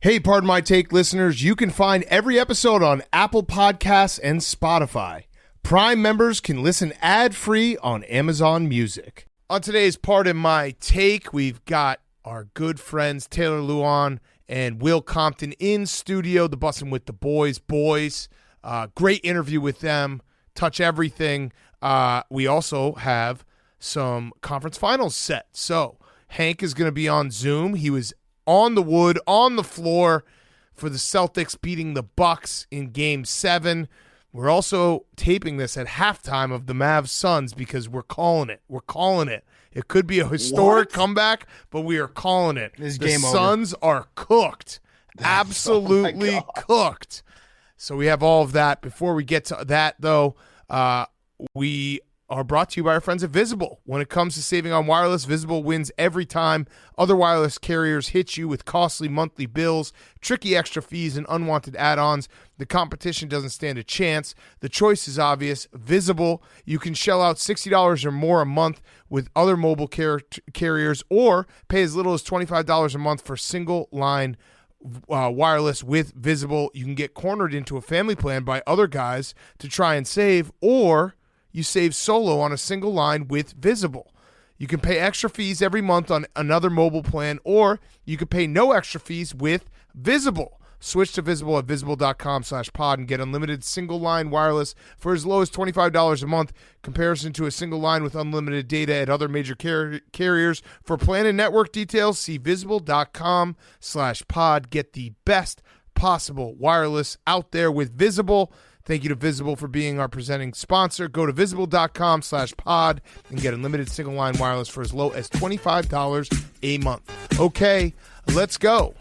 Hey, Pardon My Take listeners, you can find every episode on Apple Podcasts and Spotify. Prime members can listen ad-free on Amazon Music. On today's Pardon My Take, we've got our good friends Taylor Lewan and Will Compton in studio, the Bussin with the Boys. Great interview with them, touch everything. We also have some conference finals set. So Hank is going to be on Zoom. He was on the wood, on the floor for the Celtics beating the Bucks in Game 7. We're also taping this at halftime of the Mavs Suns because we're calling it. It could be a historic comeback, but we are calling it. This the game over. Suns are cooked. Absolutely cooked. So we have all of that. Before we get to that, though, we are brought to you by our friends at Visible. When it comes to saving on wireless, Visible wins every time. Other wireless carriers hit you with costly monthly bills, tricky extra fees, and unwanted add-ons. The competition doesn't stand a chance. The choice is obvious. Visible. You can shell out $60 or more a month with other mobile carriers, or pay as little as $25 a month for single-line wireless with Visible. You can get cornered into a family plan by other guys to try and save, or you save solo on a single line with Visible. You can pay extra fees every month on another mobile plan, or you can pay no extra fees with Visible. Switch to Visible at visible.com/pod and get unlimited single line wireless for as low as $25 a month. Comparison to a single line with unlimited data at other major carriers. For plan and network details, see visible.com/pod. Get the best possible wireless out there with Visible. Thank you to Visible for being our presenting sponsor. Go to visible.com/pod and get unlimited single line wireless for as low as $25 a month. Okay, let's go.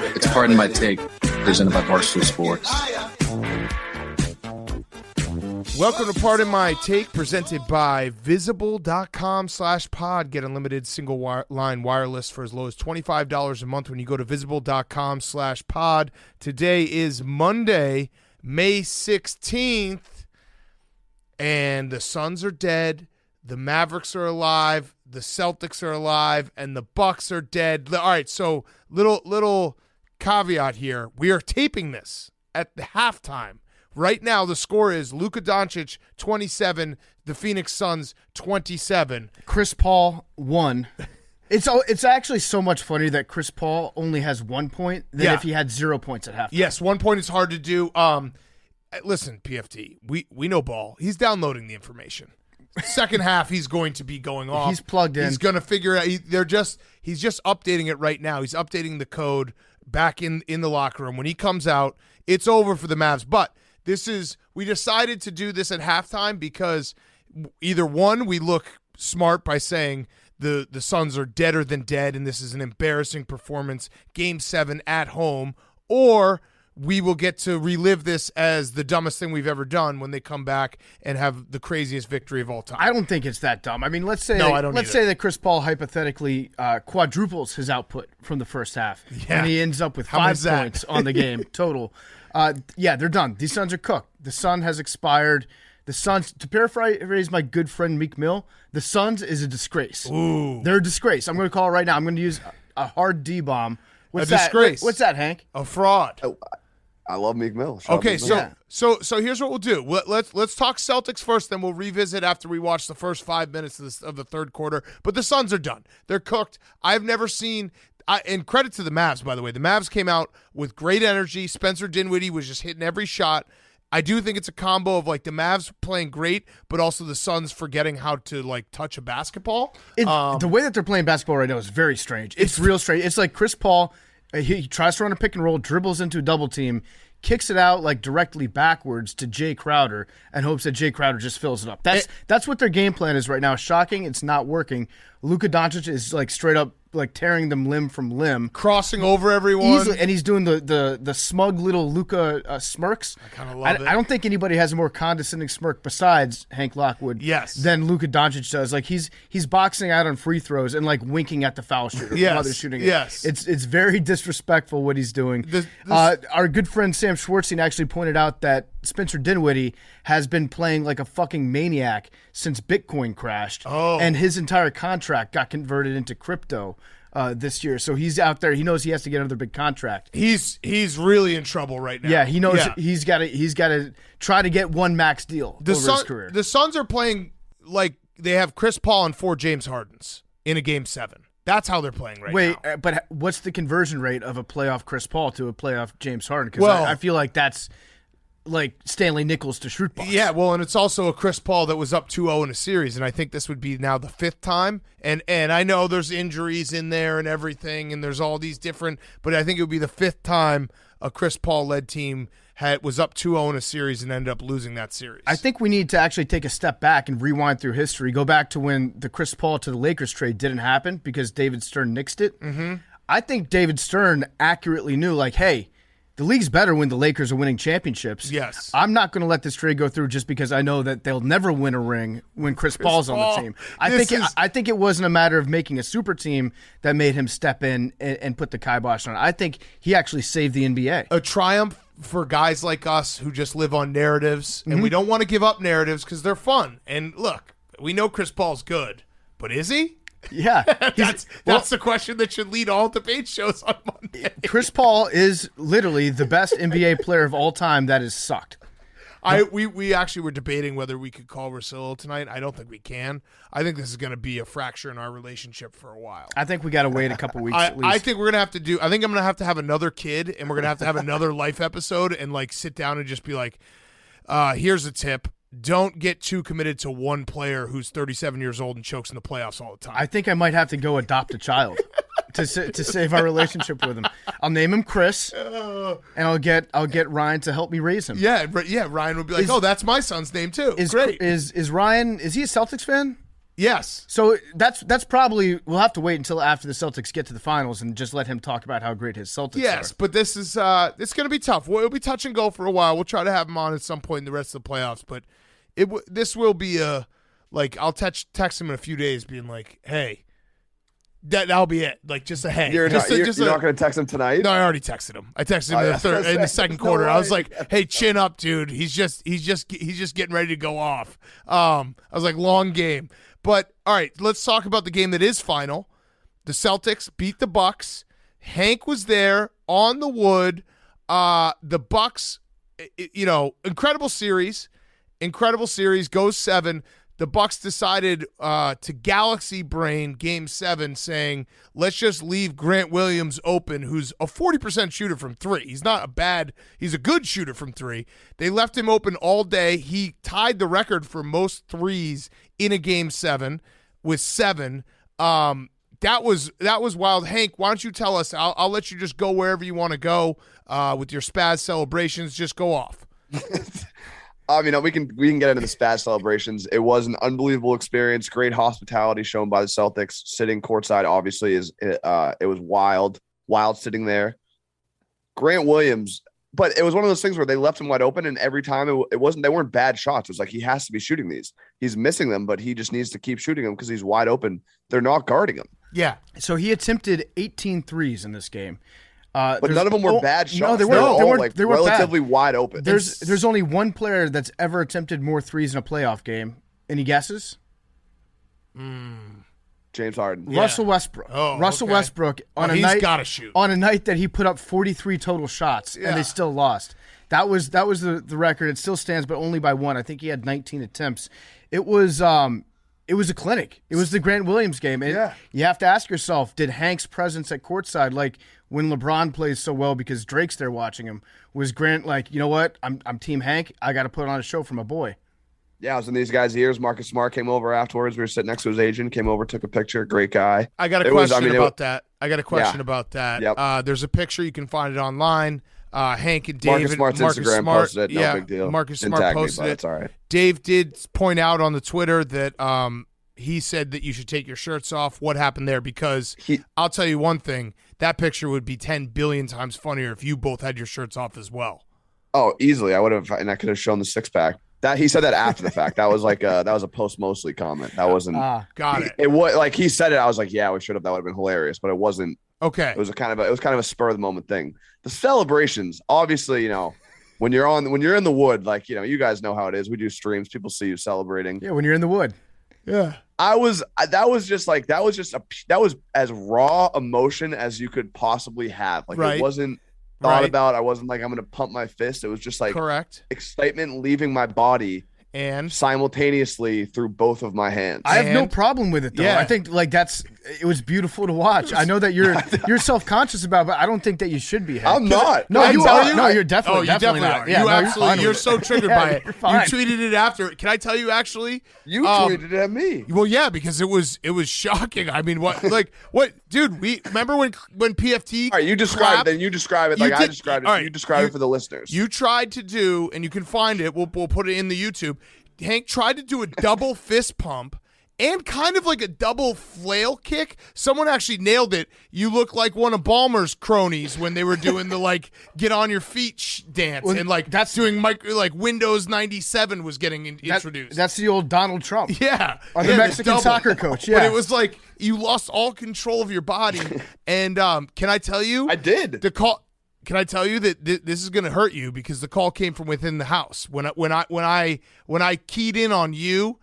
It's Pardon My Take, presented by Barstool Sports. Welcome to Pardon My Take, presented by visible.com/pod. Get unlimited single line wireless for as low as $25 a month when you go to visible.com/pod. Today is Monday, May 16th, and the Suns are dead. The Mavericks are alive. The Celtics are alive, and the Bucks are dead. All right, so little caveat here. We are taping this at the halftime. Right now, the score is Luka Doncic 27, the Phoenix Suns 27. Chris Paul won. It's actually so much funnier that Chris Paul only has 1 point than if he had 0 points at halftime. Yes, 1 point is hard to do. Listen, PFT, we know ball. He's downloading the information. Second half, he's going to be going off. He's plugged in. He's going to figure it out. He's just updating it right now. He's updating the code back in the locker room. When he comes out, it's over for the Mavs. But we decided to do this at halftime because either one, we look smart by saying the Suns are deader than dead, and this is an embarrassing performance, Game 7 at home, or we will get to relive this as the dumbest thing we've ever done when they come back and have the craziest victory of all time. I don't think it's that dumb. I mean, let's say that Chris Paul hypothetically quadruples his output from the first half, and he ends up with 5 points on the game total. They're done. These Suns are cooked. The sun has expired. The Suns, to paraphrase my good friend Meek Mill, the Suns is a disgrace. Ooh. They're a disgrace. I'm going to call it right now. I'm going to use a hard D-bomb. What's a disgrace. What's that, Hank? A fraud. Oh, I love Meek Mill. Okay, so here's what we'll do. Let's talk Celtics first, then we'll revisit after we watch the first 5 minutes of the third quarter. But the Suns are done. They're cooked. I've never seen and credit to the Mavs, by the way. The Mavs came out with great energy. Spencer Dinwiddie was just hitting every shot. I do think it's a combo of like the Mavs playing great, but also the Suns forgetting how to like touch a basketball. The way that they're playing basketball right now is very strange. It's real strange. It's like Chris Paul, he tries to run a pick and roll, dribbles into a double team, kicks it out like directly backwards to Jay Crowder, and hopes that Jay Crowder just fills it up. That's what their game plan is right now. Shocking, it's not working. Luka Doncic is like straight up like tearing them limb from limb, crossing over everyone easily, and he's doing the smug little Luka smirks. I kind of love it. I don't think anybody has a more condescending smirk besides Hank Lockwood. Yes. Than Luka Doncic does. Like he's boxing out on free throws and like winking at the foul shooter while they're shooting it. Yes. It's very disrespectful what he's doing. Our good friend Sam Schwartzine actually pointed out that Spencer Dinwiddie has been playing like a fucking maniac since Bitcoin crashed. And his entire contract got converted into crypto this year. So he's out there. He knows he has to get another big contract. He's really in trouble right now. Yeah, he knows he's got to try to get one max deal over his career. The Suns are playing like they have Chris Paul and 4 James Hardens in a Game 7. That's how they're playing right now. Wait, but what's the conversion rate of a playoff Chris Paul to a playoff James Harden? Because I feel like that's like Stanley Nichols to shoot box. Yeah, well, and it's also a Chris Paul that was up 2-0 in a series, and I think this would be now the 5th time. And I know there's injuries in there and everything, and there's all these different, but I think it would be the 5th time a Chris Paul-led team was up 2-0 in a series and ended up losing that series. I think we need to actually take a step back and rewind through history. Go back to when the Chris Paul to the Lakers trade didn't happen because David Stern nixed it. Mm-hmm. I think David Stern accurately knew, like, hey, the league's better when the Lakers are winning championships. Yes. I'm not going to let this trade go through just because I know that they'll never win a ring when Chris Paul's on the team. I think it wasn't a matter of making a super team that made him step in and put the kibosh on it. I think he actually saved the NBA. A triumph for guys like us who just live on narratives, and we don't want to give up narratives because they're fun. And look, we know Chris Paul's good, but is he? Yeah. That's the question that should lead all debate shows on Monday. Chris Paul is literally the best NBA player of all time that has sucked. We actually were debating whether we could call Russillo tonight. I don't think we can. I think this is going to be a fracture in our relationship for a while. I think we got to wait a couple weeks at least. I think we're going to have to I think I'm going to have another kid, and we're going to have another life episode and like sit down and just be like, here's a tip. Don't get too committed to one player who's 37 years old and chokes in the playoffs all the time. I think I might have to go adopt a child to save our relationship with him. I'll name him Chris, and I'll get Ryan to help me raise him. Yeah. Ryan would be like, that's my son's name too. Great. Is Ryan? Is he a Celtics fan? Yes. So that's probably, we'll have to wait until after the Celtics get to the finals and just let him talk about how great his Celtics are. Yes, but this is it's going to be tough. It'll be touch and go for a while. We'll try to have him on at some point in the rest of the playoffs, but this will be I'll text him in a few days being like, hey, that'll be it. Like just a hey. You're not going to text him tonight? No, I already texted him. I texted him in the second quarter. I was like, hey, chin up, dude. He's just getting ready to go off. I was like, long game. But all right, let's talk about the game that is final. The Celtics beat the Bucks. Hank was there on the wood. The Bucks, incredible series. Goes 7. The Bucks decided to galaxy brain Game 7, saying, let's just leave Grant Williams open, who's a 40% shooter from 3. He's a good shooter from 3. They left him open all day. He tied the record for most threes in a Game 7 with 7. That was wild. Hank, why don't you tell us? I'll let you just go wherever you want to go with your spaz celebrations. Just go off. We can get into the spaz celebrations. It was an unbelievable experience. Great hospitality shown by the Celtics. Sitting courtside, obviously, it was wild sitting there. Grant Williams, but it was one of those things where they left him wide open, and every time they weren't bad shots. It was like he has to be shooting these. He's missing them, but he just needs to keep shooting them because he's wide open. They're not guarding him. Yeah. So he attempted 18 threes in this game. But none of them were bad shots. No, they were relatively wide open. There's only one player that's ever attempted more threes in a playoff game. Any guesses? James Harden. Russell Westbrook. Westbrook he's got to shoot on a night that he put up 43 total shots and they still lost. That was the record. It still stands, but only by 1. I think he had 19 attempts. It was a clinic. It was the Grant Williams game. You have to ask yourself, did Hank's presence at courtside, like when LeBron plays so well because Drake's there watching him, was Grant like, you know what, I'm Team Hank. I got to put on a show for my boy. Yeah, I was in these guys' ears. Marcus Smart came over afterwards. We were sitting next to his agent, came over, took a picture. Great guy. I got a question about that. Yep. There's a picture. You can find it online. Hank and Dave. Marcus Instagram posted it. No big deal. Marcus Smart posted it. It's all right. Dave did point out on the Twitter that he said that you should take your shirts off. What happened there? Because I'll tell you one thing, that picture would be 10 billion times funnier if you both had your shirts off as well. Oh, easily. I would have, and I could have shown the six pack. That he said that after the fact. That was like that was a post Mosley comment. That wasn't. Got it. It was like he said it. I was like, yeah, we should have. That would have been hilarious, but it wasn't. Okay. It was kind of a spur of the moment thing. The celebrations, obviously, when you're in the wood, like you guys know how it is. We do streams. People see you celebrating. Yeah, when you're in the wood. Yeah. That was as raw emotion as you could possibly have. Like It wasn't thought about. I wasn't like I'm gonna pump my fist. It was just like correct excitement leaving my body and simultaneously through both of my hands. I have no problem with it though. Yeah. I think it was beautiful to watch. I know that you're self-conscious about it, but I don't think that you should be. I'm not. No, you are. No, you're definitely. You definitely not. are. Yeah, You're so triggered by it. You fine. tweeted it after. Can I tell you actually? You tweeted it at me. Well, yeah, because it was shocking. I mean, what, dude? We remember when PFT. All right, you describe it. Then you describe it like I described it. Right, you describe it for the listeners. You tried to do, and you can find it. We'll put it in the YouTube. Hank tried to do a double fist pump and kind of like a double flail kick. Someone actually nailed it. You look like one of Ballmer's cronies when they were doing the get on your feet dance, and that's doing Windows 97 was getting introduced. That's the old Donald Trump. Yeah, or the Mexican soccer coach. Yeah, but it was like you lost all control of your body. And can I tell you? I did. Can I tell you that this is going to hurt you because the call came from within the house. When I keyed in on you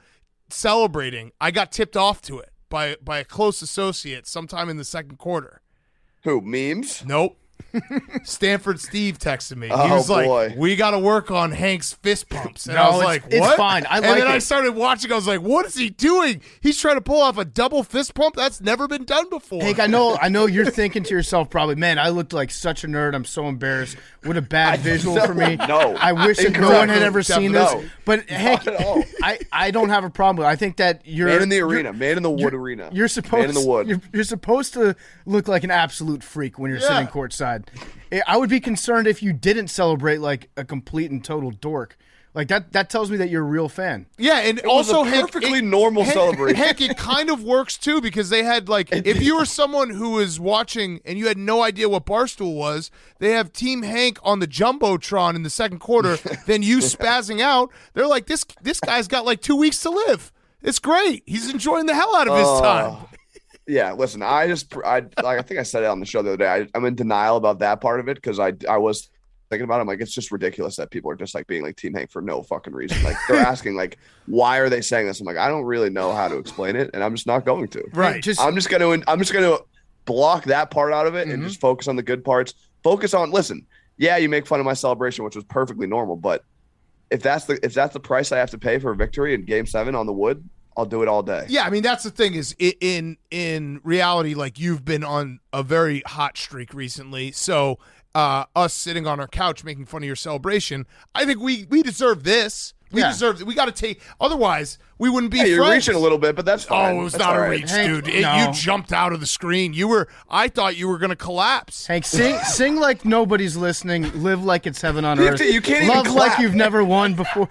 celebrating, I got tipped off to it by a close associate sometime in the second quarter. Who, memes? Nope. Stanford Steve texted me. He Oh, was like, boy. "We got to work on Hank's fist pumps." And No, I was like, "What?" it's fine. I like and then it. I started watching. I was like, "What is he doing? He's trying to pull off a double fist pump. That's never been done before." Hank, I know you're thinking to yourself probably, man, I looked like such a nerd. I'm so embarrassed. What a bad visual for me. No. I wish that no one had ever seen this. No. But Hank, I don't have a problem. I think that you're man in the arena, man in the wood arena. You're supposed man in the wood. You're supposed to look like an absolute freak when you're sitting courtside. I would be concerned if you didn't celebrate like a complete and total dork. Like that tells me that you're a real fan. Yeah, and It also was a perfectly normal celebration. Heck, it kind of works too because they had if you were someone who was watching and you had no idea what Barstool was, they have Team Hank on the jumbotron in the second quarter. Then you spazzing out. They're like, this guy's got 2 weeks to live. It's great. He's enjoying the hell out of his time. Yeah, listen, I think I said it on the show the other day. I'm in denial about that part of it because I was thinking about it. I'm like, it's just ridiculous that people are just being Team Hank for no fucking reason. They're asking why are they saying this? I'm like, I don't really know how to explain it, and I'm just not going to. Right. I'm just gonna block that part out of it and just focus on the good parts. Focus on yeah, you make fun of my celebration, which was perfectly normal, but if that's the price I have to pay for a victory in Game 7 on the wood, I'll do it all day. Yeah, I mean that's the thing is in reality, you've been on a very hot streak recently. So us sitting on our couch making fun of your celebration, I think we deserve this. We deserve it. We got to take. Otherwise, we wouldn't be. Hey, you're friends. reaching a little bit, but that's fine. Oh, it was that's not a right. reach, Hank, dude. no. You jumped out of the screen. I thought you were going to collapse. Hank, sing like nobody's listening. Live like it's heaven on earth. You can't even love clap. like you've never won before.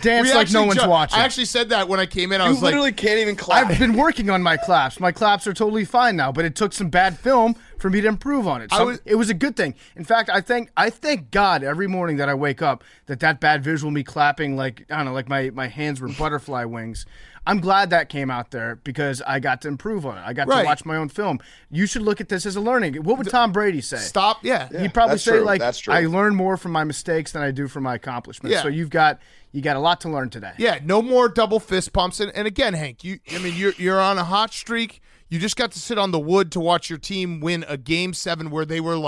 Dance like no one's watching. I actually said that when I came in. I You was literally can't even clap. I've been working on my claps. My claps are totally fine now, but it took some bad film for me to improve on it. It was a good thing. In fact, I thank God every morning that I wake up that bad visual me clapping I don't know, my hands were butterfly wings. I'm glad that came out there because I got to improve on it. I got to watch my own film. You should look at this as a learning. What would Tom Brady say? Stop. Yeah. He'd probably that's say true. That's true. I learn more from my mistakes than I do from my accomplishments. Yeah. So you got a lot to learn today. Yeah, no more double fist pumps. And again, Hank, you're on a hot streak. You just got to sit on the wood to watch your team win a Game 7 where they were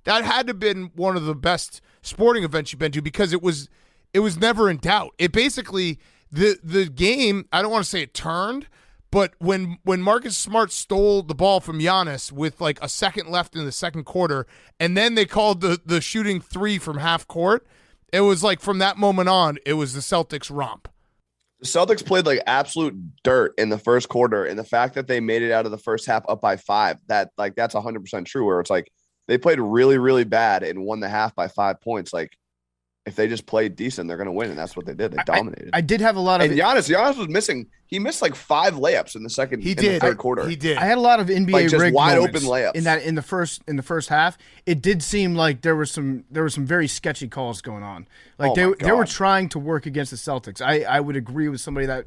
that had to have been one of the best sporting events you've been to because it was never in doubt. It basically the game, I don't want to say it turned, but when Marcus Smart stole the ball from Giannis with a second left in the second quarter, and then they called the shooting three from half court, it was from that moment on, it was the Celtics romp. The Celtics played absolute dirt in the first quarter, and the fact that they made it out of the first half up by 5, that's 100% true. Where it's they played really, really bad and won the half by 5 points. if they just play decent, they're going to win, and that's what they did. They dominated. I did have a lot of Giannis was missing. He missed like 5 layups in the third quarter. He did. I had a lot of NBA just rigged wide moments open layups in the first half. It did seem like there were some very sketchy calls going on. Like they were trying to work against the Celtics. I would agree with somebody that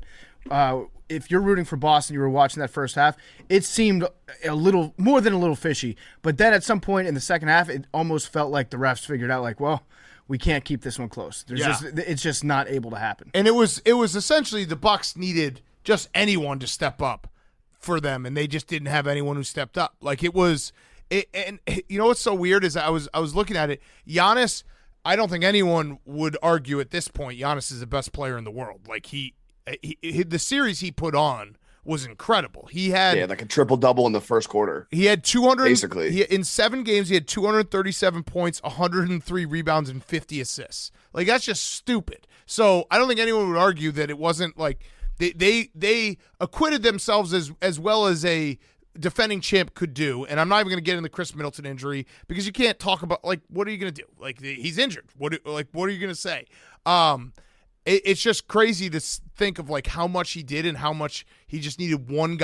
if you're rooting for Boston, you were watching that first half, it seemed a little more than a little fishy. But then at some point in the second half, it almost felt like the refs figured out like, well, we can't keep this one close. It's just not able to happen. And it was essentially the Bucks needed just anyone to step up for them, and they just didn't have anyone who stepped up. Like and you know what's so weird is I was looking at it. Giannis, I don't think anyone would argue at this point Giannis is the best player in the world. Like he the series he put on was incredible. He had like a triple-double in the first quarter. He had 200 basically. In 7 games he had 237 points, 103 rebounds and 50 assists. Like that's just stupid. So, I don't think anyone would argue that it wasn't like they acquitted themselves as well as a defending champ could do. And I'm not even going to get into the Chris Middleton injury because you can't talk about like what are you going to do? Like he's injured. What are you going to say? It's just crazy to think of like how much he did and how much he just needed one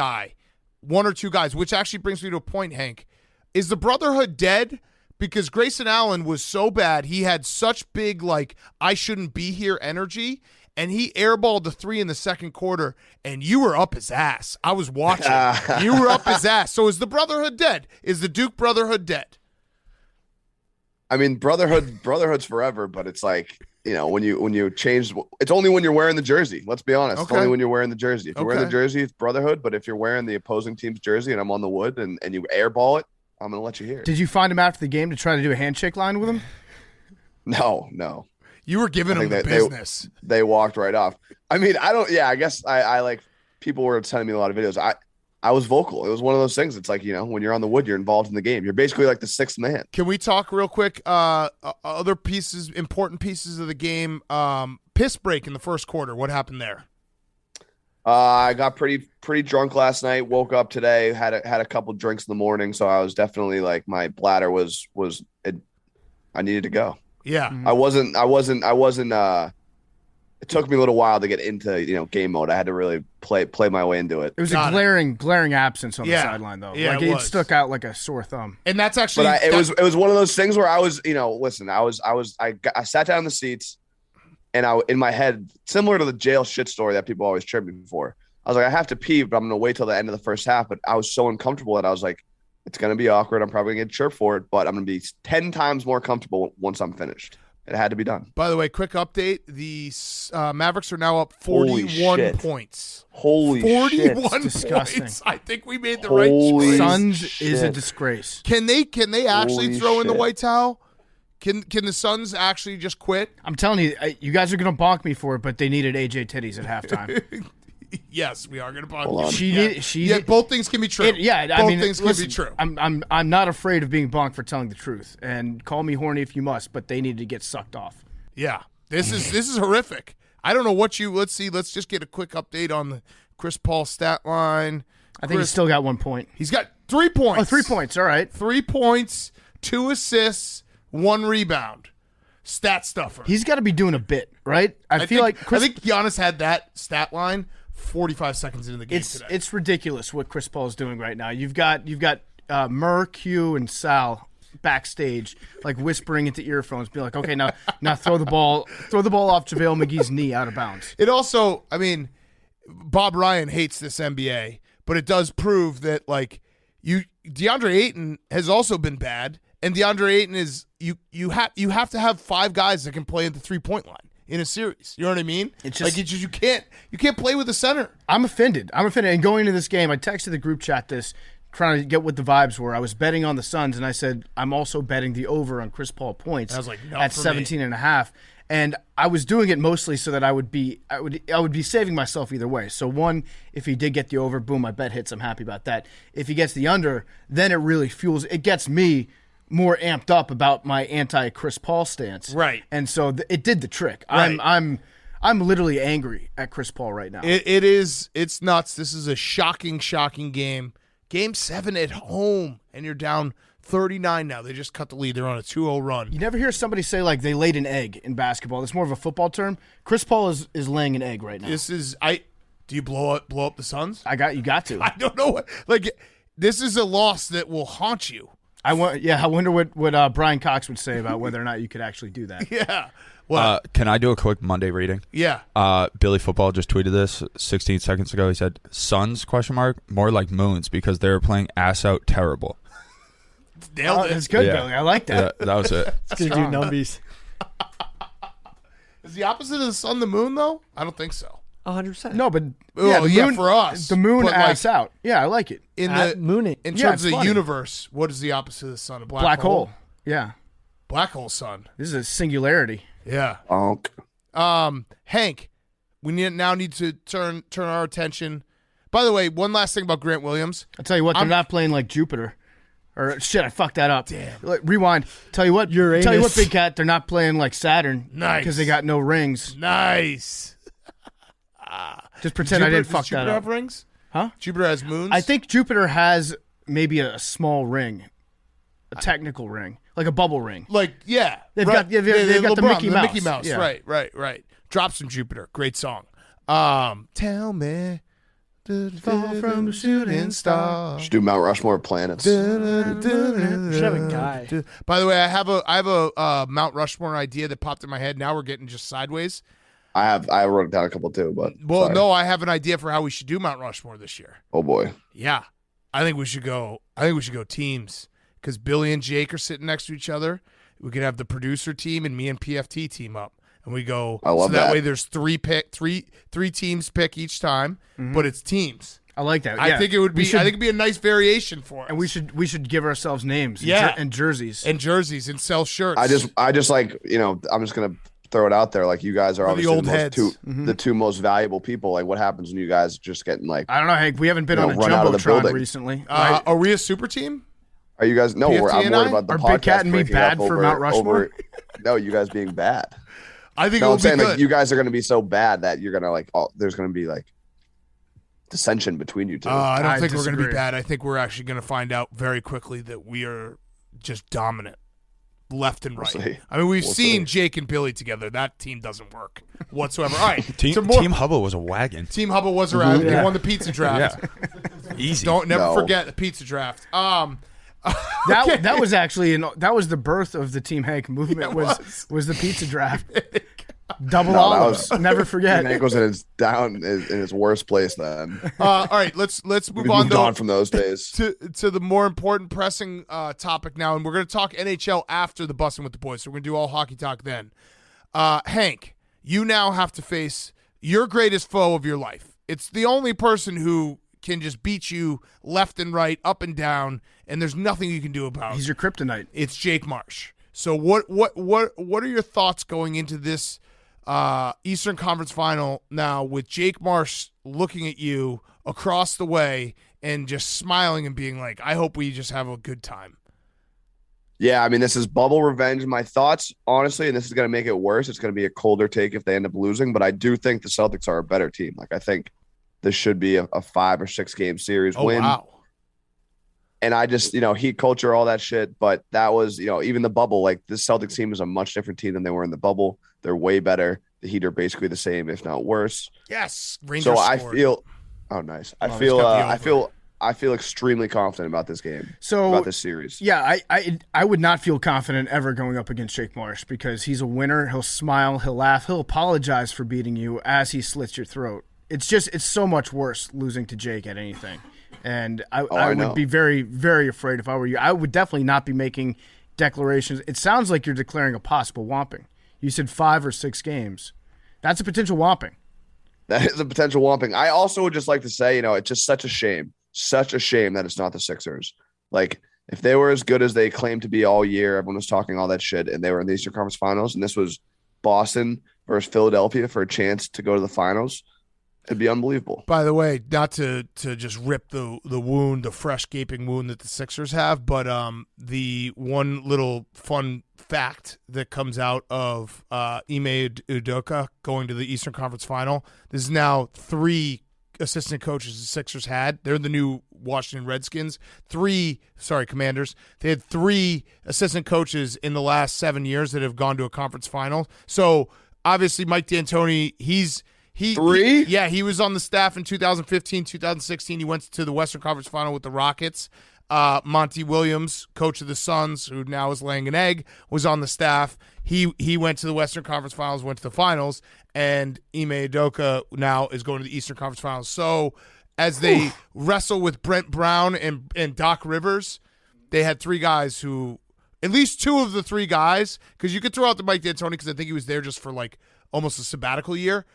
or two guys, which actually brings me to a point, Hank. Is the brotherhood dead? Because Grayson Allen was so bad. He had such big, like, I shouldn't be here energy, and he airballed the 3 in the second quarter, and you were up his ass. I was watching. You were up his ass. So is the brotherhood dead? Is the Duke brotherhood dead? I mean, brotherhood's forever, but it's like, you know, when you change, it's only when you're wearing the jersey. Let's be honest. Okay. It's only when you're wearing the jersey. If you're wearing the jersey, it's brotherhood. But if you're wearing the opposing team's jersey and I'm on the wood and you airball it, I'm going to let you hear it. Did you find him after the game to try to do a handshake line with him? No. You were giving him the business. They walked right off. I mean, I guess I like, people were sending me a lot of videos. I was vocal. It was one of those things. It's like, you know, when you're on the wood, you're involved in the game. You're basically like the sixth man. Can we talk real quick? Other pieces, important pieces of the game. Piss break in the first quarter. What happened there? I got pretty drunk last night. Woke up today. Had a couple drinks in the morning. So I was definitely like, my bladder was I needed to go. Yeah. I wasn't. It took me a little while to get into, you know, game mode. I had to really play my way into it. It was a glaring absence on the sideline, though. Yeah, like it stuck out like a sore thumb. And that's actually, but it was one of those things where I was, you know, listen, I sat down in the seats, and in my head, similar to the jail shit story that people always trip me for. I was like, I have to pee, but I'm gonna wait till the end of the first half. But I was so uncomfortable that I was like, it's gonna be awkward. I'm probably gonna get chirped for it, but I'm gonna be 10 times more comfortable once I'm finished. It had to be done. By the way, quick update. The Mavericks are now up 41 points. Holy 41 shit. Disgusting. points. I think we made the right choice. Suns is a disgrace. Can they actually throw in the white towel? Can the Suns actually just quit? I'm telling you, you guys are going to bonk me for it, but they needed AJ titties at halftime. Yes, we are going to bonk you. Both things can be true. Both things can be true. I'm not afraid of being bonked for telling the truth. And call me horny if you must, but they needed to get sucked off. Yeah, this is horrific. I don't know what let's see. Let's just get a quick update on the Chris Paul stat line. I think he's still got 1 point. He's got 3 points. Oh, 3 points. All right. 3 points, 2 assists, 1 rebound. Stat stuffer. He's got to be doing a bit, right? I think Giannis had that stat line 45 seconds into the game today. It's ridiculous what Chris Paul is doing right now. You've got Murr, Q, and Sal backstage, like whispering into earphones, being like, "Okay, now throw the ball off JaVale McGee's knee out of bounds." It also, I mean, Bob Ryan hates this NBA, but it does prove that like DeAndre Ayton has also been bad, and DeAndre Ayton is you have to have 5 guys that can play at the 3-point line in a series. You know what I mean? It's just, like you can't play with the center. I'm offended. And going into this game, I texted the group chat this, trying to get what the vibes were. I was betting on the Suns, and I said I'm also betting the over on Chris Paul points. I was like, at 17.5, and I was doing it mostly so that I would be saving myself either way. So one, if he did get the over, boom, my bet hits. I'm happy about that. If he gets the under, then it really it gets me more amped up about my anti-Chris Paul stance. Right. And so it did the trick. Right. I'm literally angry at Chris Paul right now. It's nuts. This is a shocking game. Game 7 at home, and you're down 39 now. They just cut the lead. They're on a 2-0 run. You never hear somebody say, like, they laid an egg in basketball. That's more of a football term. Chris Paul is laying an egg right now. Do you blow up the Suns? You got to. I don't know what. Like, this is a loss that will haunt you. I wonder what Brian Cox would say about whether or not you could actually do that. Yeah. Well, can I do a quick Monday reading? Yeah. Billy Football just tweeted this 16 seconds ago. He said, "Suns ? More like moons because they were playing ass out terrible." Nailed it. That's good, Billy. I like that. Yeah, that was it. It's going to do numbies. Is the opposite of the sun the moon, though? I don't think so. 100%. No, but moon, for us. The moon ass out. Yeah, I like it. In terms of the funny. universe, what is the opposite of the sun? A black hole. Yeah. Black hole sun. This is a singularity. Yeah. Hank, we need to turn our attention. By the way, one last thing about Grant Williams. I'll tell you what, they're not playing like Jupiter. Or shit, I fucked that up. Damn. Rewind. Tell you what, Big Cat, they're not playing like Saturn. Nice. Because they got no rings. Nice. Just pretend I didn't fuck that Jupiter up. Have rings? Huh? Jupiter has moons? I think Jupiter has maybe a small ring. A technical ring. Like a bubble ring. Like, yeah. They've got the Mickey Mouse. Mickey Mouse, yeah. Right. Drops from Jupiter. Great song. Tell me. Fall from the shooting star. Should do Mount Rushmore of planets. Should have a guy. By the way, I have a Mount Rushmore idea that popped in my head. Now we're getting just sideways. I wrote it down a couple too, but sorry. No, I have an idea for how we should do Mount Rushmore this year. Oh boy. Yeah. I think we should go teams because Billy and Jake are sitting next to each other. We could have the producer team and me and PFT team up. And we go. I love so that that. way there's three teams pick each time, but it's teams. I like that. I think it would be. I think it'd be a nice variation for us. And we should give ourselves names. And jerseys and sell shirts. I just like I'm just gonna throw it out there. Like you guys are obviously the two most valuable people. Like what happens when you guys just getting like I don't know, Hank. We haven't been on a jumbotron recently. Are we a super team? Are you guys? No, I'm worried about the podcast. Are Big Cat and me bad for Mount Rushmore? No, you guys being bad. I think I'm saying like you guys are going to be so bad that you're going to there's going to be like dissension between you two. I don't think we're going to be bad. I think we're actually going to find out very quickly that we are just dominant, left and right. I mean, we've seen Jake and Billy together. That team doesn't work whatsoever. All right, Team Hubba was a wagon. Team Hubba was a wagon. They won the pizza draft. Easy. Don't never forget the pizza draft. That was actually that was the birth of the Team Hank movement. Was the pizza draft. Double olives. Never forget. Hank was in its worst place then. All right, let's move on. Moved on from those days to the more important, pressing topic now, and we're going to talk NHL after the Bussin' with the Boys. So we're going to do all hockey talk then. Hank, you now have to face your greatest foe of your life. It's the only person who can just beat you left and right, up and down, and there's nothing you can do about it. He's your kryptonite. It's Jake Marsh. So what are your thoughts going into this Eastern Conference Final now with Jake Marsh looking at you across the way and just smiling and being like, I hope we just have a good time? Yeah, I mean, this is bubble revenge. My thoughts, honestly, and this is going to make it worse, it's going to be a colder take if they end up losing, but I do think the Celtics are a better team. Like, I think this should be a 5 or 6 game series win. Wow. And I just, heat culture, all that shit. But that was, even the bubble, like this Celtics team is a much different team than they were in the bubble. They're way better. The Heat are basically the same, if not worse. Yes. Rangers so scored. I feel, oh, nice. I feel extremely confident about this game. About this series. Yeah, I would not feel confident ever going up against Jake Marsh because he's a winner. He'll smile, he'll laugh, he'll apologize for beating you as he slits your throat. It's so much worse losing to Jake at anything. And I would be very, very afraid if I were you. I would definitely not be making declarations. It sounds like you're declaring a possible whomping. You said 5 or 6 games. That's a potential whomping. That is a potential whomping. I also would just like to say, it's just such a shame that it's not the Sixers. Like, if they were as good as they claimed to be all year, everyone was talking all that shit, and they were in the Eastern Conference Finals, and this was Boston versus Philadelphia for a chance to go to the finals, it'd be unbelievable. By the way, not to just rip the wound, the fresh gaping wound that the Sixers have, but the one little fun fact that comes out of Ime Udoka going to the Eastern Conference Final, this is now 3 assistant coaches the Sixers had. They're the new Washington Redskins. Commanders. They had 3 assistant coaches in the last 7 years that have gone to a conference final. So obviously Mike D'Antoni, he 3? He was on the staff in 2015, 2016. He went to the Western Conference Final with the Rockets. Monty Williams, coach of the Suns, who now is laying an egg, was on the staff. He went to the Western Conference Finals, went to the finals, and Ime Udoka now is going to the Eastern Conference Finals. So as they wrestle with Brent Brown and Doc Rivers, they had 3 guys who, at least 2 of the 3 guys, because you could throw out the Mike D'Antoni because I think he was there just for like almost a sabbatical year.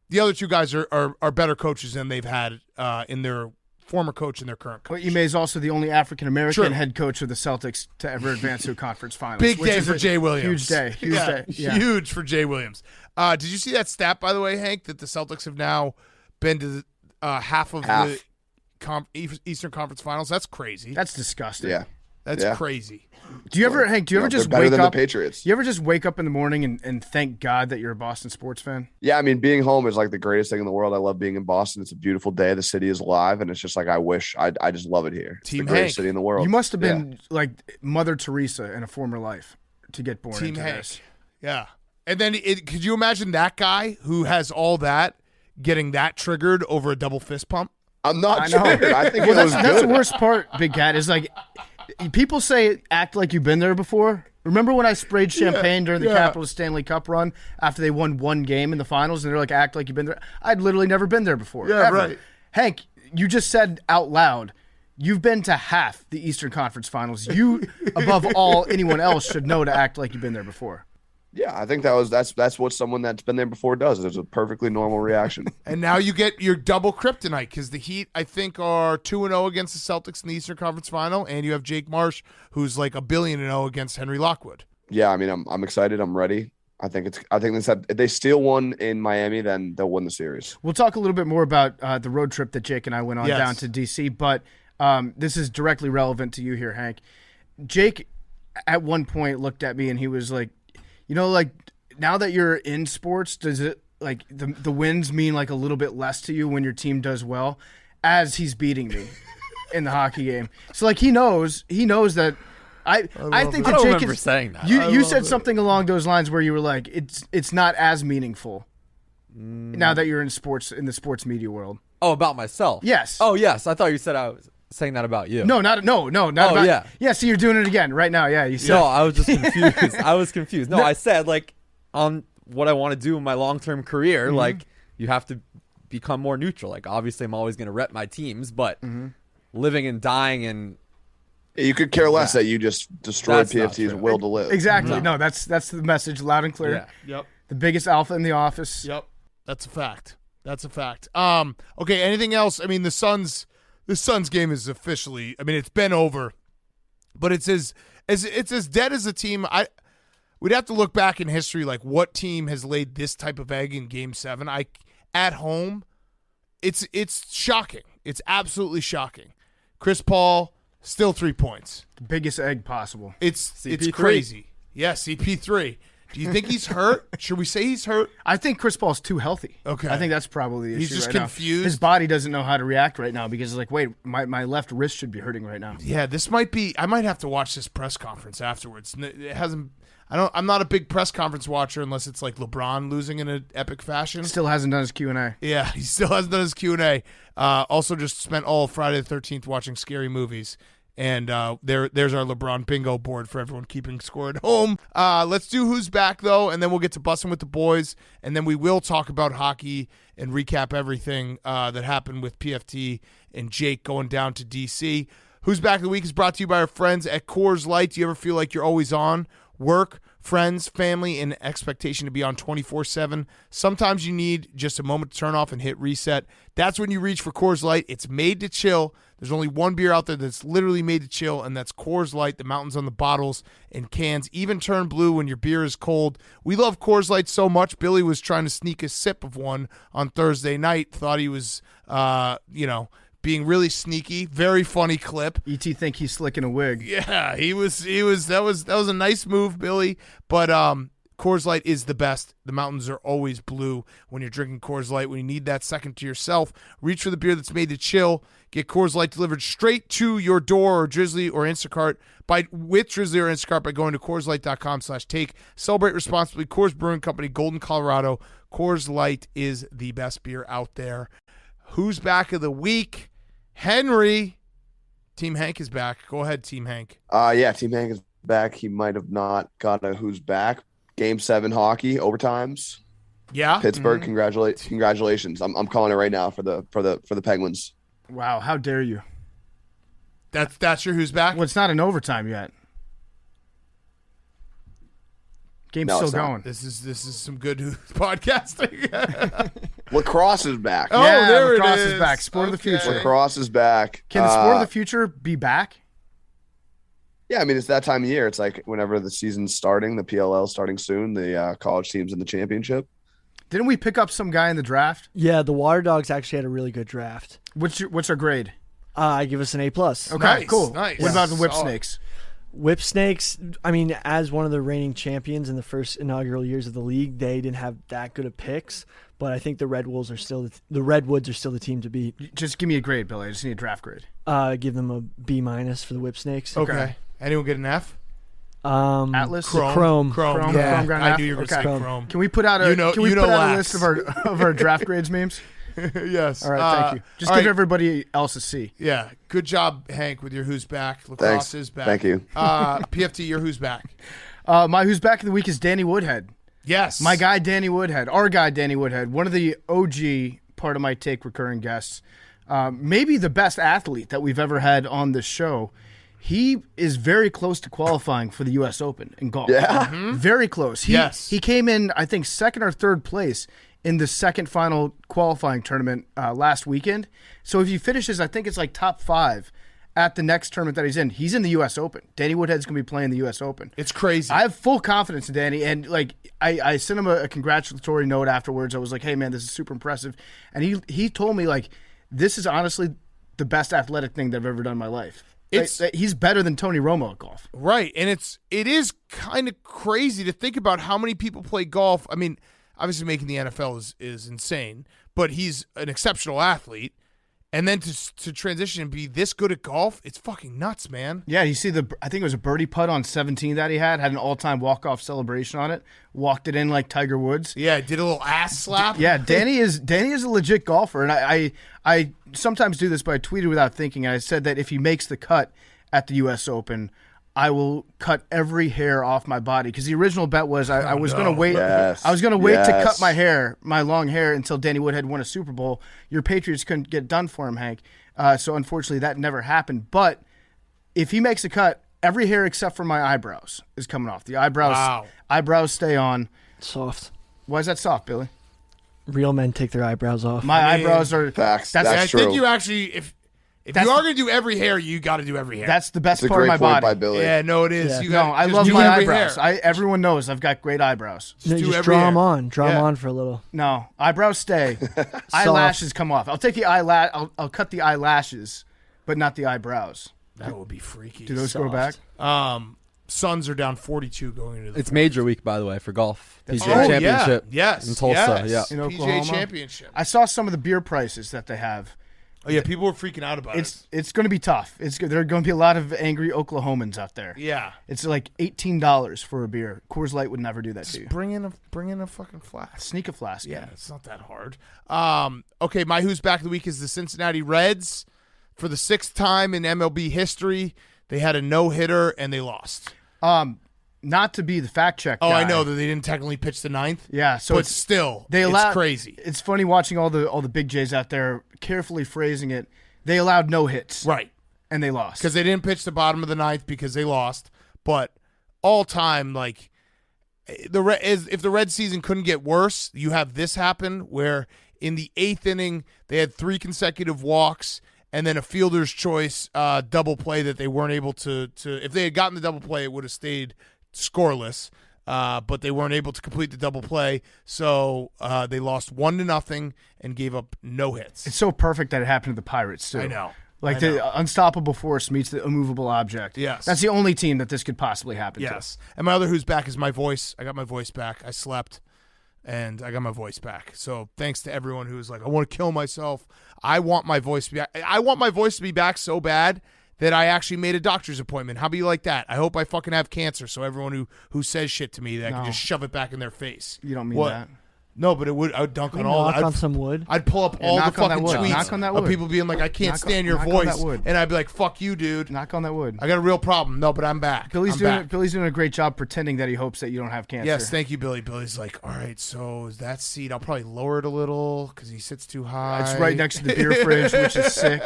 The other 2 guys are better coaches than they've had in their former coach and their current coach. Well, Ime is also the only African-American head coach of the Celtics to ever advance to a conference finals. Big day for Jay Williams. Huge day. Yeah. Huge for Jay Williams. Did you see that stat, by the way, Hank, that the Celtics have now been to half of the Eastern Conference Finals? That's crazy. That's disgusting. Yeah. That's crazy. Do you ever, Hank, just better wake than up? The Patriots. You ever just wake up in the morning and thank God that you're a Boston sports fan? Yeah, I mean, being home is like the greatest thing in the world. I love being in Boston. It's a beautiful day. The city is alive, and it's just like I just love it here. It's the greatest city in the world. You must have been like Mother Teresa in a former life to get born into this. Yeah. And then could you imagine that guy who has all that getting that triggered over a double fist pump? I'm not triggered. I think that's the worst part, Big Cat, is like people say act like you've been there before. Remember when I sprayed champagne during the Capitals Stanley Cup run after they won 1 game in the finals, and they're like, act like you've been there? I'd literally never been there before. Yeah, ever. right. Hank, you just said out loud, you've been to half the Eastern Conference Finals. You, above all anyone else, should know to act like you've been there before. Yeah, I think that's what someone that's been there before does. It's a perfectly normal reaction. And now you get your double kryptonite because the Heat, I think, are 2-0 against the Celtics in the Eastern Conference Final, and you have Jake Marsh, who's like 1,000,000,000 against Henry Lockwood. Yeah, I mean, I'm excited. I'm ready. I think if they steal one in Miami, then they'll win the series. We'll talk a little bit more about the road trip that Jake and I went on down to D.C., but this is directly relevant to you here, Hank. Jake, at one point, looked at me and he was like, you know, like now that you're in sports, does it like the wins mean like a little bit less to you when your team does well? As he's beating me in the hockey game, so like he knows that I think that Jake is saying that. You said something along those lines where you were like it's not as meaningful now that you're in the sports media world. Oh, about myself? Yes. Oh, yes. I thought you said I was saying that about you. No, not about. Yeah. Yeah. So you're doing it again right now. Yeah. You said. No, I was just confused. No, I said like on what I want to do in my long-term career, like you have to become more neutral. Like obviously, I'm always going to rep my teams, but living and dying and you could care less that you just destroyed PFT's will to live. Exactly. No, that's the message, loud and clear. Yeah. Yep. The biggest alpha in the office. Yep. That's a fact. Okay. Anything else? I mean, the Suns game is officially. I mean, it's been over, but it's as dead as a team. We'd have to look back in history, like what team has laid this type of egg in Game 7. At home, it's shocking. It's absolutely shocking. Chris Paul still 3 points. The biggest egg possible. It's crazy. Yeah, CP3. Do you think he's hurt? Should we say he's hurt? I think Chris Paul's too healthy. Okay. I think that's probably the issue. He's just right confused. Now. His body doesn't know how to react right now because it's like, wait, my left wrist should be hurting right now. Yeah, this might be. I might have to watch this press conference afterwards. It hasn't. I'm not a big press conference watcher unless it's like LeBron losing in an epic fashion. Still hasn't done his Q&A. Yeah, he still hasn't done his Q&A. Also, just spent all Friday the 13th watching scary movies. And there's our LeBron bingo board for everyone keeping score at home. Let's do Who's Back, though, and then we'll get to Bussin' with the Boys, and then we will talk about hockey and recap everything that happened with PFT and Jake going down to D.C. Who's Back of the Week is brought to you by our friends at Coors Light. Do you ever feel like you're always on? Work, friends, family, and expectation to be on 24/7. Sometimes you need just a moment to turn off and hit reset. That's when you reach for Coors Light. It's made to chill. There's only one beer out there that's literally made to chill, and that's Coors Light. The mountains on the bottles and cans even turn blue when your beer is cold. We love Coors Light so much. Billy was trying to sneak a sip of one on Thursday night. Thought he was, being really sneaky. Very funny clip. ET think he's slicking a wig. Yeah, he was. That was a nice move, Billy. But Coors Light is the best. The mountains are always blue when you're drinking Coors Light. When you need that second to yourself, reach for the beer that's made to chill. Get Coors Light delivered straight to your door or Drizzly or Instacart with Drizzly or Instacart by going to CoorsLight.com/take. Celebrate responsibly. Coors Brewing Company, Golden, Colorado. Coors Light is the best beer out there. Who's back of the week? Henry. Team Hank is back. Go ahead, Team Hank. Yeah, Team Hank is back. He might have not got a who's back. Game 7 hockey overtimes. Yeah, Pittsburgh. Congratulations. I'm calling it right now for the Penguins. Wow, how dare you? That's your who's back. Well, it's not an overtime yet. Game's still going. This is some good podcasting. Lacrosse is back. Oh, yeah, there lacrosse it is. is back. Sport of the future. Lacrosse is back. Can the sport of the future be back? Yeah, I mean, it's that time of year. It's like whenever the season's starting, the PLL starting soon, the college teams in the championship. Didn't we pick up some guy in the draft? Yeah, the Water Dogs actually had a really good draft. What's our grade? I give us an A+. Okay, Nice, cool. nice. What about the Whip Solid. Snakes? Whip Snakes, I mean, as one of the reigning champions in the first inaugural years of the league, they didn't have that good of picks, but I think the Redwoods are still the team to beat. Just give me a grade, Billy. I just need a draft grade. Give them a B- for the Whip Snakes. Okay. Anyone get an F? Atlas? Chrome. Yeah, Chrome ground I F? knew you were going to Okay. say Chrome. Can we put out a Lax. list of our draft grades memes? Yes. All right, thank you. Just give everybody else a C. Yeah. Good job, Hank, with your who's back. Lacrosse is back. Thank you. PFT, your who's back. My who's back of the week is Danny Woodhead. Yes. My guy, Danny Woodhead. Our guy, Danny Woodhead. One of the OG part of my take recurring guests. Maybe the best athlete that we've ever had on this show. He is very close to qualifying for the U.S. Open in golf. Yeah. Very close. He came in, I think, second or third place in the second final qualifying tournament last weekend. So if he finishes, I think it's like top 5 at the next tournament that he's in the U.S. Open. Danny Woodhead's going to be playing the U.S. Open. It's crazy. I have full confidence in Danny, and like I sent him a congratulatory note afterwards. I was like, hey, man, this is super impressive. And he told me, like, this is honestly the best athletic thing that I've ever done in my life. He's better than Tony Romo at golf. Right, and it is kind of crazy to think about how many people play golf. I mean, obviously making the NFL is insane, but he's an exceptional athlete. And then to transition and be this good at golf, it's fucking nuts, man. Yeah, you see I think it was a birdie putt on 17 that he had an all-time walk-off celebration on it. Walked it in like Tiger Woods. Yeah, did a little ass slap. Yeah, Danny is a legit golfer, and I sometimes do this, but I tweeted without thinking. I said that if he makes the cut at the U.S. Open, I will cut every hair off my body, because the original bet was I was going to wait. Yes. I was going to wait to cut my long hair until Danny Woodhead won a Super Bowl. Your Patriots couldn't get done for him, Hank. So unfortunately, that never happened. But if he makes a cut, every hair except for my eyebrows is coming off. The eyebrows stay on. Soft. Why is that soft, Billy? Real men take their eyebrows off. Eyebrows are facts. That's true. I think you actually if you are going to do every hair, you got to do every hair. That's the best It's a part of great my point body. by Billy. Yeah, no, it is. Yeah. You got, I love do my every eyebrows. hair. Everyone knows I've got great eyebrows. No, do just every draw hair. them on. Draw them Yeah. on for a little. No, eyebrows stay. Eyelashes come off. I'll take the eyelash. I'll cut the eyelashes, but not the eyebrows. That would be freaky. Do those grow back? Suns are down 42 going into the It's major week, by the way, for golf. PGA Oh, Championship. yeah. Yes. In Tulsa, yes. In PGA Oklahoma? Championship. I saw some of the beer prices that they have. Oh, yeah, people were freaking out about it. It's going to be tough. There are going to be a lot of angry Oklahomans out there. Yeah. It's like $18 for a beer. Coors Light would never do that to you. Bring in a fucking flask. Sneak a flask. Yeah, it's not that hard. Okay, my who's back of the week is the Cincinnati Reds. For the 6th time in MLB history, they had a no-hitter and they lost. Not to be the fact check Oh, guy. I know that they didn't technically pitch the 9th. Yeah, so but still, they it's crazy. It's funny watching all the big Jays out there carefully phrasing it. They allowed no hits. Right. And they lost. Because they didn't pitch the bottom of the 9th because they lost. But all time, like, if the Red season couldn't get worse, you have this happen where in the 8th inning, they had 3 consecutive walks and then a fielder's choice double play that they weren't able to if they had gotten the double play, it would have stayed scoreless. But they weren't able to complete the double play, so they lost 1-0 and gave up no hits. It's so perfect that it happened to the Pirates too. I know. Like the unstoppable force meets the immovable object. Yes. That's the only team that this could possibly happen to. Yes. And my other who's back is my voice. I got my voice back. I slept, and I got my voice back. So thanks to everyone who's like, I want to kill myself. I want my voice to be back. I want my voice to be back so bad that I actually made a doctor's appointment. How do you like that? I hope I fucking have cancer, so everyone who says shit to me, that I can just shove it back in their face. You don't mean that. No, but I would dunk on all. Knock on some wood. I'd pull up all the fucking tweets of people being like, "I can't stand your voice," and I'd be like, "Fuck you, dude." Knock on that wood. I got a real problem. No, but I'm back. Billy's doing a great job pretending that he hopes that you don't have cancer. Yes, thank you, Billy. Billy's like, all right, so that seat, I'll probably lower it a little because he sits too high. It's right next to the beer fridge, which is sick.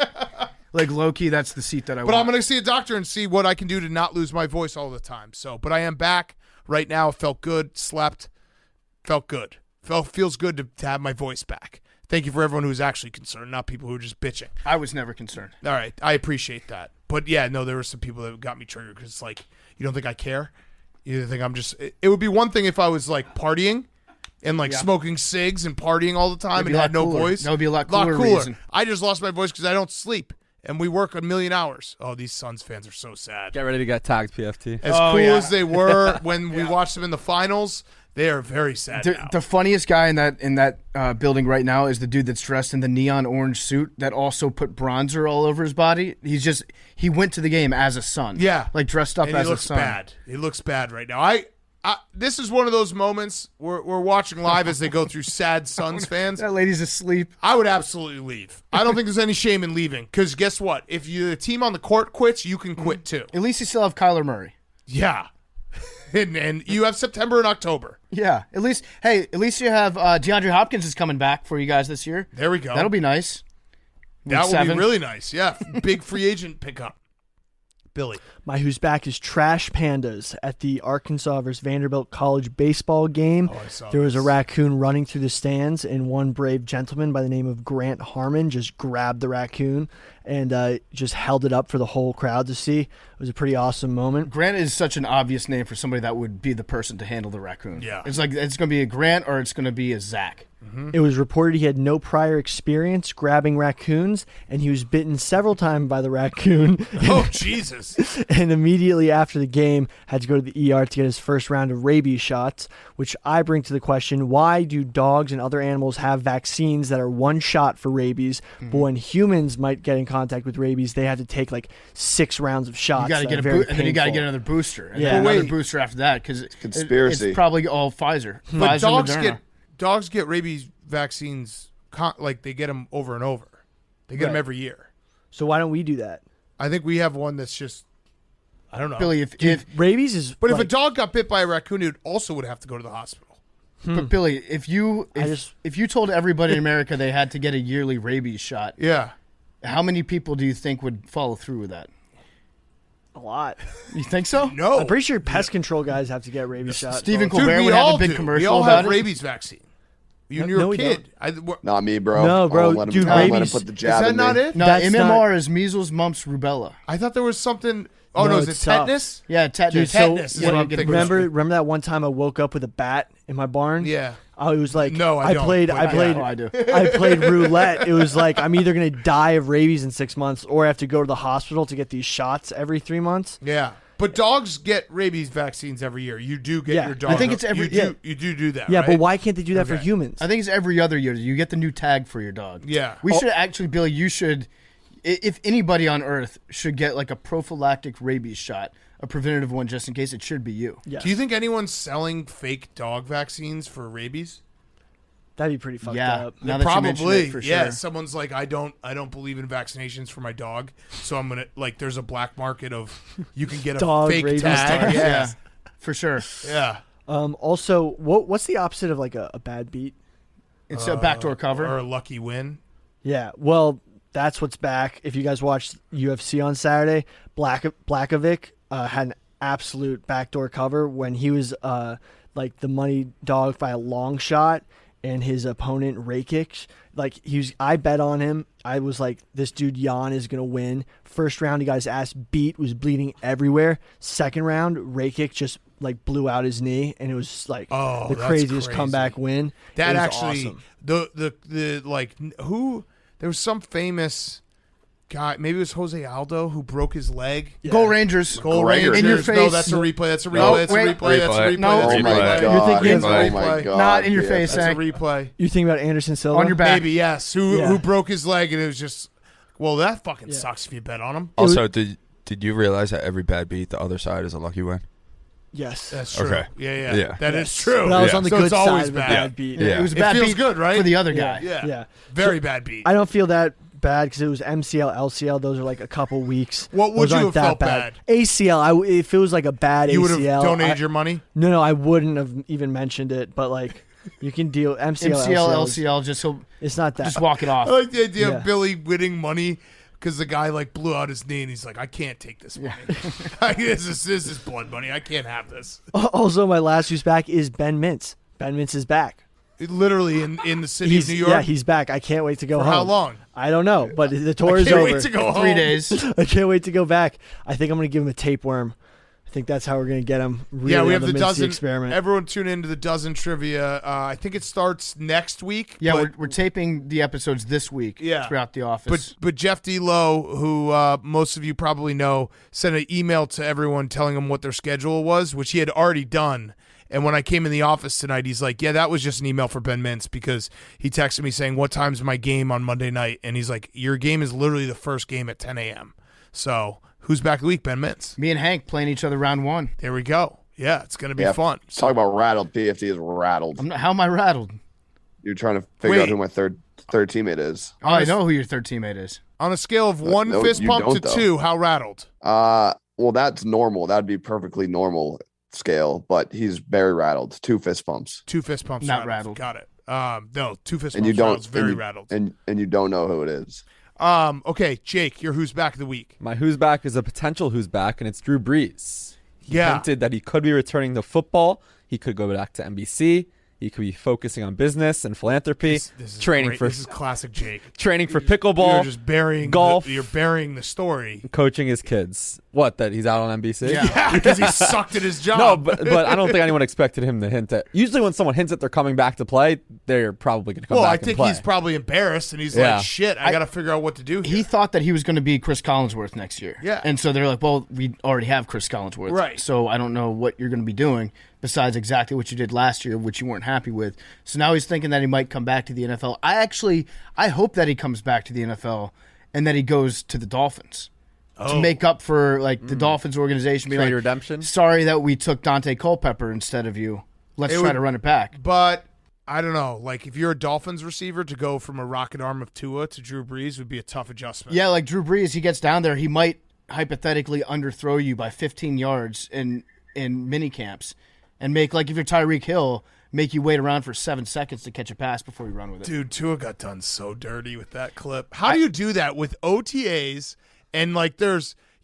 Like low-key, that's the seat that I want. But I'm going to see a doctor and see what I can do to not lose my voice all the time. So, but I am back right now. Felt good. Slept. Felt good. Feels good to have my voice back. Thank you for everyone who's actually concerned, not people who are just bitching. I was never concerned. All right. I appreciate that. But, yeah, no, there were some people that got me triggered because it's like, you don't think I care? You think I'm just – it would be one thing if I was, like, partying and, like, smoking cigs and partying all the time and had no voice. That would be a lot cooler. Reason. I just lost my voice because I don't sleep. And we work a million hours. Oh, these Suns fans are so sad. Get ready to get tagged, PFT. As cool as they were when we watched them in the finals, they are very sad now. The funniest guy in that building right now is the dude that's dressed in the neon orange suit that also put bronzer all over his body. He went to the game as a Sun. Yeah. Like dressed up as a Sun. Bad. He looks bad right now. This is one of those moments we're watching live as they go through sad Suns fans. That lady's asleep. I would absolutely leave. I don't think there's any shame in leaving because guess what? If the team on the court quits, you can quit too. At least you still have Kyler Murray. Yeah. and you have September and October. Yeah. At least you have DeAndre Hopkins is coming back for you guys this year. There we go. That'll be nice. That would be really nice. Yeah. Big free agent pickup. Billy. My who's back is Trash Pandas at the Arkansas versus Vanderbilt college baseball game. There was a raccoon running through the stands, and one brave gentleman by the name of Grant Harmon just grabbed the raccoon and just held it up for the whole crowd to see. It was a pretty awesome moment. Grant is such an obvious name for somebody that would be the person to handle the raccoon. Yeah. It's like it's going to be a Grant or it's going to be a Zach. Mm-hmm. It was reported he had no prior experience grabbing raccoons, and he was bitten several times by the raccoon. Oh, Jesus. And immediately after the game, had to go to the ER to get his first round of rabies shots, which I bring to the question, why do dogs and other animals have vaccines that are one shot for rabies, but when humans might get in contact with rabies, they have to take like 6 rounds of shots? You got to get and then you got to get another booster. And then another booster after that because it's conspiracy. It's probably all Pfizer. But Pfizer, dogs get rabies vaccines, like they get them over and over. They get them every year. So why don't we do that? I think we have one that's just, I don't know. Billy, if rabies is, but if a dog got bit by a raccoon, it also would have to go to the hospital. But Billy, if you told everybody in America they had to get a yearly rabies shot, how many people do you think would follow through with that? A lot. You think so? No. I'm pretty sure pest control guys have to get rabies shots. Stephen Colbert would have a big commercial we all about have rabies vaccine. You're a kid. Not me, bro. No, bro. Dude, rabies. let him put the jab is that in not me. it? No, MMR is measles, mumps, rubella. I thought there was something. Oh, no, is it tetanus? Yeah, tetanus. Tetanus is what I'm thinking. Remember that one time I woke up with a bat in my barn? Yeah. I was like, no, I do. I played roulette. It was like I'm either gonna die of rabies in 6 months, or I have to go to the hospital to get these shots every 3 months. Yeah, but dogs get rabies vaccines every year. You do get your dog. I think it's every. You do that. Yeah, right? but why can't they do that for humans? I think it's every other year. You get the new tag for your dog. Yeah, we should actually, Billy. You should. If anybody on Earth should get like a prophylactic rabies shot, a preventative one just in case, it should be you. Yes. Do you think anyone's selling fake dog vaccines for rabies? That'd be pretty fucked up. Now that probably. You for sure. Yeah, someone's like, I don't believe in vaccinations for my dog, so I'm gonna there's a black market of you can get a dog fake rabies tag. Yeah, for sure. Yeah. Also, what's the opposite of like a bad beat? It's a backdoor cover or a lucky win. Yeah. Well, that's what's back. If you guys watched UFC on Saturday, Blachowicz had an absolute backdoor cover when he was like the money dog by a long shot, and his opponent Rakic, I bet on him. I was like, this dude Jan is gonna win. First round, he got his ass beat, was bleeding everywhere. Second round, Rakic just blew out his knee, and it was like the craziest comeback win. That actually, awesome. the who. There was some famous guy, maybe it was Jose Aldo who broke his leg. Yeah. Go Rangers. Go Rangers. In your face. No, that's a replay. That's a replay. That's a replay. That's a replay. No. That's a Oh my replay. God. You're thinking, Oh my God. Not in your face, That's a Hank. replay. You think about Anderson Silva? On your back. Maybe, yes. Who broke his leg, and it was just, well, that fucking sucks if you bet on him. Also, did you realize that every bad beat, the other side is a lucky win? Yes. That's true. Okay. Yeah. That is true. But I was on the So good it's always side of a bad. bad beat. It was a It bad feels beat good, right? for the other guy. Yeah. Very bad beat. I don't feel that bad because it was MCL, LCL. Those are like a couple weeks. What would Those you aren't have that felt bad? ACL, it feels like a bad You would ACL. have donated your money? No, I wouldn't have even mentioned it. But like, you can deal MCL, LCL, just it's not that. just walk it off. I like the idea of Billy winning money because the guy like blew out his knee and he's like, I can't take this money. This is blood money. I can't have this. Also, my last who's back is Ben Mintz. Ben Mintz is back. Literally in the city of New York. Yeah, he's back. I can't wait to go For home. how long? I don't know, but the tour is Can't over. wait to go home. 3 days. I can't wait to go back. I think I'm going to give him a tapeworm. I think that's how we're going to get him. Really Yeah, we have on the Mincy dozen experiment. Everyone tune into the dozen trivia. I think it starts next week. Yeah, but, we're taping the episodes this week throughout the office. But Jeff D. Lowe, who most of you probably know, sent an email to everyone telling them what their schedule was, which he had already done. And when I came in the office tonight, he's like, yeah, that was just an email for Ben Mintz because he texted me saying, what time's my game on Monday night? And he's like, your game is literally the first game at 10 a.m. So who's back of the week? Ben Mintz. Me and Hank playing each other round one. There we go. Yeah, it's going to be fun. Talk about rattled. PFT is rattled. How am I rattled? You're trying to figure out who my third teammate is. Oh, I know who your third teammate is. On a scale of one fist pump to two, how rattled? Well, that's normal. That'd be perfectly normal scale, but he's very rattled. 2 fist pumps. 2 fist pumps. Not rattled. Got it. No, 2 fist And pumps. you don't Very rattled. And you don't know who it is. Okay, Jake, your who's back of the week. My who's back is a potential who's back, and it's Drew Brees. He Yeah. hinted that he could be returning to football. He could go back to NBC. He could be focusing on business and philanthropy. This is training great. for This is classic Jake. training for pickleball. You're just burying golf. You're burying the story. Coaching his kids. What? That he's out on NBC? Yeah, because he sucked at his job. No, but I don't think anyone expected him to hint at. Usually, when someone hints that they're coming back to play, they're probably going to come well, back I think and play. he's probably embarrassed, and he's Yeah. like, "Shit, I got to figure out what to do." Here. He thought that he was going to be Chris Collinsworth next year. Yeah. And so they're like, well, we already have Chris Collinsworth. Right. So I don't know what you're going to be doing besides exactly what you did last year, which you weren't happy with. So now he's thinking that he might come back to the NFL. I hope that he comes back to the NFL and that he goes to the Dolphins. To make up for like the Dolphins organization being Trade like, redemption? sorry that we took Dante Culpepper instead of you. Let's try to run it back. But I don't know. Like, if you're a Dolphins receiver, to go from a rocket arm of Tua to Drew Brees would be a tough adjustment. Yeah, like Drew Brees, he gets down there, he might hypothetically underthrow you by 15 yards in mini camps and make, like if you're Tyreek Hill, make you wait around for 7 seconds to catch a pass before you run with it. Dude, Tua got done so dirty with that clip. How do you do that with OTAs and like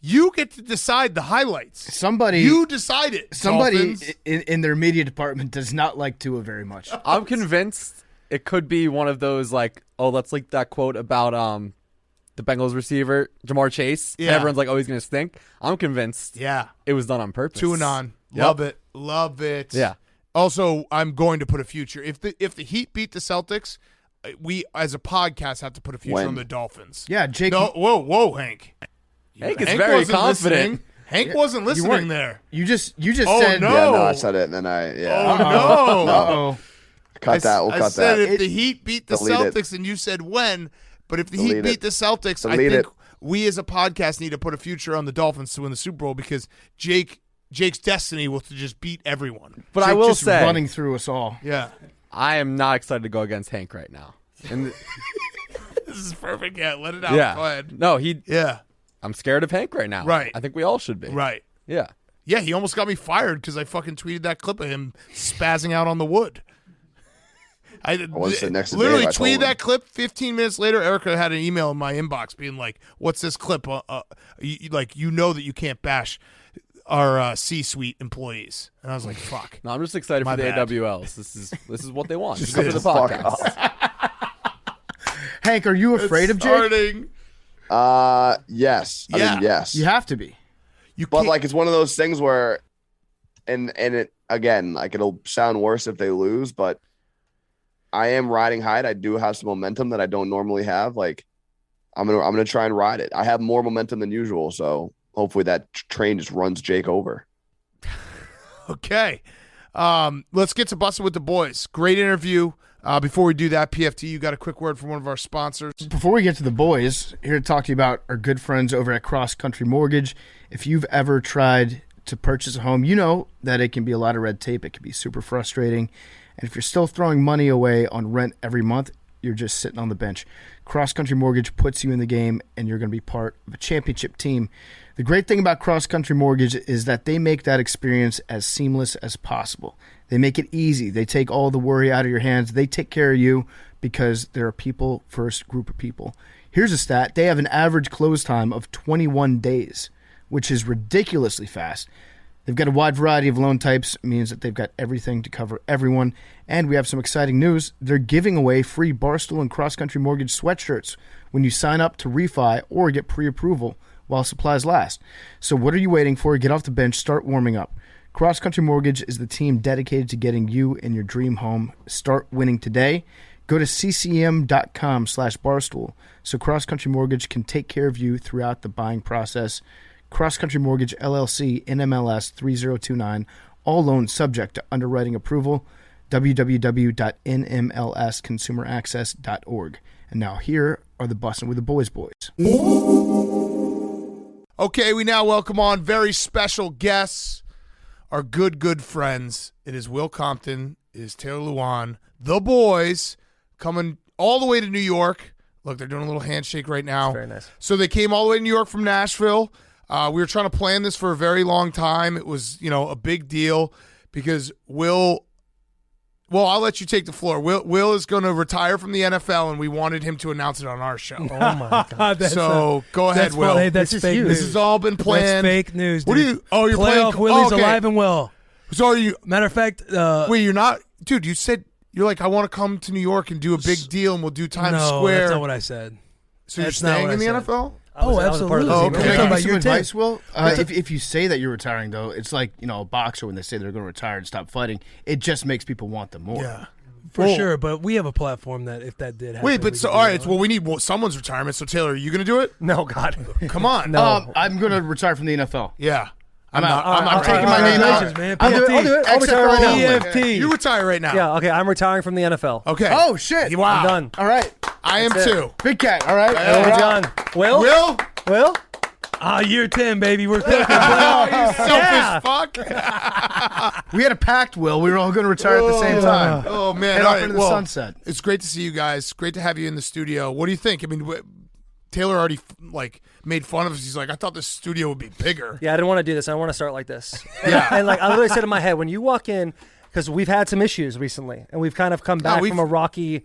you get to decide the highlights? You decide it. Somebody Dolphins. in their media department does not like Tua very much. I'm convinced it could be one of those like, oh, let's leak that quote about the Bengals receiver Jamar Chase. Yeah. And everyone's like, oh, he's gonna stink. I'm convinced. Yeah, it was done on purpose. Tua on. Yep. Love it. Yeah. Also, I'm going to put a future. If the Heat beat the Celtics, we as a podcast have to put a future on the Dolphins. Yeah, Jake. No, whoa, Hank. Hank is very wasn't confident. Listening. Hank wasn't listening there. You just Oh, said no. Yeah, no, I said it, and then Oh no! Uh-oh. Cut that. We'll I cut said that. if the Heat beat the Delete it. Celtics, and you said when. But if the Heat Delete beat it. the Celtics, I Delete think it. we as a podcast need to put a future on the Dolphins to win the Super Bowl because Jake's destiny will to just beat everyone. But Jake I will just say, running through us all. Yeah. I am not excited to go against Hank right now. And This is perfect. Yeah, let it out. yeah, Go ahead. no, Yeah. I'm scared of Hank right now. Right. I think we all should be. Right. Yeah. Yeah, he almost got me fired because I fucking tweeted that clip of him spazzing out on the wood. I was sitting next to literally Dave, I told tweeted him. that clip. 15 minutes later, Erica had an email in my inbox being like, "What's this clip? You know that you can't bash our C-suite employees." And I was like, "Fuck." No, I'm just excited My for the bad. AWLs. This is what they want. Just Just for the fuck podcast. Hank, are you afraid of Jake? Starting. Yes. I Yeah. mean, yes. You have to be. You But can't- like it's one of those things where, and it again, like it'll sound worse if they lose, but I am riding high. I do have some momentum that I don't normally have. Like I'm gonna try and ride it. I have more momentum than usual, so hopefully that train just runs Jake over. Okay. Let's get to Bussin' with the Boys. Great interview. Before we do that, PFT, you got a quick word from one of our sponsors? Before we get to the boys, here to talk to you about our good friends over at Cross Country Mortgage. If you've ever tried to purchase a home, you know that it can be a lot of red tape. It can be super frustrating. And if you're still throwing money away on rent every month, you're just sitting on the bench. Cross Country Mortgage puts you in the game, and you're going to be part of a championship team. The great thing about Cross Country Mortgage is that they make that experience as seamless as possible. They make it easy. They take all the worry out of your hands. They take care of you because they're a people-first group of people. Here's a stat. They have an average close time of 21 days, which is ridiculously fast. They've got a wide variety of loan types. It means that they've got everything to cover everyone. And we have some exciting news. They're giving away free Barstool and Cross Country Mortgage sweatshirts when you sign up to refi or get pre-approval while supplies last. So what are you waiting for? Get off the bench. Start warming up. Cross Country Mortgage is the team dedicated to getting you in your dream home. Start winning today. Go to ccm.com/barstool so Cross Country Mortgage can take care of you throughout the buying process. Cross Country Mortgage, LLC, NMLS 3029. All loans subject to underwriting approval. www.nmlsconsumeraccess.org. And now here are the Bussin' with the Boys. Okay, we now welcome on very special guests, our good friends. It is Will Compton, it is Taylor Lewan, the boys, coming all the way to New York. Look, they're doing a little handshake right now. That's very nice. So they came all the way to New York from Nashville. We were trying to plan this for a very long time. It was, a big deal because I'll let you take the floor. Will is going to retire from the NFL, and we wanted him to announce it on our show. Oh, my God. Go ahead, Will. Hey, that's fake news. This has all been planned. That's fake news, dude. What are you? Oh, you're Playoff playing. Willie's okay. alive and well. So are you? Matter of fact, wait, you're not, dude. You said you're like, I want to come to New York and do a big deal, and we'll do Times Square. That's not what I said. So that's you're staying in the NFL? Oh, absolutely. Okay. Can I give you some advice, Will? If you say that you're retiring, though, it's like a boxer when they say they're going to retire and stop fighting. It just makes people want them more. Yeah. For sure, but we have a platform that if that did happen. Wait, but all right, well, we need someone's retirement. So, Taylor, are you going to do it? No, God. Come on. No. I'm going to retire from the NFL. Yeah. I'm taking my name out. Man. I'll do it. I'll retire right now. PFT. You retire right now. Yeah, okay, I'm retiring from the NFL. Okay. Oh, shit. Wow. I'm done. All right. I am too. Big cat. All right. Hey, John. Will? Year 10, baby. We're cooking. You selfish fuck. We had a pact, Will. We were all going to retire at the same time. Oh, man. Head All off right. into the sunset. It's great to see you guys. Great to have you in the studio. What do you think? I mean, Taylor already made fun of us. He's like, I thought this studio would be bigger. Yeah, I didn't want to do this. I want to start like this. Yeah. And I literally said in my head, when you walk in, because we've had some issues recently, and we've kind of come back from a rocky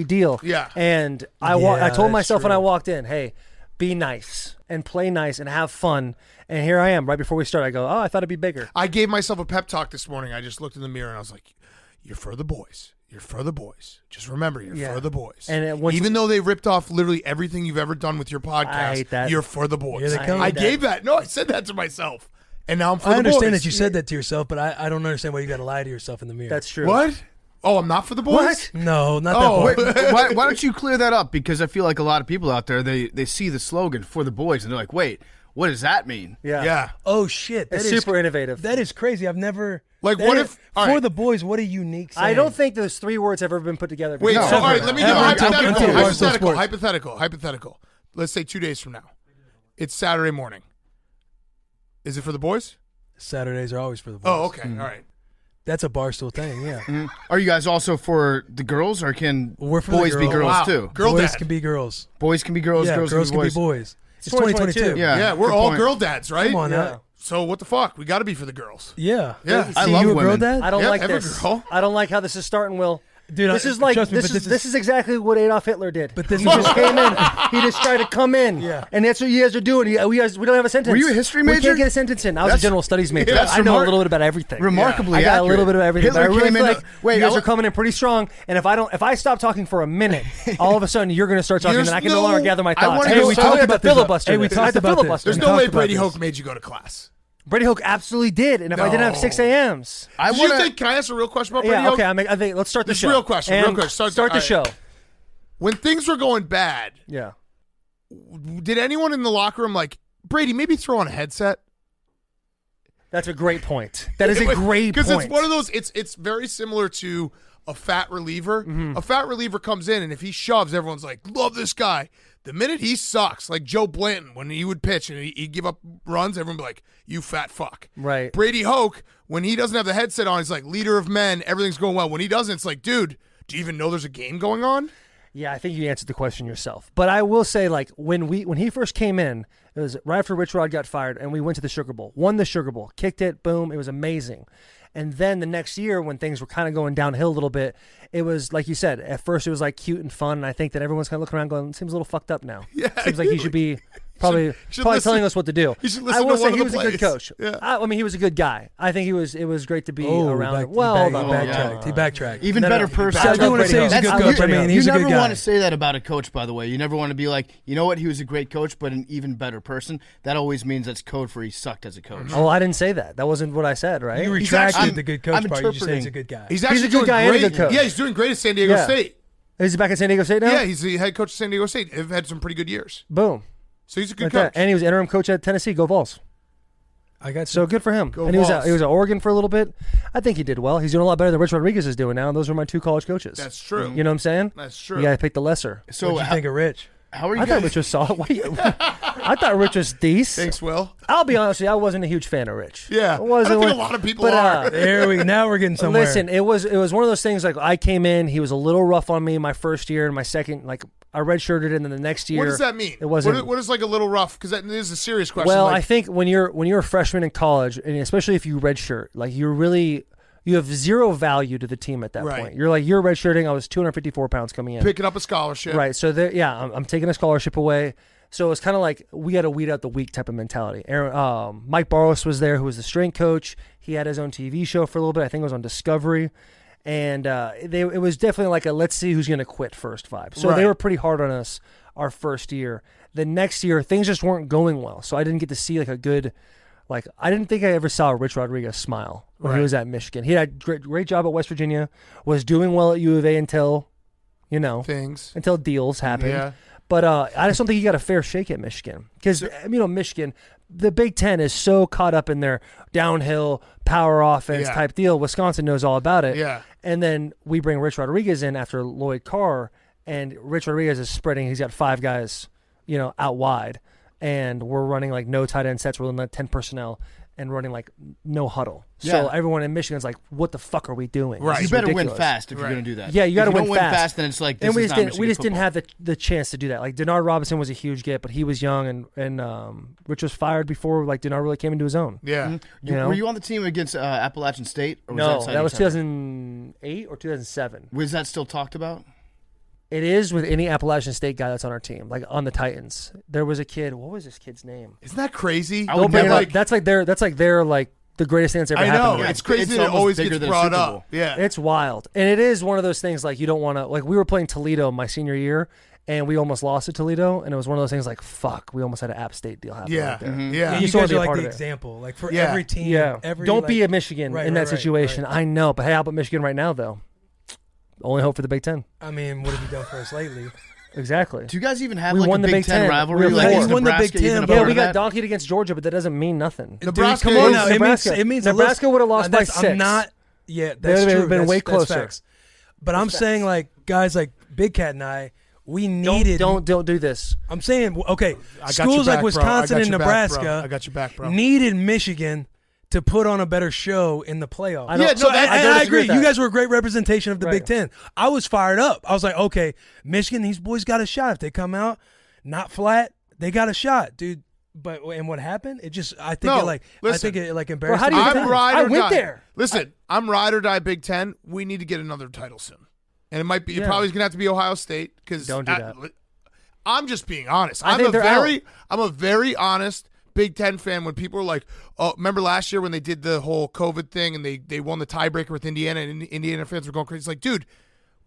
deal. Yeah. And I told myself when I true. walked in, hey, be nice and play nice and have fun. And here I am. Right before we start, I go, I thought it'd be bigger. I gave myself a pep talk this morning. I just looked in the mirror and I was like, you're for the boys. You're for the boys. Just remember, you're for the boys. And even though they ripped off literally everything you've ever done with your podcast, I hate that. you're for the boys. I gave that. No, I said that to myself. And now I'm for the boys. I understand that you said that to yourself, but I don't understand why you got to lie to yourself in the mirror. That's true. What? Oh, I'm not for the boys? What? No, not that part. Why don't you clear that up? Because I feel like a lot of people out there, they see the slogan for the boys, and they're like, wait, what does that mean? Yeah. Oh, shit. It's super innovative. That is crazy. I've never... What if... For the boys, what a unique saying. I don't think those three words have ever been put together. Wait, all right, let me do a Ever. hypothetical. Let's say 2 days from now. It's Saturday morning. Is it for the boys? Saturdays are always for the boys. Oh, okay. All right. That's a Barstool thing, yeah. Are you guys also for the girls, or can We're for boys the be girls. girls Wow. too? Girl boys dad. can be girls. Boys can be girls, Yeah, girls can be boys. It's 2022. 2022. Yeah, We're good all point. girl dads, right? Come on Yeah. now. So what the fuck? We got to be for the girls. Yeah. Yeah. I See, love you a girl women. dad? I don't Yeah, like every this. girl. I don't like how this is starting, Will. Dude, This is like trust me, this but is exactly what Adolf Hitler did. But this he is just came in. He just tried to come in. Yeah. And that's what you guys are doing. We don't have a sentence. Were you a history We major? can't get a sentence in. I was a general studies major. that's I know a remar- little bit about everything. Remarkably I got accurate. a little bit of everything. Hitler but I really came feel in. like you guys are coming in pretty strong. And if I stop talking for a minute, all of a sudden you're going to start talking, There's and I can no- no longer gather my I thoughts. wanna Hey, go- we I talked have about to filibuster. Hey, we talked about this. There's We no talked way about Brady this. Hoke made you go to class. Brady Hoke absolutely did. And if I didn't have 6 a.m.s. I Do you think? Can I ask a real question about Brady Yeah, Hoke? okay. I think let's start the This show. real question. And Real question. Start the all show. right. When things were going bad, Yeah. did anyone in the locker room like, Brady, maybe throw on a headset? That's a great point. That is a great point. Because it's one of those, it's very similar to a fat reliever. Mm-hmm. A fat reliever comes in, and if he shoves, everyone's like, love this guy. The minute he sucks, like Joe Blanton, when he would pitch and he'd give up runs, everyone would be like, you fat fuck. Right. Brady Hoke, when he doesn't have the headset on, he's like, leader of men, everything's going well. When he doesn't, it's like, dude, do you even know there's a game going on? Yeah, I think you answered the question yourself. But I will say, like, when he first came in, it was right after Rich Rod got fired, and we went to the Sugar Bowl. Won the Sugar Bowl. Kicked it. Boom. It was amazing. And then the next year, when things were kind of going downhill a little bit, it was, like you said, at first it was, like, cute and fun, and I think that everyone's kind of looking around going, it seems a little fucked up now. Yeah. Seems like he should be probably telling us what to do. He should listen I will to say one of he the was a good plays. coach. Yeah. I mean, he was a good guy. I think it was great to be around him. He backtracked. Even better person. I do want to say he's a good coach. I mean, he's a good guy. You never want to say that about a coach, by the way. You never want to be like, you know what, he was a great coach, but an even better person. That always means that's code for he sucked as a coach. Oh, I didn't say that. That wasn't what I said, right? You retracted the good coach part. You just said he's a good guy. He's actually a good guy and a good coach. Yeah, he's doing great at San Diego State. Is he back at San Diego State now? Yeah, he's the head coach of San Diego State. They've had some pretty good years. Boom. So he's a good Like coach. that. And he was interim coach at Tennessee. Go Vols. I got So good for him. Go and he was Vols. at Oregon for a little bit. I think he did well. He's doing a lot better than Rich Rodriguez is doing now. And those were my two college coaches. That's true. You know what I'm saying? That's true. You got to pick the lesser. So what do you think of Rich? How are you I guys? thought Rich was solid. I thought Rich was decent. Thanks, Will. I'll be honest with you. I wasn't a huge fan of Rich. Yeah. I wasn't. I don't think a lot of people but, are. Now we're getting somewhere. Listen, it was one of those things. Like I came in, he was a little rough on me my first year, and my second, like I redshirted, and then the next year. What does that mean? It wasn't. What is like a little rough? Because that is a serious question. Well, like, I think when you're a freshman in college, and especially if you redshirt, like you have zero value to the team at that Right. point. You're redshirting. I was 254 pounds coming in. picking up a scholarship. Right. So I'm taking a scholarship away. So it's kind of like we got to weed out the weak type of mentality. Mike Barros was there, who was the strength coach. He had his own TV show for a little bit. I think it was on Discovery. And it was definitely like a let's see who's going to quit first vibe. So they were pretty hard on us our first year. The next year, things just weren't going well. So I didn't get to see like a good I didn't think I ever saw Rich Rodriguez smile when he was at Michigan. He had a great job at West Virginia, was doing well at U of A until deals happened. Yeah. But I just don't think he got a fair shake at Michigan because, Michigan, the Big Ten is so caught up in their downhill power offense type deal. Wisconsin knows all about it. Yeah. And then we bring Rich Rodriguez in after Lloyd Carr, and Rich Rodriguez is spreading. He's got 5 guys, out wide, and we're running like no tight end sets. We're running like 10 personnel and running like no huddle. So everyone in Michigan's like, what the fuck are we doing? Right. You better win fast if you're going to do that. Yeah, you got to win fast. If you don't win fast, then it's like, this and we is just not didn't, we just Michigan didn't have the chance to do that. Like Denard Robinson was a huge get, but he was young, and Rich was fired before like Denard really came into his own. Yeah. Mm-hmm. Were you on the team against Appalachian State? Or No, that was outside 2008 or 2007. Was that still talked about? It is with any Appalachian State guy that's on our team, like on the Titans. There was a kid. What was this kid's name? Isn't that crazy? Don't bring it up. That's like their the greatest thing that's ever happened. I know. to me. It's crazy that it always gets brought up. Yeah. It's wild. And it is one of those things like you don't want to, like we were playing Toledo my senior year and we almost lost to Toledo. And it was one of those things like, fuck, we almost had an App State deal happen. Yeah. Right there. Mm-hmm. Yeah. You guys are like the example. Like for every team. Yeah. Don't be a like, Michigan in that situation. I know. But hey, how about Michigan right now though? Only hope for the Big Ten. I mean, what have you done for us lately? Exactly. Do you guys even have we like won a the Big Ten rivalry? We won the Big Ten. Yeah, we got donkeyed against Georgia, but that doesn't mean nothing. Nebraska. Dude, come on now. It means Nebraska would have lost by 6. I'm not. Yeah, that's true. Been way closer. Facts. But I'm saying like guys like Big Cat and I, we needed. Don't do this. I'm saying okay. I got Schools your back, like Wisconsin bro. and Nebraska. I got your back, bro. Needed Michigan to put on a better show in the playoffs. I agree. You guys were a great representation of the Right. Big Ten. I was fired up. I was like, okay, Michigan, these boys got a shot. If they come out not flat, they got a shot, dude. But and what happened? It just I think it embarrassed. How do you I'm ride or I went die. there. Listen, I'm ride or die Big Ten. We need to get another title soon. And it might be, it probably is going to have to be Ohio State. Don't do that. I'm just being honest. I I'm think a very honest Big Ten fan. When people are like, oh, remember last year when they did the whole COVID thing and they won the tiebreaker with Indiana and Indiana fans were going crazy. It's like, dude,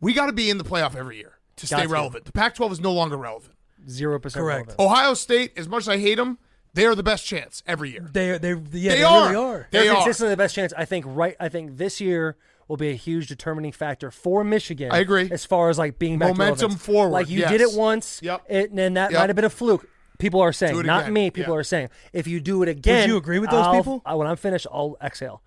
we got to be in the playoff every year to stay relevant. The Pac-12 is no longer relevant. 0% relevant. Ohio State, as much as I hate them, they are the best chance every year. They really are. They're consistently the best chance. I think this year will be a huge determining factor for Michigan. I agree. As far as like being back momentum forward. Like you did it once, and that might have been a fluke. People are saying, not again. me. People are saying, if you do it again, would you agree with those people? When I'm finished, I'll exhale.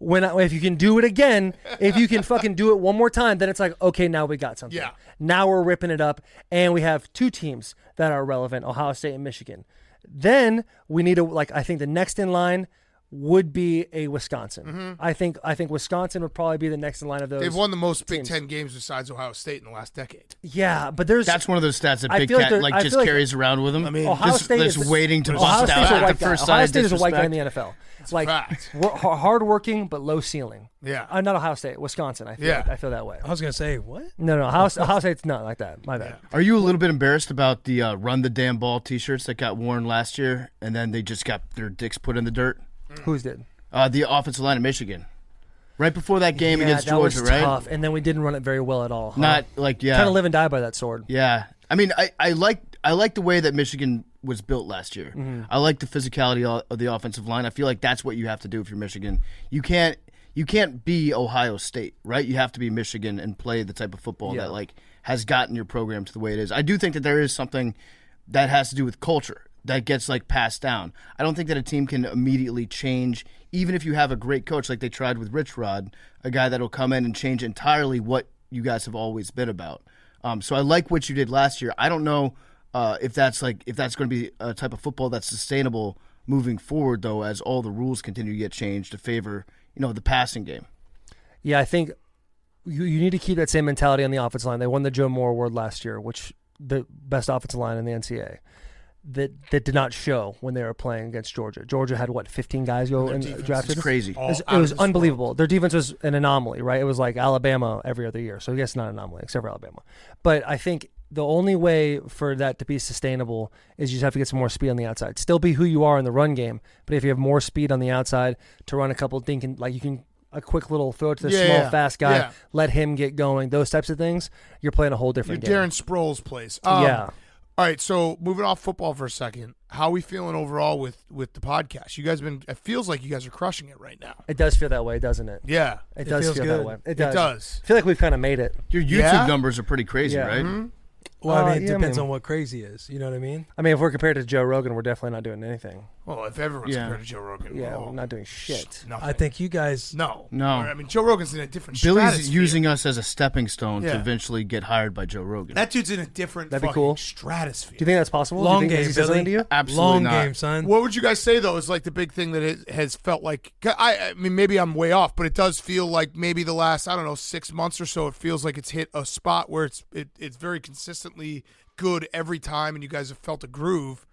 If you can do it again, if you can fucking do it one more time, then it's like, okay, now we got something. Yeah. Now we're ripping it up, and we have 2 teams that are relevant: Ohio State and Michigan. Then we need I think the next in line would be a Wisconsin. I think Wisconsin would probably be the next in line of those. They've won the most teams. Big Ten games besides Ohio State in the last decade. Yeah, but that's one of those stats that Big Cat just carries around with him. I mean, Ohio State is waiting to bust out at the first sign. Ohio State is a white guy in the NFL. It's like hardworking but low ceiling. Yeah, not Ohio State, Wisconsin. I feel that way. I was gonna say what? No, Ohio State's not like that. My bad. Are you a little bit embarrassed about the "Run the Damn Ball" T-shirts that got worn last year, and then they just got their dicks put in the dirt? Who's did? The offensive line of Michigan. Right before that game against Georgia, was right? Tough, and then we didn't run it very well at all. Huh? Not like kind of live and die by that sword. Yeah, I mean, I like the way that Michigan was built last year. I like the physicality of the offensive line. I feel like that's what you have to do if you're Michigan. You can't be Ohio State, right? You have to be Michigan and play the type of football that has gotten your program to the way it is. I do think that there is something that has to do with culture that gets passed down. I don't think that a team can immediately change, even if you have a great coach like they tried with Rich Rod, a guy that'll come in and change entirely what you guys have always been about. So I like what you did last year. I don't know if that's going to be a type of football that's sustainable moving forward, though, as all the rules continue to get changed to favor the passing game. Yeah, I think you need to keep that same mentality on the offensive line. They won the Joe Moore Award last year, which the best offensive line in the NCAA. That did not show when they were playing against Georgia. Georgia had 15 guys go and drafted. It's crazy. It was unbelievable. Their defense was an anomaly, right? It was like Alabama every other year. So I guess not an anomaly, except for Alabama. But I think the only way for that to be sustainable is you just have to get some more speed on the outside. Still be who you are in the run game, but if you have more speed on the outside to run a couple you can a quick little throw to the small, fast guy, let him get going, those types of things, you're playing a whole different game. Darren Sproles plays. All right, so moving off football for a second, how are we feeling overall with the podcast? You guys it feels like you guys are crushing it right now. It does feel that way, doesn't it? Yeah. It does feel good. that way. It does. I feel like we've kind of made it. Your YouTube numbers are pretty crazy, right? Mm-hmm. Well, it depends on what crazy is. You know what I mean? I mean, if we're compared to Joe Rogan, we're definitely not doing anything. Well, if everyone's compared to Joe Rogan, we're not doing shit. I think you guys... No. I mean, Joe Rogan's in a different Billy's stratosphere. using us as a stepping stone to eventually get hired by Joe Rogan. That dude's in a different stratosphere. Do you think that's possible? Long game, Billy. To you? Absolutely Long not. game, son. What would you guys say, though, is the big thing that it has felt like? I mean, maybe I'm way off, but it does feel like maybe the last, 6 months or so, it feels like it's hit a spot where it's very consistently good every time, and you guys have felt a groove.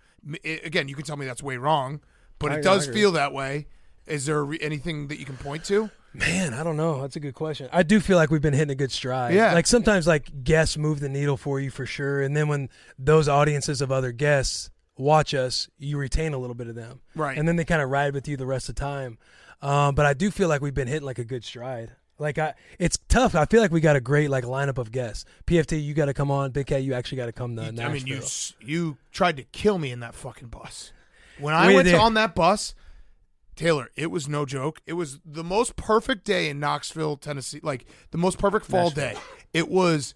Again, you can tell me that's way wrong, but it does feel that way. Is there anything that you can point to? Man, I don't know. That's a good question. I do feel like we've been hitting a good stride. Yeah. Sometimes guests move the needle for you for sure, and then when those audiences of other guests watch us, you retain a little bit of them. Right. And then they kind of ride with you the rest of the time. But I do feel like we've been hitting a good stride. It's tough. I feel like we got a great lineup of guests. PFT, you got to come on. Big Cat, you actually got to come to Nashville. I mean, you tried to kill me in that fucking bus. When I went on that bus, Taylor, it was no joke. It was the most perfect day in Knoxville, Tennessee. The most perfect fall day. It was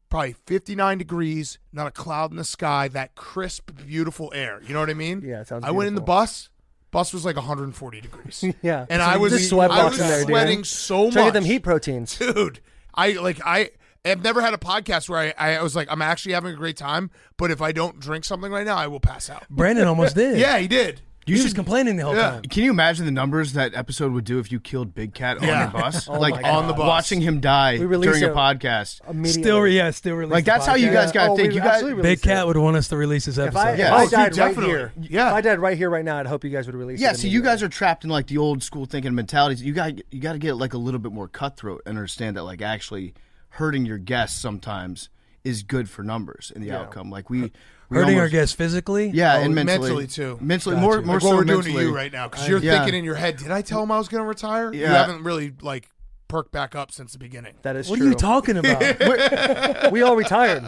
probably 59 degrees, not a cloud in the sky, that crisp, beautiful air. You know what I mean? Yeah, it sounds I went in the bus. Bus was 140 degrees. Yeah. And so I was sweating so much. Try to get them heat proteins. Dude, I have never had a podcast where I was I'm actually having a great time, but if I don't drink something right now, I will pass out. Brandon almost did. Yeah, he did. He was complaining the whole time. Can you imagine the numbers that episode would do if you killed Big Cat on the bus? On the bus. Watching him die during a podcast. Still release that's how you guys got to think. You guys, Big Cat would want us to release this episode. If I died right here, if I died right here, right now, I'd hope you guys would release it. Yeah, so you guys are trapped in the old school thinking mentalities. You got to get a little bit more cutthroat and understand that actually hurting your guests sometimes is good for numbers in the outcome. Hurting our guests physically? Yeah, and mentally too. Mentally, more what so we're doing mentally. to you right now, because you're thinking in your head, did I tell him I was going to retire? Yeah. You haven't really perked back up since the beginning. That is what true. What are you talking about? We all retired.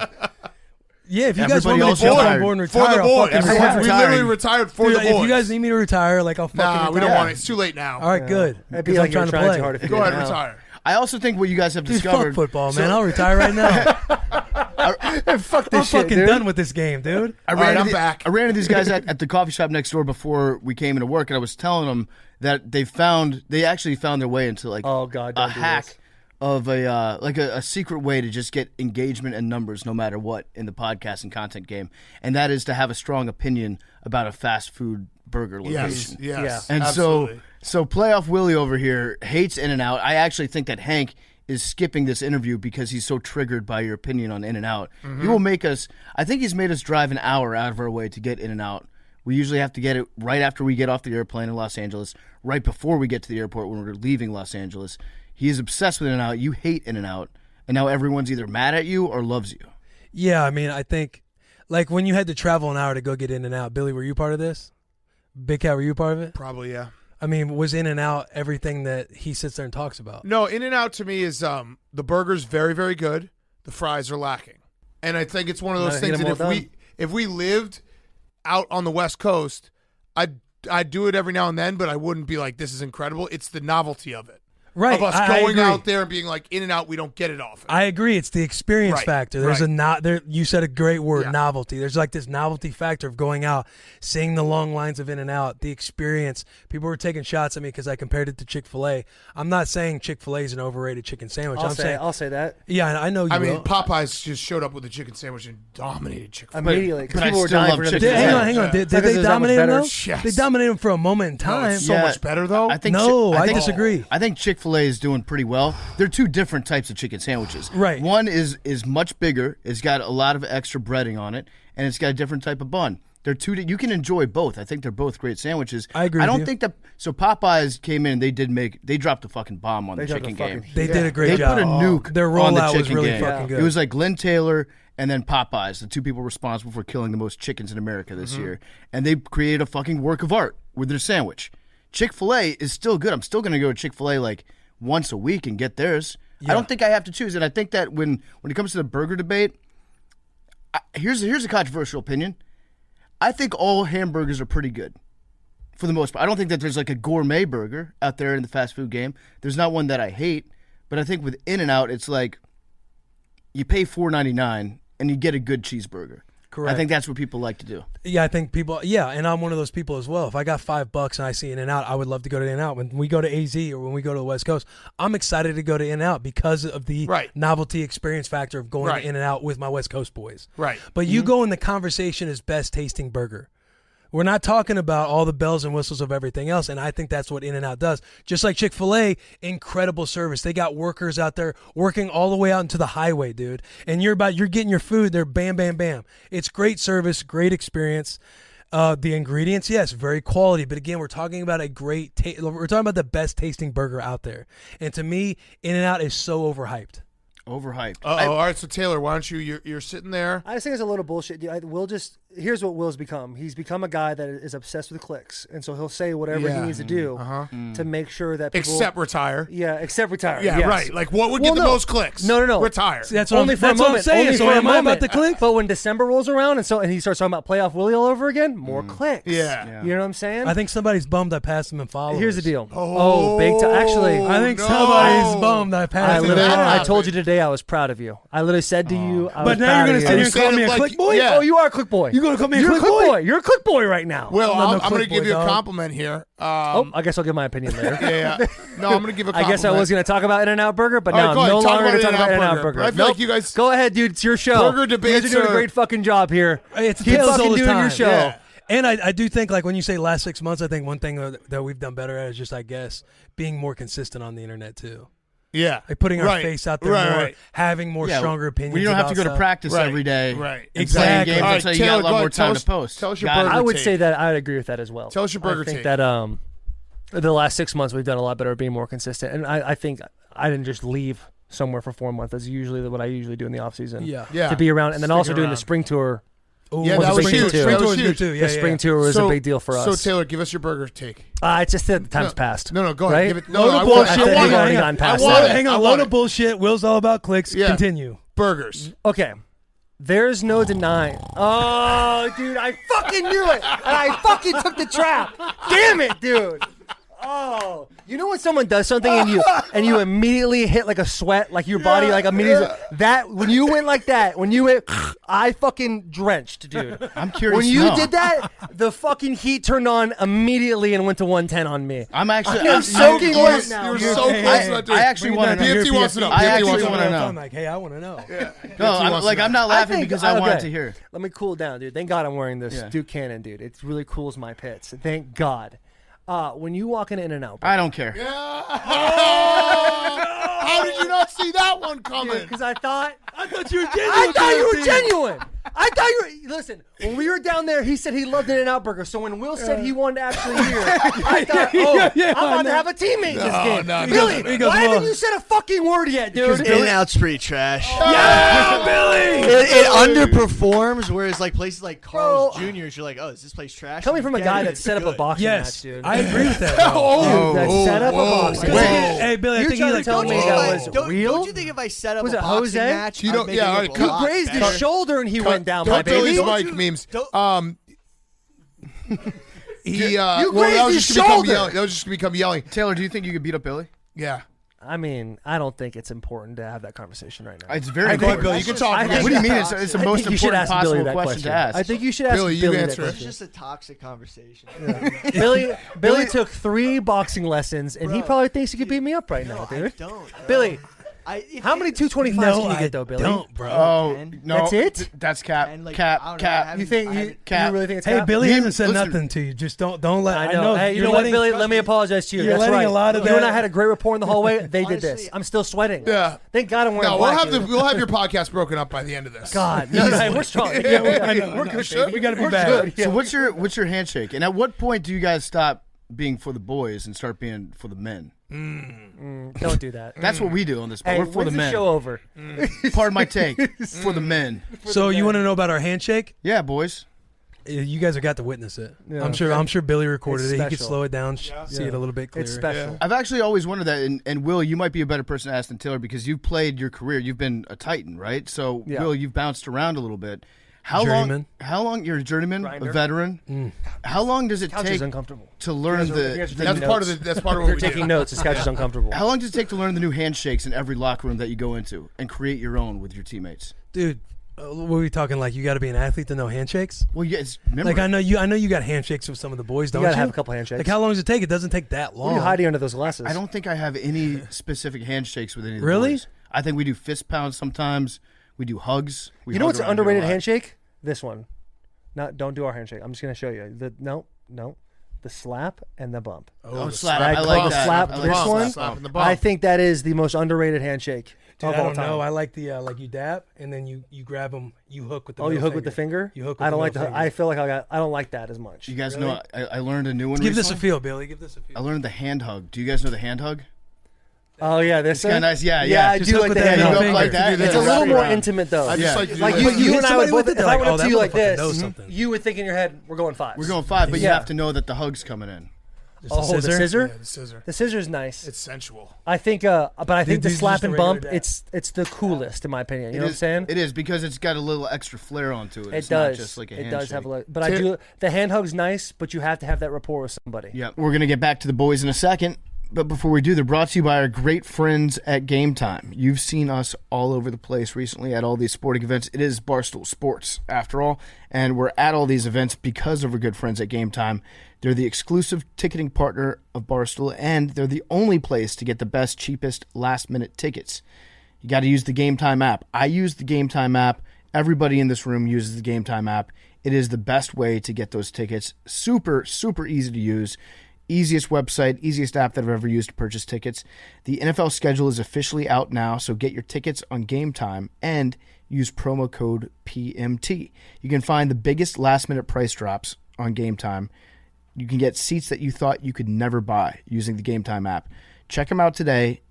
Yeah, if you guys want me to jump on board and retire, for the I'll boys. fucking We literally retired for the boys. If you guys need me to retire, I'll fucking retire. we don't want it. It's too late now. All right, good. It'd be like you're trying to play. Go ahead, retire. I also think what you guys have discovered. Fuck football, man. I'll retire right now. Fuck this shit, fucking dude. done with this game, dude. I ran into these guys at the coffee shop next door before we came into work, and I was telling them that they actually found their way into like a hack of a secret way to just get engagement and numbers no matter what in the podcast and content game, and that is to have a strong opinion about a fast food burger location. Yes. And absolutely. so Playoff Willie over here hates In-N-Out. I actually think that Hank is skipping this interview because he's so triggered by your opinion on In-N-Out. He will make us. I think he's made us drive an hour out of our way to get In-N-Out. We usually have to get it right after we get off the airplane in Los Angeles, right before we get to the airport when we're leaving Los Angeles. He is obsessed with In-N-Out. You hate In-N-Out, and now everyone's either mad at you or loves you. Yeah, I mean, I think like when you had to travel an hour to go get In-N-Out, Billy, were you part of this? Big Cat, were you part of it? Probably, yeah. I mean, was In-N-Out everything that he sits there and talks about? No, In-N-Out to me is the burger's very, very good. The fries are lacking. And I think it's one of those things that if we lived out on the West Coast, I'd do it every now and then, but I wouldn't be like, this is incredible. It's the novelty of it. Right. Of us going out there and being like, In-N-Out, we don't get it often. I agree. It's the experience factor. There's you said a great word, novelty. There's like this novelty factor of going out, seeing the long lines of In-N-Out, the experience. People were taking shots at me because I compared it to Chick-fil-A. I'm not saying Chick-fil-A is an overrated chicken sandwich. I'll say that. Yeah, I know you will. I mean, Popeyes just showed up with a chicken sandwich and dominated Chick-fil-A. Immediately. Because people were dying for chicken. Hang on. Did they dominate them, though? Yes. They dominated them for a moment in time. No, it's so much better, though. I disagree. I think Chick-fil-A is doing pretty well. They're two different types of chicken sandwiches. Right. One is much bigger. It's got a lot of extra breading on it, and it's got a different type of bun. They're two. You can enjoy both. I think they're both great sandwiches. I agree. I don't think that. So Popeyes came in. They dropped a fucking bomb on the chicken game. They did a great job. They put a nuke. Their on the rollout chicken was really game. fucking good. It was like Glenn Taylor and then Popeyes, the two people responsible for killing the most chickens in America this year, and they created a fucking work of art with their sandwich. Chick-fil-A is still good. I'm still going to go to Chick-fil-A like once a week and get theirs. Yeah. I don't think I have to choose. And I think that when it comes to the burger debate, here's a controversial opinion. I think all hamburgers are pretty good for the most part. I don't think that there's like a gourmet burger out there in the fast food game. There's not one that I hate. But I think with In-N-Out, it's like you pay $4.99 and you get a good cheeseburger. Correct. I think that's what people like to do. Yeah, I think people. Yeah, and I'm one of those people as well. If I got $5 and I see In-N-Out, I would love to go to In-N-Out. When we go to AZ or when we go to the West Coast, I'm excited to go to In-N-Out because of the novelty experience factor of going to In-N-Out with my West Coast boys. Right. But you go in the conversation as best tasting burger. We're not talking about all the bells and whistles of everything else, and I think that's what In-N-Out does. Just like Chick-fil-A, incredible service. They got workers out there working all the way out into the highway, dude. And you're getting your food, they're bam, bam, bam. It's great service, great experience. The ingredients, yes, very quality. But again, we're talking about we're talking about the best tasting burger out there. And to me, In-N-Out is so overhyped. Overhyped. All right, so Taylor, why don't you're sitting there? I just think it's a little bullshit. Here's what Will's become. He's become a guy that is obsessed with clicks, and so he'll say whatever he needs to do to make sure that people... Except retire. Yeah, except retire. Yeah, yes. Right. Like, what would get the most clicks? No. Retire. See, that's only for a moment. I'm saying. Only so for a am I moment. about the click? But when December rolls around and he starts talking about Playoff Willie all over again, more clicks. Yeah. You know what I'm saying? I think somebody's bummed I passed him in followers. Here's the deal. Oh, big time. Actually, I think somebody's bummed I passed him in followers. I told you today I was proud of you. I literally said to you, I was but now you're going to sit here and call me a click boy? Yeah. Oh, you are a click boy. You're going to call me a click boy? You're a click boy right now. Well, I'm going to give you a compliment here. I guess I'll give my opinion later. Yeah. No, I'm going to give a compliment. I guess I was going to talk about In-N-Out Burger, but now I'm no longer going to talk about In-N-Out Burger. I feel like you guys... Go ahead, dude. It's your show. Burger debates You guys are doing a great fucking job here. It's Keep fucking doing time. your show. Yeah. And I do think, like, when you say last 6 months, I think one thing that we've done better at is just, I guess, being more consistent on the internet, too. Yeah. Like putting our face out there more, having more stronger opinions. We don't have to go to practice every day. Right. Exactly. Games until you got a lot more time to post. Tell us your burger I would take. say that I would agree with that as well. Tell us your burger I think take. that the last 6 months we've done a lot better at being more consistent. And I think I didn't just leave somewhere for 4 months. That's usually what I usually do in the off season. Yeah. To be around. And then also doing the spring tour. Yeah, that was huge. Spring tour was good too. The spring tour was a big deal for us. So Taylor, give us your burger take. It's just that the time's passed. No, go ahead. Right? Give it. No, load of bullshit. Hang on. Load of bullshit. Will's all about clicks. Yeah. Continue. Burgers. Okay. There's no denying. Oh, dude, I fucking knew it, and I fucking took the trap. Damn it, dude. Oh, You know when someone does something and you immediately hit like a sweat, like your body like immediately that when you went like that, when you went, I fucking drenched, dude. I'm curious. When you did that, the fucking heat turned on immediately and went to 110 on me. I'm soaking wet now. You're so close. I actually want to know. PFT wants to know. I actually want to know. I'm like, hey, I want to know. No, I'm not laughing because I wanted to hear. Let me cool down, dude. Thank God I'm wearing this Duke Cannon, dude. It really cools my pits. Thank God. When you walk in In-N-Out, I don't care. Yeah. How did you not see that one coming? Because I thought you were genuine. I thought you were genuine. I thought you were. Listen, when we were down there, he said he loved In-N-Out Burger. So when Will said he wanted to actually hear, I thought, I'm about to have a teammate this game. No, Billy, why haven't you said a fucking word yet, dude? In-N-Out's pretty trash. Yeah, Billy. It underperforms, whereas like places like Carl's Jr.'s, you're like, oh, is this place trash? Coming from a guy that set up a boxing match, dude. I agree with that. That set up a boxing match. Hey, Billy, I think you're trying to tell me that was real? Don't you think if I set up Was a it boxing Jose? match, You don't- I'd make yeah, it all look right, a cut- lot Grazed better? his shoulder and he went down, my Don't do these baby. Mike memes. He You that grazed was his just gonna become shoulder. yelling. That was just gonna become yelling. Taylor, do you think you could beat up Billy? Yeah. I mean, I don't think it's important to have that conversation right now. It's very Go ahead, important. Billy. You can talk. I What do you mean? It's the I most think you should important ask Billy possible that question to ask. I think you should ask Billy, you Billy that answer it. It's question. just a toxic conversation. Billy took 3 boxing lessons, and he probably thinks he could beat me up right now, I dude. don't. Billy, If how many 225s can you get, though, Billy? Don't, bro. Oh, no. That's it? That's cap. And, like, I Cap. don't know, Cap. You think you really think it's Hey, cap? Billy hasn't said Listen. nothing to you. Just don't let. I know. Hey, you know what, Billy? Let me apologize to you. You're That's letting right. a lot of you and that- I had a great rapport in the hallway. They did Honestly, this. I'm still sweating. Yeah. Thank God I'm wearing No, black. dude. we'll have your podcast broken up by the end of this. God, no, we're strong. I know, we're good. we got to be We're bad. good. So what's your handshake? And at what point do you guys stop being for the boys and start being for the men? Don't do that. That's what we do on this. Hey, We're for when's the men. show over? Pardon my take. For the men. So you want to know about our handshake? Yeah, boys. You guys have got to witness it. Yeah. I'm sure Billy recorded It's it. He could special. slow it down, see it a little bit clearer. It's special. I've actually always wondered that, and Will, you might be a better person to ask than Taylor because you've played your career. You've been a Titan, right? So, Yeah. Will, you've bounced around a little bit. Journeyman. How long? You're a journeyman, Grinder. a veteran. How long does it Couch take is uncomfortable. to learn That's That's part of the. That's part of what They're we taking do. notes. This couch is uncomfortable. How long does it take to learn the new handshakes in every locker room that you go into and create your own with your teammates? Dude, what are we talking? Like, you got to be an athlete to know handshakes? Well, yeah, it's memory. Like, I know you got handshakes with some of the boys, don't You you? gotta have a couple handshakes. Like, how long does it take? It doesn't take that long. What are you hiding under those glasses? I don't think I have any specific handshakes with any of the Really? boys. I think we do fist pounds sometimes. We do hugs. We You know hug what's an around here a underrated lot. handshake? This one. Don't do our handshake. I'm just gonna show you. No. The slap and the bump. Oh, slap. Right, I like the that. slap. I like This the one. Slap and the bump. I think that is the most underrated handshake Dude, of I all don't time. know. I like the like you dab and then you grab them. You hook with the. Oh, you middle hook with the finger? You hook. With I don't the like the. middle I finger. feel like I don't like that as much. You guys know I learned a new one. Give this a recently. feel, Billy. Give this a I feel. learned the hand hug. Do you guys know the hand hug? Oh yeah, this Kinda thing? nice. Yeah, Yeah, I Just do hook like with the the hand middle hug. finger. like that. It's a Yeah. little more intimate though. I just Yeah. like to do Like that. you and I would somebody both. with it, If they're I like, went oh, up to that you like motherfucker this, knows something. you would think in your head, "We're going 5s." We're going 5, but you Yeah. have to know that the hug's coming in. Just a Oh, the scissor? Yeah, the scissor. The scissor's nice. It's sensual. I think, but I think the These are slap just a and regular bump, dab. it's the coolest in my opinion. You It know what I'm is- saying? It is because it's got a little extra flair onto it. It It's does. Not just like a It does have a handshake. look. But I do. The hand hug's nice, but you have to have that rapport with somebody. Yeah, we're going to get back to the boys in a second. But before we do, they're brought to you by our great friends at Game Time. You've seen us all over the place recently at all these sporting events. It is Barstool Sports, after all, and we're at all these events because of our good friends at Game Time. They're the exclusive ticketing partner of Barstool, and they're the only place to get the best, cheapest, last-minute tickets. You got to use the Game Time app. I use the Game Time app. Everybody in this room uses the Game Time app. It is the best way to get those tickets. Super, super easy to use. Easiest website, easiest app that I've ever used to purchase tickets. The NFL schedule is officially out now, so get your tickets on Game Time and use promo code PMT. You can find the biggest last-minute price drops on Game Time. You can get seats that you thought you could never buy using the Game Time app. Check them out today.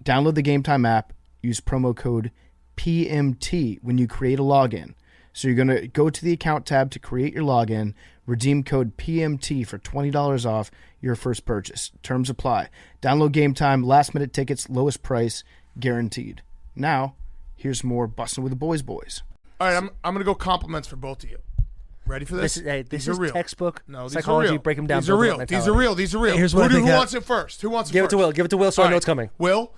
Download the Game Time app. Use promo code PMT when you create a login. So you're going to go to the account tab to create your login, redeem code PMT for $20 off your first purchase. Terms apply. Download Game Time, last minute tickets, lowest price, guaranteed. Now, here's more Bussin' with the Boys. All right, I'm going to go compliments for both of you. Ready for this? This is real. textbook these psychology. are real. Break them down. These are real. These are real. These are real. Here's what Who wants it first? Who wants it Give first? it to Will. Give it to Will so I know it's coming. Will,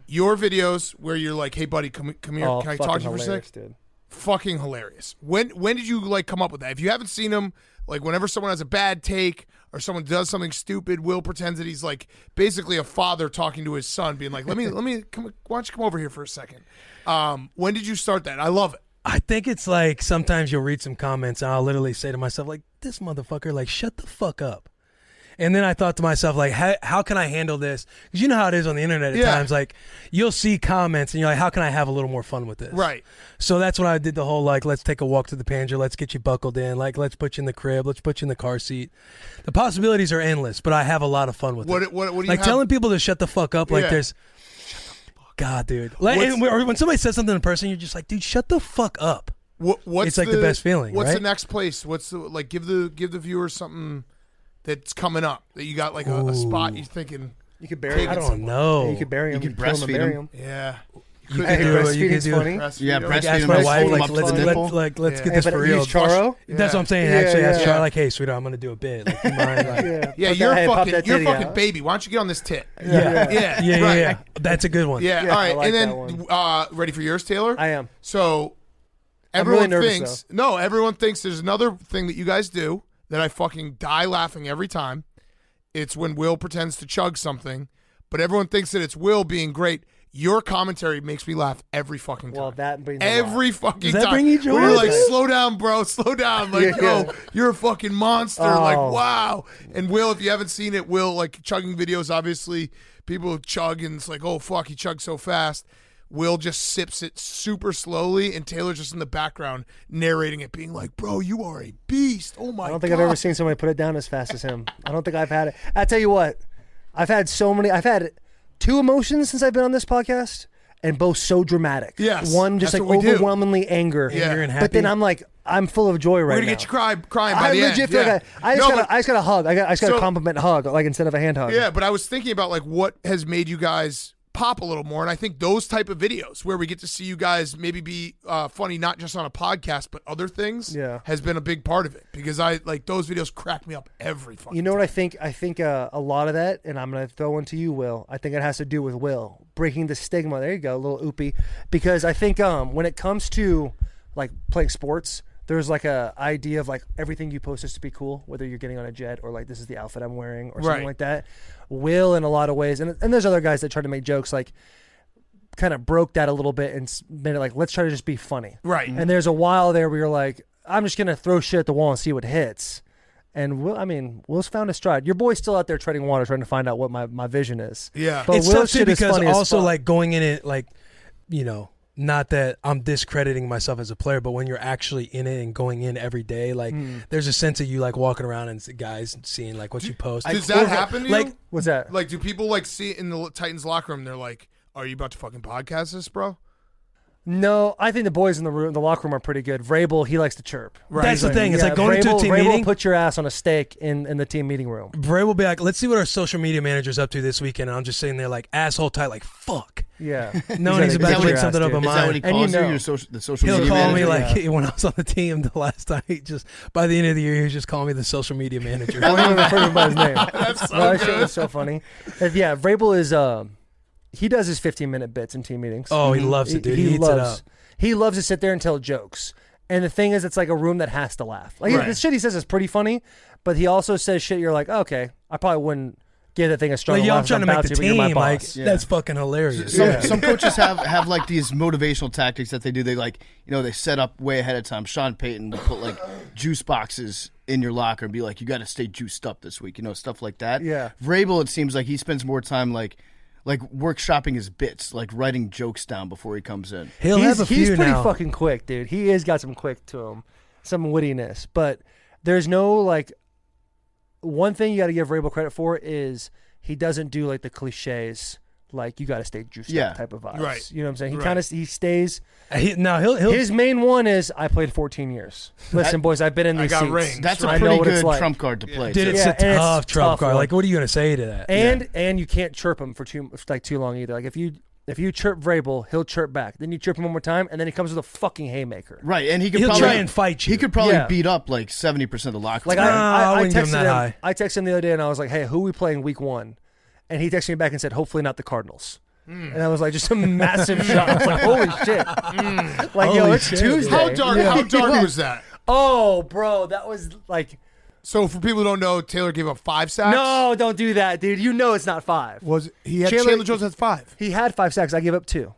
your videos where you're like, hey, buddy, come here. Oh, Can I talk to you for a sec? dude. Fucking hilarious. When did you like come up with that? If you haven't seen them, like whenever someone has a bad take or someone does something stupid, Will pretends that he's like basically a father talking to his son, being like, let me come. Why don't you come over here for a second? When did you start that? I love it. I think it's like sometimes you'll read some comments and I'll literally say to myself, like, this motherfucker, like, shut the fuck up. And then I thought to myself, like, how can I handle this? Because you know how it is on the internet at times. Like, you'll see comments and you're like, how can I have a little more fun with this? Right. So that's when I did the whole, like, let's take a walk to the Panther. Let's get you buckled in. Like, let's put you in the crib. Let's put you in the car seat. The possibilities are endless, but I have a lot of fun with it. What do you like, have? telling people to shut the fuck up, like, there's... God, dude. Like, or when somebody says something in person, you're just like, dude, shut the fuck up. It's like the best feeling. What's right? the next place? What's the like? Give the viewers something that's coming up that you got like a spot you're thinking. You could bury him. I don't know. You could bury him. You could breastfeed him. Yeah. You could do it. You could do funny. Yeah, like, breastfeed ask him. my wife, Hold him like, up to the nipple. let's get this for real. Use Charo? That's what I'm saying. Actually, ask Charo, like, hey, sweetheart, I'm gonna do a bit. Like, you mind? Like, you're fucking baby. Why don't you get on this tit? Yeah. That's a good one. Yeah. All right, like and then ready for yours, Taylor? I am. So everyone thinks there's another thing that you guys do that I fucking die laughing every time. It's when Will pretends to chug something, but everyone thinks that it's Will being great. Your commentary makes me laugh every fucking time. Well, that brings every fucking Does that time. bring you joy? We're like, slow down, bro, slow down. Like, yo, you're a fucking monster. Like, Oh. wow. And Will, if you haven't seen it, Will, like chugging videos, obviously people chug and it's like, oh fuck, he chugged so fast. Will just sips it super slowly, and Taylor's just in the background narrating it, being like, bro, you are a beast. Oh my God. I don't think I've ever seen somebody put it down as fast as him. I don't think I've had it. I tell you what, I've had 2 emotions since I've been on this podcast, and both so dramatic. Yes, one just that's like what we do. overwhelmingly anger. Yeah. Anger and But then happy. I'm full of joy right We're now. gonna get you crying by I the legit end. feel Yeah. like I just got a hug. I just got a compliment hug, like instead of a hand hug. Yeah, but I was thinking about like what has made you guys pop a little more, and I think those type of videos where we get to see you guys maybe be funny not just on a podcast but other things has been a big part of it, because I like those videos crack me up every fucking You know time. what I think? I think a lot of that, and I'm going to throw one to you, Will. I think it has to do with Will breaking the stigma. There you go, a little oopy. Because I think when it comes to like playing sports, there's like a idea of like everything you post is to be cool, whether you're getting on a jet or like this is the outfit I'm wearing or something like that. Will, in a lot of ways, and there's other guys that try to make jokes, like kind of broke that a little bit and made it like, let's try to just be funny. Right. And there's a while there where you're like, I'm just going to throw shit at the wall and see what hits. And Will's found his stride. Your boy's still out there treading water trying to find out what my vision is. Yeah. But It's Will's tough too shit is because funny as also fuck. like going in it, like, you know, not that I'm discrediting myself as a player, but when you're actually in it and going in every day, like there's a sense of you like walking around and guys seeing like what you post. Does that happen to you? Like, what's that? Like, do people like see it in the Titans locker room? They're like, "Are you about to fucking podcast this, bro?" No, I think the boys in the locker room are pretty good. Vrabel, he likes to chirp. Right. That's the thing. It's like going into a team Vrabel meeting. Put your ass on a steak in the team meeting room. Bray will be like, let's see what our social media manager's up to this weekend. And I'm just sitting there like asshole tight, like fuck. Yeah. No, he's about to make something up of Is that what mine. he calls you know. the social He'll media call me manager? like when I was on the team the last time. He just by the end of the year, he was just calling me the social media manager. I don't even refer to him by his name. That's so That shit good. was so funny. Yeah, Vrabel is he does his 15-minute bits in team meetings. Oh, he loves it, dude. He eats it up. He loves to sit there and tell jokes. And the thing is, it's like a room that has to laugh. Like Right. the shit he says is pretty funny, but he also says shit you're like, okay, I probably wouldn't give that thing a strong Like, yo, laugh I'm if trying to make about the but you're my team. Like, boss. that's fucking hilarious. Some coaches have like these motivational tactics that they do. They like, you know, they set up way ahead of time. Sean Payton will put like juice boxes in your locker and be like, you got to stay juiced up this week, you know, stuff like that. Yeah. Vrabel, it seems like he spends more time like workshopping his bits, like writing jokes down before he comes in. He'll have a few He's pretty now. fucking quick, dude. He has got some quick to him, some wittiness. But there's no like one thing you got to give Vrabel credit for is he doesn't do like the cliches, like you got to stay juiced up type of vibes. Right. You know what I'm saying? He kind of he stays. He'll His main one is I played 14 years. Listen, boys, I've been in these got seats. rings. That's a I pretty know what it's good like. trump card to play. Dude, too. it's Yeah, a and it's tough trump tough card. one. Like, what are you gonna say to that? And you can't chirp him for too long either. Like if you If you chirp Vrabel, he'll chirp back. Then you chirp him one more time, and then he comes with a fucking haymaker. Right, and he'll try and fight you. He could probably beat up like 70% of the locker room. Like I texted him the other day, and I was like, "Hey, who are we playing week 1?" And he texted me back and said, "Hopefully not the Cardinals." And I was like, just a massive shot. I was like, holy shit! It's Tuesday. How dark was that? Oh, bro, that was like. So for people who don't know, Taylor gave up 5 sacks. No, don't do that, dude. You know it's not 5. Chandler Jones had 5. He had 5 sacks. I gave up 2.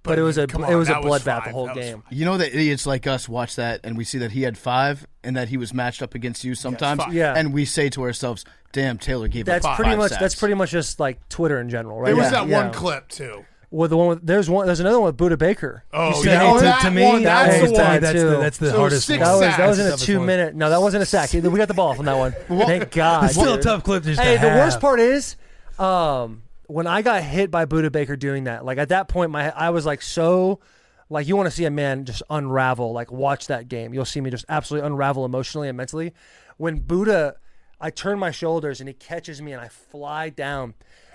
But it was a bloodbath the whole game. You know that idiots like us watch that and we see that he had 5 and that he was matched up against you sometimes. Yeah. And we say to ourselves, "Damn, Taylor gave up 5 sacks." That's pretty much just like Twitter in general, right? There was that one clip too. Well, there's another one with Buda Baker. Oh, to me, that's the hardest one. That was in a 2-minute. No, that wasn't a sack. We got the ball off on that one. Thank God. It's still a tough clip. The worst part is, when I got hit by Buda Baker doing that, like at that point, I was like so, like you want to see a man just unravel. Like watch that game, you'll see me just absolutely unravel emotionally and mentally. When Buda, I turn my shoulders and he catches me and I fly down.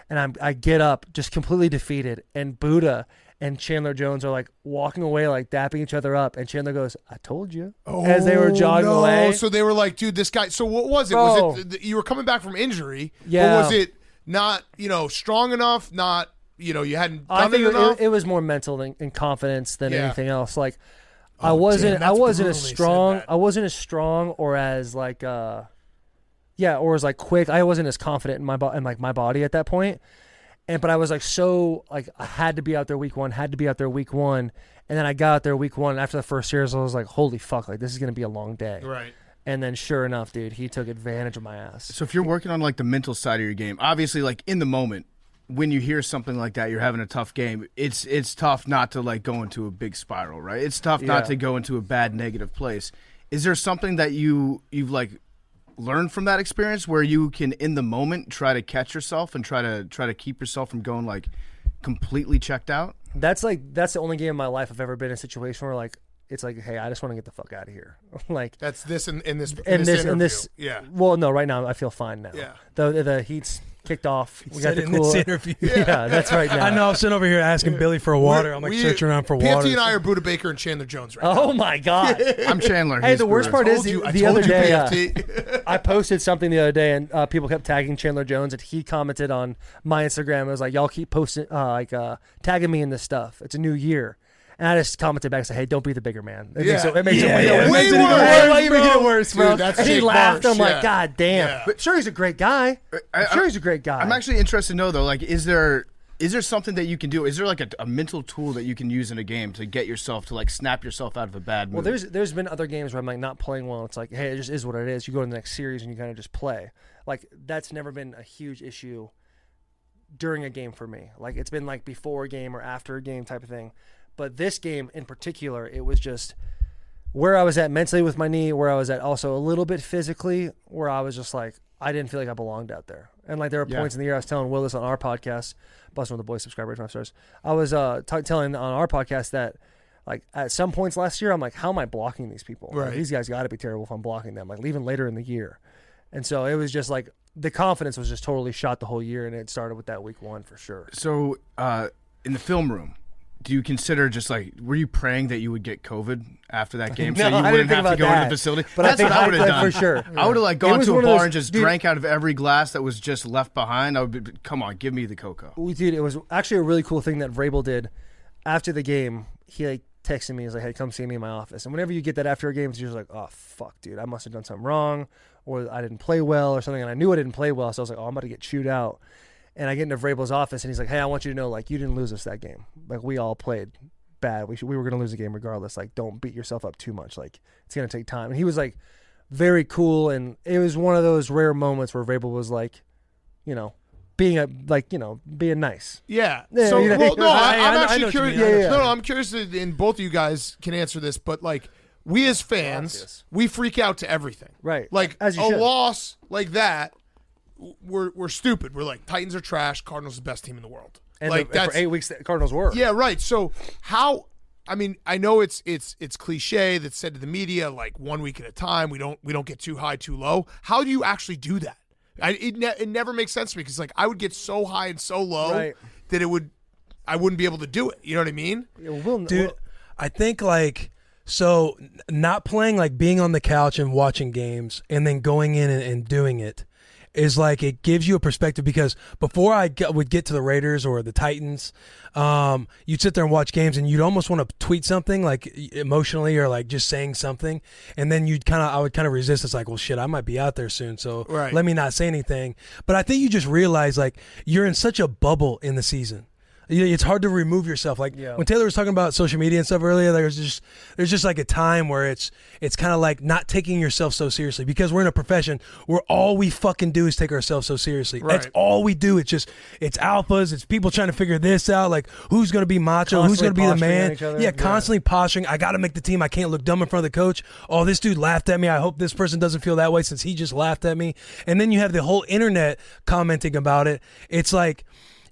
And I get up just completely defeated, and Buda and Chandler Jones are like walking away, like dapping each other up, and Chandler goes, "I told you," as they were jogging away. So they were like, "Dude, this guy." So what was it? Bro. Was it you were coming back from injury? Yeah. Or was it not strong enough? Not you hadn't done I think it enough. It was more mental and confidence than anything else. Like Oh, I wasn't as strong. I wasn't as strong or as like or as like quick. I wasn't as confident in my body at that point. But I was like so like I had to be out there week one, and then I got out there week 1 and after the first series I was like, holy fuck, like this is gonna be a long day. Right. And then sure enough, dude, he took advantage of my ass. So if you're working on like the mental side of your game, obviously like in the moment when you hear something like that, you're having a tough game, it's tough not to like go into a big spiral, right? It's tough not to go into a bad negative place. Is there something that you've like learned from that experience where you can in the moment try to catch yourself and try to keep yourself from going like completely checked out? That's the only game in my life I've ever been in a situation where like it's like, hey, I just want to get the fuck out of here. Like that's this in this interview. Yeah. Well, no, right now I feel fine now. Yeah. The heat's kicked off. We got the cool interview. Yeah, that's right now. I know. I'm sitting over here asking Billy for water. I'm like searching around for water. PFT and I are Buda Baker and Chandler Jones right now. Oh my god. I'm Chandler. Hey, the worst part is the other day PFT. I posted something the other day and people kept tagging Chandler Jones and he commented on my Instagram. It was like, y'all keep posting tagging me in this stuff. It's a new year. And I just commented back and said, hey, don't be the bigger man. It makes it way worse. Even get it worse, bro. Dude, and he laughed. I'm like, God damn. Yeah. But sure, he's a great guy. He's a great guy. I'm actually interested to know, though, like, is there something that you can do? Is there, like, a mental tool that you can use in a game to get yourself to, like, snap yourself out of a bad mood? Well, there's been other games where I'm, like, not playing well. It's like, hey, it just is what it is. You go to the next series and you kind of just play. Like, that's never been a huge issue during a game for me. Like, it's been, like, before a game or after a game type of thing. But this game in particular, it was just where I was at mentally with my knee, where I was at also a little bit physically, where I was just like, I didn't feel like I belonged out there. And like there were points in the year I was telling Will this on our podcast, Bussin with the Boys, subscribe, rate 5 stars. I was telling on our podcast that like at some points last year, I'm like, how am I blocking these people? Right. Like, these guys got to be terrible if I'm blocking them, like even later in the year. And so it was just like the confidence was just totally shot the whole year, and it started with that week 1 for sure. So in the film room, do you consider just like, were you praying that you would get COVID after that game so you wouldn't have to go into the facility? But that's what I would have done. For sure. I would have like gone to a bar and just drank out of every glass that was just left behind. I would be, come on, give me the cocoa. Dude, it was actually a really cool thing that Vrabel did after the game. He like texted me, he's like, hey, come see me in my office. And whenever you get that after a game, it's usually like, oh fuck, dude, I must have done something wrong, or I didn't play well or something. And I knew I didn't play well, so I was like, oh, I'm about to get chewed out. And I get into Vrabel's office and he's like, hey, I want you to know, like, you didn't lose us that game. Like, we all played bad. We were going to lose the game regardless. Like, don't beat yourself up too much. Like, it's going to take time. And he was like very cool. And it was one of those rare moments where Vrabel was like, being nice. Yeah. Yeah, So, you know, well, no, I'm I actually know what you curious. mean. No, I'm curious, and both of you guys can answer this, but like, we as fans, we freak out to everything. Right. Like, As you a should. loss like that, we're stupid. We're like, Titans are trash. Cardinals are the best team in the world. And like for 8 weeks, the Cardinals were. Yeah, right. So how? I mean, I know it's cliche that's said to the media, like 1 week at a time. We don't get too high, too low. How do you actually do that? It never makes sense to me because like I would get so high and so low that it would. I wouldn't be able to do it. You know what I mean? Dude, I think so not playing, like being on the couch and watching games and then going in and doing it is like it gives you a perspective, because before I would get to the Raiders or the Titans, you'd sit there and watch games and you'd almost want to tweet something like emotionally or like just saying something, and then I would kind of resist. It's like, well, shit, I might be out there soon, so let me not say anything. But I think you just realize like you're in such a bubble in the season. It's hard to remove yourself. Like when Taylor was talking about social media and stuff earlier, there's just like a time where it's kind of like not taking yourself so seriously, because we're in a profession where all we fucking do is take ourselves so seriously. Right. That's all we do. It's alphas. It's people trying to figure this out. Like who's going to be macho? Who's going to be the man? Constantly posturing. I got to make the team. I can't look dumb in front of the coach. Oh, this dude laughed at me. I hope this person doesn't feel that way since he just laughed at me. And then you have the whole internet commenting about it. It's like,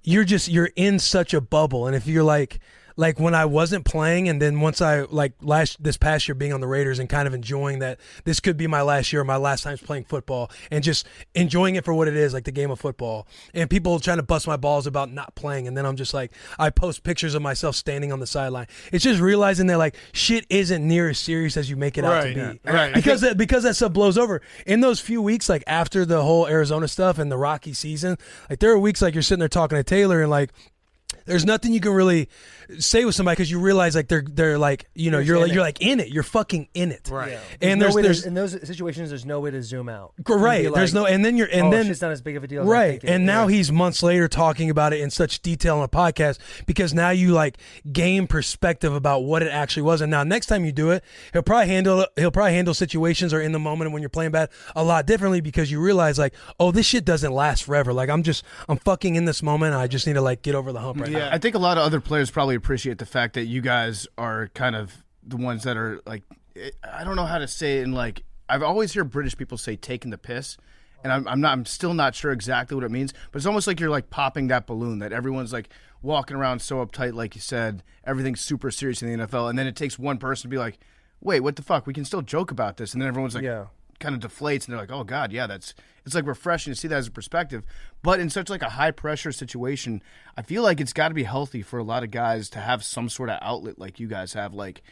you're in such a bubble. And if you're like when I wasn't playing, and then once I this past year being on the Raiders and kind of enjoying that this could be my last year, my last time playing football, and just enjoying it for what it is, like the game of football, and people trying to bust my balls about not playing, and then I'm just like, I post pictures of myself standing on the sideline. It's just realizing that like shit isn't near as serious as you make it out to be. Right. Because that stuff blows over. In those few weeks, like after the whole Arizona stuff and the Rocky season, like there are weeks like you're sitting there talking to Taylor and like there's nothing you can really say with somebody, because you realize like they're like, you know, you're like in it. You're fucking in it. Right. Yeah. And there's in those situations there's no way to zoom out. Right. Like, there's no, and then then it's not as big of a deal. Right. And now he's months later talking about it in such detail on a podcast, because now you like gain perspective about what it actually was. And now next time you do it, he'll probably handle situations or in the moment when you're playing bad a lot differently, because you realize like, oh, this shit doesn't last forever. Like I'm fucking in this moment. And I just need to like get over the hump right now. I think a lot of other players probably appreciate the fact that you guys are kind of the ones that are like, I don't know how to say it, and like I've always heard British people say taking the piss, and I'm still not sure exactly what it means, but it's almost like you're like popping that balloon that everyone's like walking around so uptight, like you said, everything's super serious in the NFL, and then it takes one person to be like, wait, what the fuck? We can still joke about this, and then everyone's like, kind of deflates, and they're like, oh god, yeah, it's like refreshing to see that as a perspective. But in such like a high pressure situation, I feel like it's got to be healthy for a lot of guys to have some sort of outlet like you guys have. Like,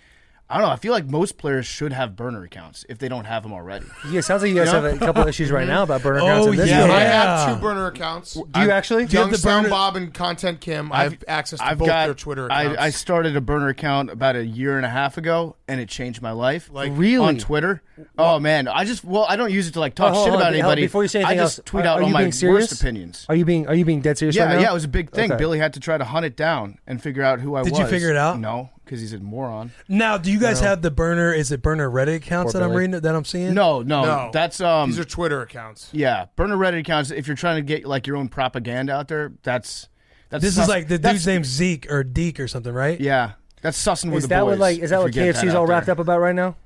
I don't know, I feel like most players should have burner accounts if they don't have them already. Yeah, it sounds like you guys have a couple of issues right now about burner accounts. I have 2 burner accounts. Do you actually? Young Sound Bob and Content Kim. I have access to both their Twitter accounts. I started a burner account about a year and a half ago, and it changed my life. Like really? On Twitter. Oh man, I don't use it to like talk shit about anybody. Before you say anything else, I just tweet out all my worst opinions. Are you being dead serious right now? Yeah, it was a big thing. Okay. Billy had to try to hunt it down and figure out who I was. Did you figure it out? No, because he's a moron. Now, do you guys have the burner? Is it burner Reddit accounts that I'm reading, that I'm seeing? No. That's these are Twitter accounts. Yeah, burner Reddit accounts. If you're trying to get like your own propaganda out there, that's this is like the dude's name's Zeke or Deke or something, right? Yeah, that's sussing with the boys. Is that what KFC's all wrapped up about right now?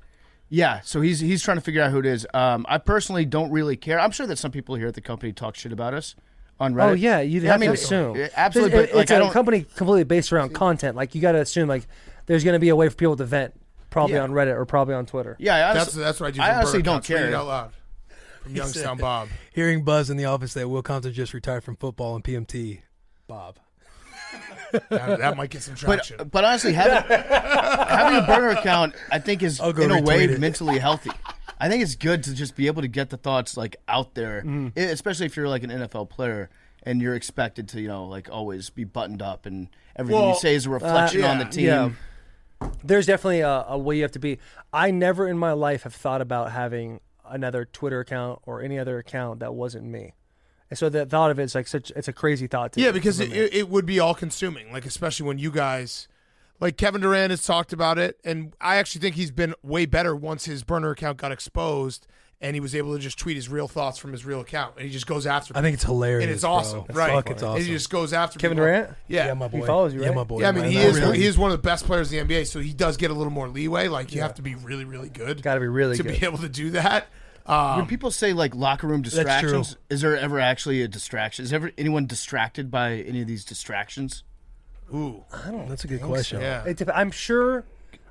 Yeah, so he's trying to figure out who it is. I personally don't really care. I'm sure that some people here at the company talk shit about us on Reddit. Oh yeah, you'd have to assume. Absolutely, but it's a company completely based around content. Like you got to assume like there's going to be a way for people to vent, probably on Reddit or probably on Twitter. Yeah, that's what I do. I honestly don't care. Read it out loud. From Young Sound Bob. Hearing buzz in the office that Will Compton just retired from football and PMT. Bob. That might get some traction. But honestly, having a burner account, I think, is in a way mentally healthy. I think it's good to just be able to get the thoughts like out there, especially if you're like an NFL player and you're expected to, like always be buttoned up and everything you say is a reflection on the team. Yeah. There's definitely a way you have to be. I never in my life have thought about having another Twitter account or any other account that wasn't me. And so the thought of it is like it's a crazy thought. Because it would be all consuming, like especially when you guys, like Kevin Durant has talked about it, and I actually think he's been way better once his burner account got exposed, and he was able to just tweet his real thoughts from his real account, and he just goes after people. I think it's hilarious, and it's awesome, right? It's awesome. And he just goes after Kevin people. Durant. Yeah, my boy. He follows you, right? Yeah, my boy. Yeah, I mean he is one of the best players in the NBA, so he does get a little more leeway. Like you have to be really, really good. Got to be really good to be able to do that. When people say like locker room distractions, is there ever actually a distraction? Is ever anyone distracted by any of these distractions? Ooh, that's a good question. So. Yeah. I'm sure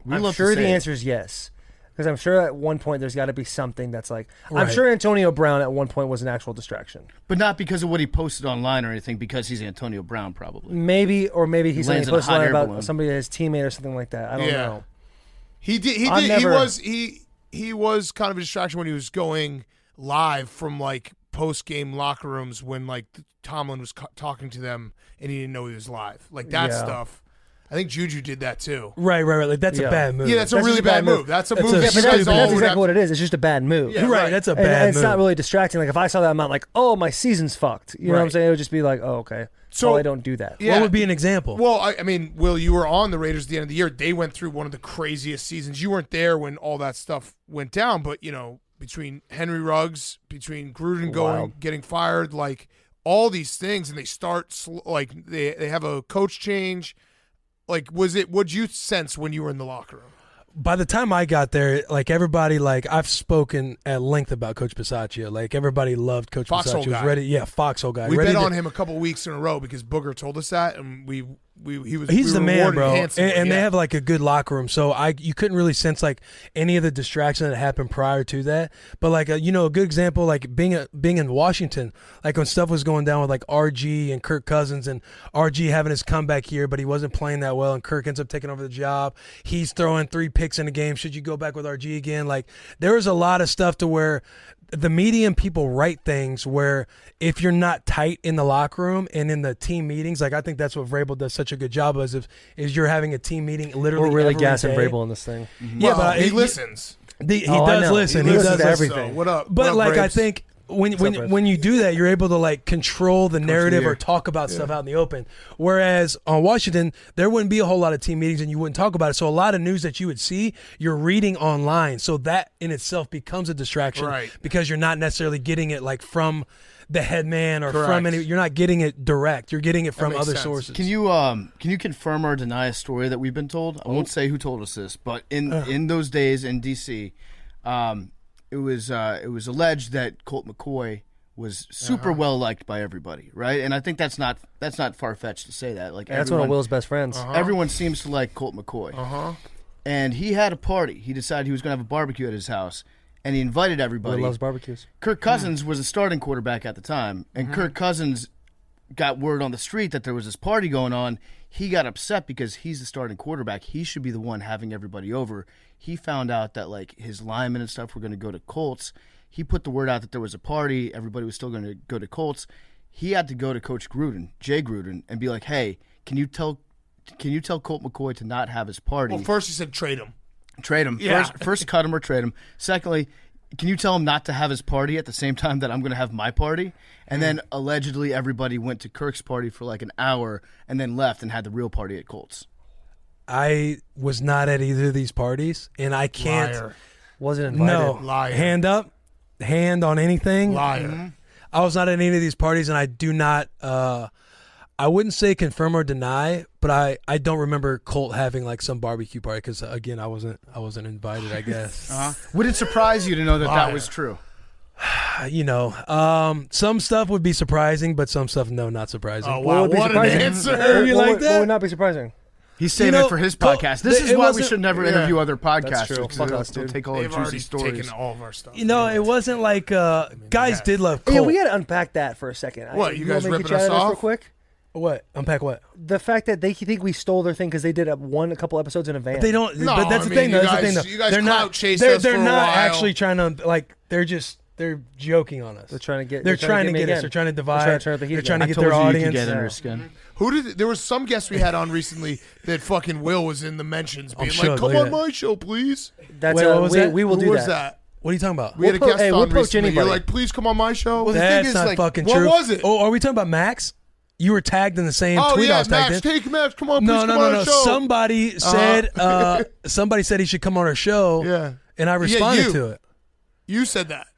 the answer is yes. Because I'm sure at one point there's got to be something that's like. Right. I'm sure Antonio Brown at one point was an actual distraction. But not because of what he posted online or anything, because he's Antonio Brown probably. Maybe he's something he posted online about balloon. somebody, his teammate or something like that. I don't know. He was kind of a distraction when he was going live from like post-game locker rooms when like Tomlin was talking to them and he didn't know he was live. Like that stuff. I think Juju did that too. Right. Like that's a bad move. Yeah, that's a really bad move. That's a move. That's exactly what it is. It's just a bad move. Yeah, right. That's a bad move. And it's not really distracting. Like if I saw that, I'm not like, oh, my season's fucked. You know what I'm saying? It would just be like, oh, okay. So I don't do that. Yeah. What would be an example? Well, I mean, Will, you were on the Raiders at the end of the year. They went through one of the craziest seasons. You weren't there when all that stuff went down, but between Henry Ruggs, between Gruden getting fired, like all these things, and they start they have a coach change. Like, what'd you sense when you were in the locker room? By the time I got there, like everybody, like I've spoken at length about Coach Bisaccia. Like everybody loved Coach Bisaccia. He was ready. Yeah, Foxhole guy. We bet on him a couple weeks in a row because Booger told us that, and he's the man, bro. And they have like a good locker room, so you couldn't really sense like any of the distraction that happened prior to that. But like a good example, like being in Washington, like when stuff was going down with like RG and Kirk Cousins, and RG having his comeback here, but he wasn't playing that well, and Kirk ends up taking over the job. He's throwing 3 picks in a game. Should you go back with RG again? Like there was a lot of stuff to where the media and people write things where if you're not tight in the locker room and in the team meetings, like I think that's what Vrabel does such a good job of, is you're having a team meeting literally. We're really every gassing day. Vrabel in this thing. Mm-hmm. Yeah, but he listens. He does listen. He does everything. So, what up? But what up, like Braves? I think when you do that, you're able to like control the narrative or talk about stuff out in the open. Whereas on Washington, there wouldn't be a whole lot of team meetings and you wouldn't talk about it. So a lot of news that you would see, you're reading online. So that in itself becomes a distraction because you're not necessarily getting it like from the head man or from any. You're not getting it direct. You're getting it from other sources. Can you confirm or deny a story that we've been told? I won't say who told us this, but in those days in DC, it was alleged that Colt McCoy was super well liked by everybody, right? And I think that's not far fetched to say that. Like that's one of Will's best friends. Everyone seems to like Colt McCoy. And he had a party. He decided he was going to have a barbecue at his house, and he invited everybody. Will loves barbecues. Kirk Cousins was a starting quarterback at the time, and Kirk Cousins got word on the street that there was this party going on. He got upset because he's the starting quarterback. He should be the one having everybody over. He found out that like his linemen and stuff were going to go to Colts. He put the word out that there was a party. Everybody was still going to go to Colts. He had to go to Coach Gruden, Jay Gruden, and be like, "Hey, can you tell Colt McCoy to not have his party?" Well, first he said trade him. Trade him. Yeah. First cut him or trade him. Secondly, can you tell him not to have his party at the same time that I'm going to have my party? And then allegedly everybody went to Kirk's party for like an hour and then left and had the real party at Colts. I was not at either of these parties, and I can't. Liar. Wasn't invited. No. Liar. Hand up, hand on anything. Liar. I was not at any of these parties, and I do not. I wouldn't say confirm or deny, but I don't remember Colt having like some barbecue party because again I wasn't invited. I guess. Would it surprise you to know that was true? Some stuff would be surprising, but some stuff not surprising. Oh wow, what an answer! You like that? What would not be surprising? He's saving it for his podcast. This is why we should never interview other podcasters. That's true. Fuck us, They'll dude. take all They've the juicy already stories. taken all of our stuff. It wasn't like guys did love Colt. Yeah, we got to unpack that for a second. What, you guys want me to ripping get you us out of this off? real quick? What? Unpack what? The fact that they think we stole their thing because they did a couple episodes in advance. They don't. No, but that's I the mean, thing. Though. you That's the guys- thing. Though. you guys They're clout not. chased They're us for a not while. actually trying to like. They're joking on us. They're trying to get. They're trying to get us. in. They're trying to divide. They're trying to They're trying to I get told their you audience. you could get under his skin. There was some guest we had on recently that fucking Will was in the mentions being sure, like, come look on at my show, please. That's Wait, what was that? We will Who do was that. What are you talking about? We had a guest we'll on poach recently. anybody. You're like, please come on my show. Well, the That's thing is, not like, fucking what true. was it? Oh, are we talking about Max? You were tagged in the same tweet I was tagged in. Take Max, come on, please come on our show. Somebody said he should come on our show. Yeah. And I responded you. to it. You said that.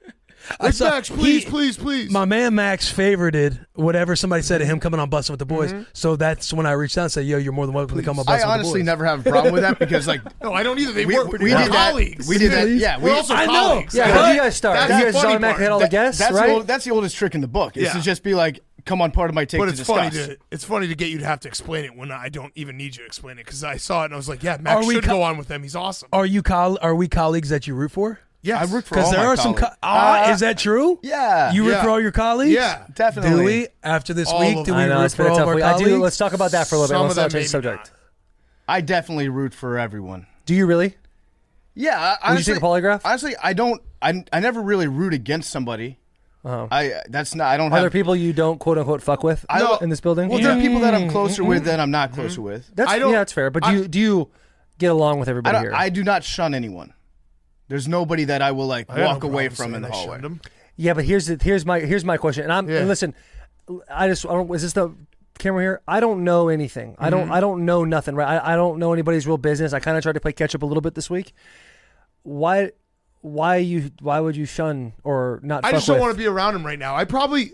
I saw- Max, please. My man Max favorited whatever somebody said to him coming on Bussin' with the Boys. So that's when I reached out and said, yo, you're more than welcome to come on Bussin' with the Boys. I honestly never have a problem with that because, like, No, I don't either. we We're did colleagues. that. We did that. Yeah, We're also I know. colleagues. Yeah, how do you guys start? That's You the guys funny automatically part. had all the guests, that's right? that's the oldest trick in the book. Is Yeah. to just be like, come on part of my take to discuss. It's funny to get you to have to explain it when I don't even need you to explain it, because I saw it and I was like, yeah, Max should go on with them. He's awesome. Are we colleagues that you root for? Yes. I root for all my colleagues. Is that true? Yeah. You root for all your colleagues? Yeah. Definitely. Do we, after this All week, of do them. we root for all of our colleagues? Let's talk about that for a little Some bit. of Let's them not change the maybe subject. not. I definitely root for everyone. Do you really? Yeah. Would you take a polygraph? Honestly, I don't. I never really root against somebody. Uh-huh. I don't Are have. there people you don't quote unquote fuck with in this building? Well, there are people that I'm closer with than I'm not closer with. That's fair. But do you get along with everybody here? I do not shun anyone. There's nobody that I will walk away from in the hallway. Yeah, but here's my question. And listen, is this the camera here? I don't know anything. I don't know nothing. Right? I don't know anybody's real business. I kind of tried to play catch up a little bit this week. Why would you shun or not? I just don't want to be around him right now. I probably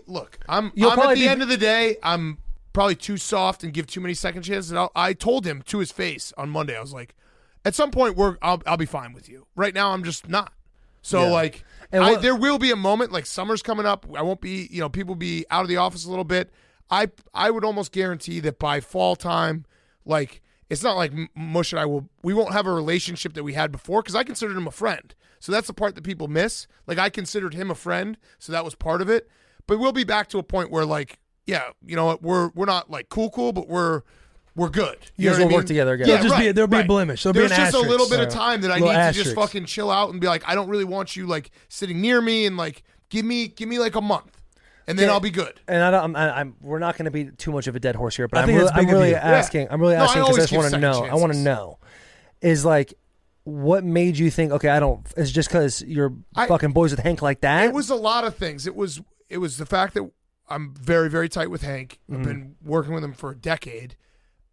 I'm at the end of the day, I'm probably too soft and give too many second chances. I told him to his face on Monday. I was like, at some point I'll be fine with you. Right now I'm just not. So there will be a moment, like summer's coming up. I won't be, people be out of the office a little bit. I would almost guarantee that by fall time, it's not like Mush and we won't have a relationship that we had before, because I considered him a friend. So that's the part that people miss. I considered him a friend, so that was part of it. But we'll be back to a point where you know what, we're not cool, but we're good. You guys will work together again. Yeah, there'll be a blemish. There'll There's be an just asterisk. a little bit of time that I need to just asterisk. fucking chill out and be like, I don't really want you sitting near me, and give me a month, and then I'll be good. And we're not going to be too much of a dead horse here, but I think I'm really you. asking. I'm really asking because I just want to know. chances. I want to know. Is what made you think? Okay, Is just because you're fucking boys with Hank like that? It was a lot of things. It was the fact that I'm very, very tight with Hank. I've been working with him for a decade.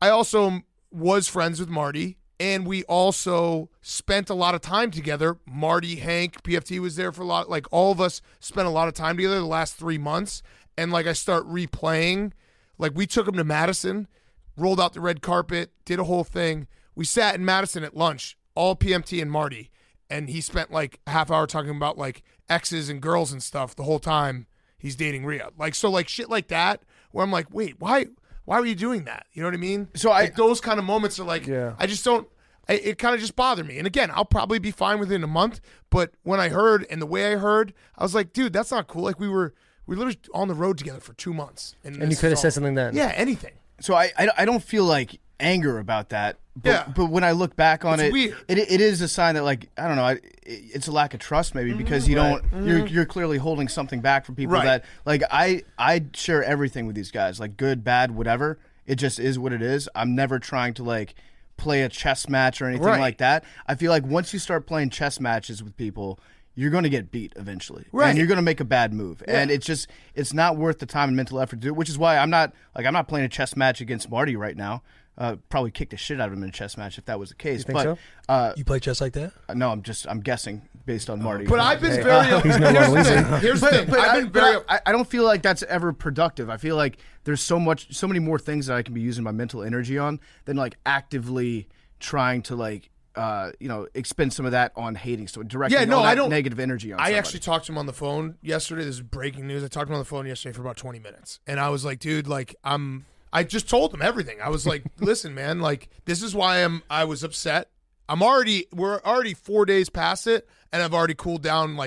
I also was friends with Marty, and we also spent a lot of time together. Marty, Hank, PFT was there for a lot. All of us spent a lot of time together the last 3 months. And I start replaying. We took him to Madison, rolled out the red carpet, did a whole thing. We sat in Madison at lunch, all PMT and Marty, and he spent a half hour talking about exes and girls and stuff the whole time he's dating Rhea. Shit like that, where I'm like, wait, why were you doing that? You know what I mean? So those kind of moments are I just don't. It kind of just bothered me. And again, I'll probably be fine within a month. But when I heard and the way I heard, I was like, dude, that's not cool. We were literally on the road together for 2 months, and you could have said something then. Yeah, anything. So I don't feel anger about that. But when I look back on it is a sign that I don't know, it's a lack of trust maybe, because you don't you're clearly holding something back from people that I share everything with these guys, good, bad, whatever. It just is what it is. I'm never trying to play a chess match or anything like that. I feel once you start playing chess matches with people, you're going to get beat eventually, and you're going to make a bad move, and it's not worth the time and mental effort to do it. Which is why I'm not playing a chess match against Marty right now. Probably kick the shit out of him in a chess match if that was the case. You think so? You play chess like that? No, I'm guessing based on Marty. But I've been very. Here's the thing. I've been I don't feel like that's ever productive. I feel like there's so many more things that I can be using my mental energy on than actively trying to expend some of that on hating, so directing all that negative energy on somebody. I actually talked to him on the phone yesterday. This is breaking news. I talked to him on the phone yesterday for about 20 minutes, and I was like, dude, I just told him everything. I was like, listen, man, this is why I was upset. We're already 4 days past it, and I've already cooled down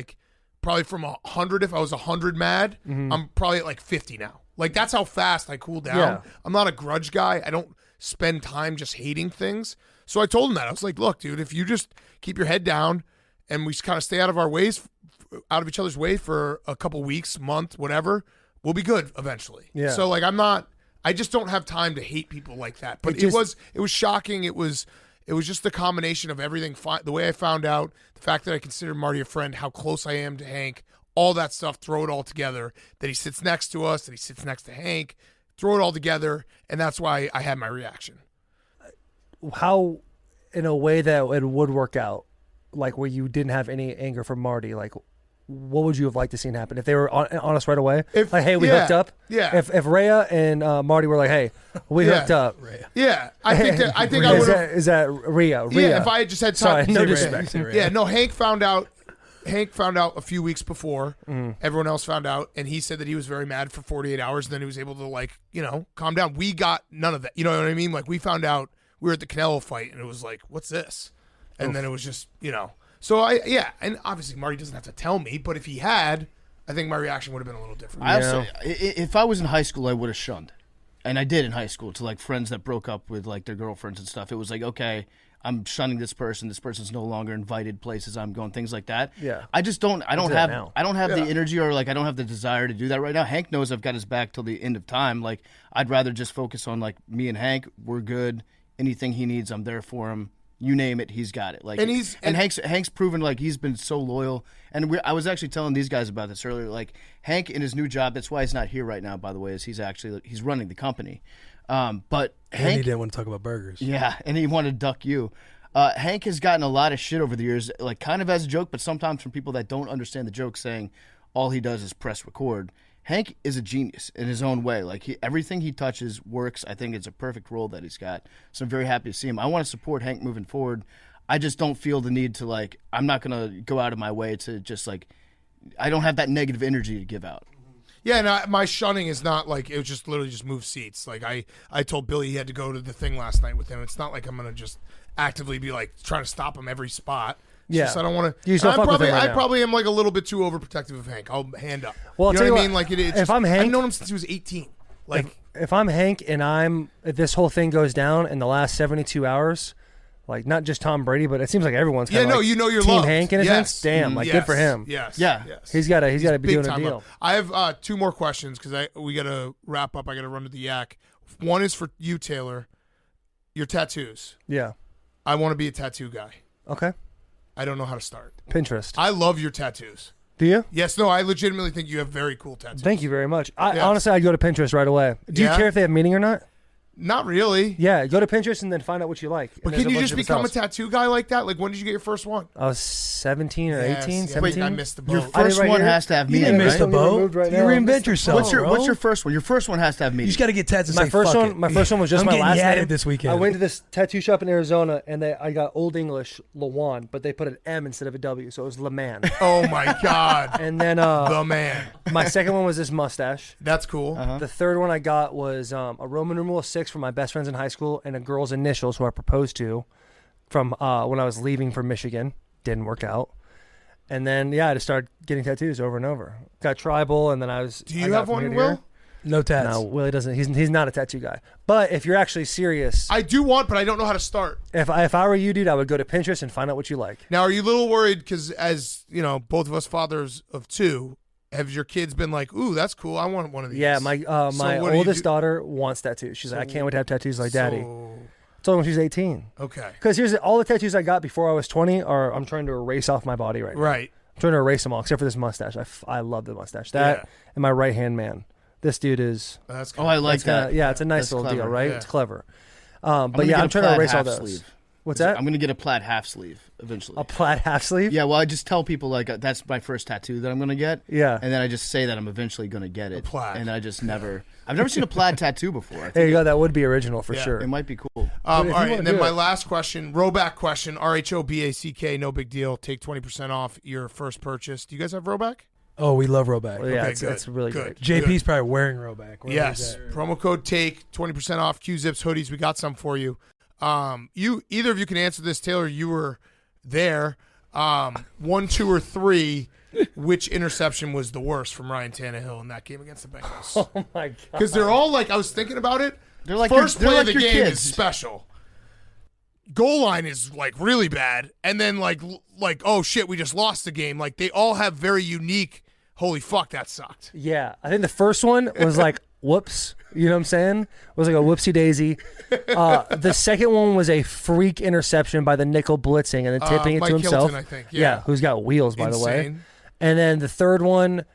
probably from 100. If I was 100 mad, I'm probably at 50 now. That's how fast I cool down. Yeah. I'm not a grudge guy. I don't spend time just hating things. So I told him that. I was like, look, dude, if you just keep your head down and we kind of stay out of each other's way for a couple weeks, month, whatever, we'll be good eventually. Yeah. So I just don't have time to hate people like that. But it was shocking. It was just the combination of everything. The way I found out, the fact that I considered Marty a friend, how close I am to Hank, all that stuff, throw it all together, that he sits next to us, that he sits next to Hank, throw it all together, and that's why I had my reaction. How, in a way that it would work out, where you didn't have any anger for Marty, what would you have liked to see happen if they were on us right away? Hey, we hooked up. Yeah. If Rhea and Marty were hey, we hooked up. Yeah. I think I would have. Is that Rhea? Yeah. If I had just had time. Sorry, no disrespect. Yeah. No. Hank found out. Hank found out a few weeks before everyone else found out, and he said that he was very mad for 48 hours. And then he was able to calm down. We got none of that. You know what I mean? Like we found out we were at the Canelo fight, and it was like, what's this? And then it was just So and obviously Marty doesn't have to tell me, but if he had, I think my reaction would have been a little different. If I was in high school, I would have shunned, and I did in high school to like friends that broke up with like their girlfriends and stuff. It was like, okay, I'm shunning this person. This person's no longer invited places I'm going, things like that. Yeah. I just don't. I don't have the energy or like I don't have the desire to do that right now. Hank knows I've got his back till the end of time. Like I'd rather just focus on like me and Hank. We're good. Anything he needs, I'm there for him. You name it, he's got it. Like, and Hank's proven like he's been so loyal. And I was actually telling these guys about this earlier. Like Hank in his new job, that's why he's not here right now. By the way, is he's running the company. But Hank, he didn't want to talk about burgers. Yeah, and he wanted to duck you. Hank has gotten a lot of shit over the years, like kind of as a joke, but sometimes from people that don't understand the joke, saying all he does is press record. Hank is a genius in his own way. Like everything he touches works. I think it's a perfect role that he's got. So I'm very happy to see him. I want to support Hank moving forward. I just don't feel the need to I'm not going to go out of my way to just I don't have that negative energy to give out. Yeah, and my shunning is not like it was just literally just move seats. Like I told Billy he had to go to the thing last night with him. It's not like I'm going to just actively be trying to stop him every spot. Just, I don't want to. I probably am a little bit too overprotective of Hank. I'll hand up. Well, you know what I mean? If I'm Hank, I've known him since he was 18. If I'm Hank and if this whole thing goes down in the last 72 hours, not just Tom Brady, but it seems like everyone's kind of you're Team loved. Hank in a sense. Damn, good for him. Yes. Yeah. Yes. He's got to be doing a deal. I have 2 more questions because we got to wrap up. I got to run to the yak. One is for you, Taylor. Your tattoos. Yeah. I want to be a tattoo guy. Okay. I don't know how to start. Pinterest. I love your tattoos. Do you? Yes. No, I legitimately think you have very cool tattoos. Thank you very much. Honestly, I'd go to Pinterest right away. Do you care if they have meaning or not? Not really. Yeah, go to Pinterest and then find out what you like. But can you just become a tattoo guy like that? When did you get your first one? I was 17 or 18, 17. Wait, I missed the boat. Your first one has to have meaning. You missed the boat. Right you reinvent yourself. What's your first one? Your first one has to have meaning. You just got to get tattoos. My first one was just my last name. This weekend. I went to this tattoo shop in Arizona and I got Old English Lewan, but they put an M instead of a W, so it was LeMan. Oh my god! And then the man. My second one was this mustache. That's cool. The third one I got was a Roman numeral 6 for my best friends in high school and a girl's initials who I proposed to from when I was leaving for Michigan. Didn't work out. And then I just started getting tattoos over and over. Got tribal, and then I was. Do you have one, Will? No tats. No, Willie doesn't. He's not a tattoo guy. But if you're actually serious, I do want, but I don't know how to start. If I were you, dude, I would go to Pinterest and find out what you like. Now, are you a little worried because, as you know, both of us fathers of 2, have your kids been like, "Ooh, that's cool. I want one of these"? Yeah, my oldest daughter wants tattoos. She's like, "I can't wait to have tattoos like Daddy." I told her when she was 18. Okay. Because here's all the tattoos I got before I was 20 I'm trying to erase off my body right now. Right. I'm trying to erase them all except for this mustache. I love the mustache. That and my right hand man. This dude is. That's cool. I like that. Yeah, it's a nice little deal, right? Yeah. It's clever. But I'm trying to erase all those. Sleeve. What's that? I'm going to get a plaid half sleeve eventually. A plaid half sleeve? Yeah, well, I just tell people that's my first tattoo that I'm going to get. Yeah. And then I just say that I'm eventually going to get it. A plaid. And I just never. I've never seen a plaid tattoo before. There you go. That would be original for sure. It might be cool. All right, and then my last question, Roback question, RHOBACK, no big deal. Take 20% off your first purchase. Do you guys have Roback? Oh, we love Roback. Well, yeah, okay, it's really good. JP's probably wearing Roback. Yes. Promo code TAKE, 20% off Q-Zips hoodies. We got some for you. Either of you can answer this. Taylor, you were there. 1, 2, or 3. Which interception was the worst from Ryan Tannehill in that game against the Bengals? Oh my god! Because they're all I was thinking about it. They're like first play of the game kids. is special. Goal line is really bad, and then like oh shit, we just lost the game. They all have very unique. Holy fuck, that sucked. Yeah, I think the first one was whoops. You know what I'm saying? It was like a whoopsie daisy. The second one was a freak interception by the nickel blitzing and then tipping it Mike to himself. Hilton, I think. Yeah, who's got wheels, by the way. And then the third one,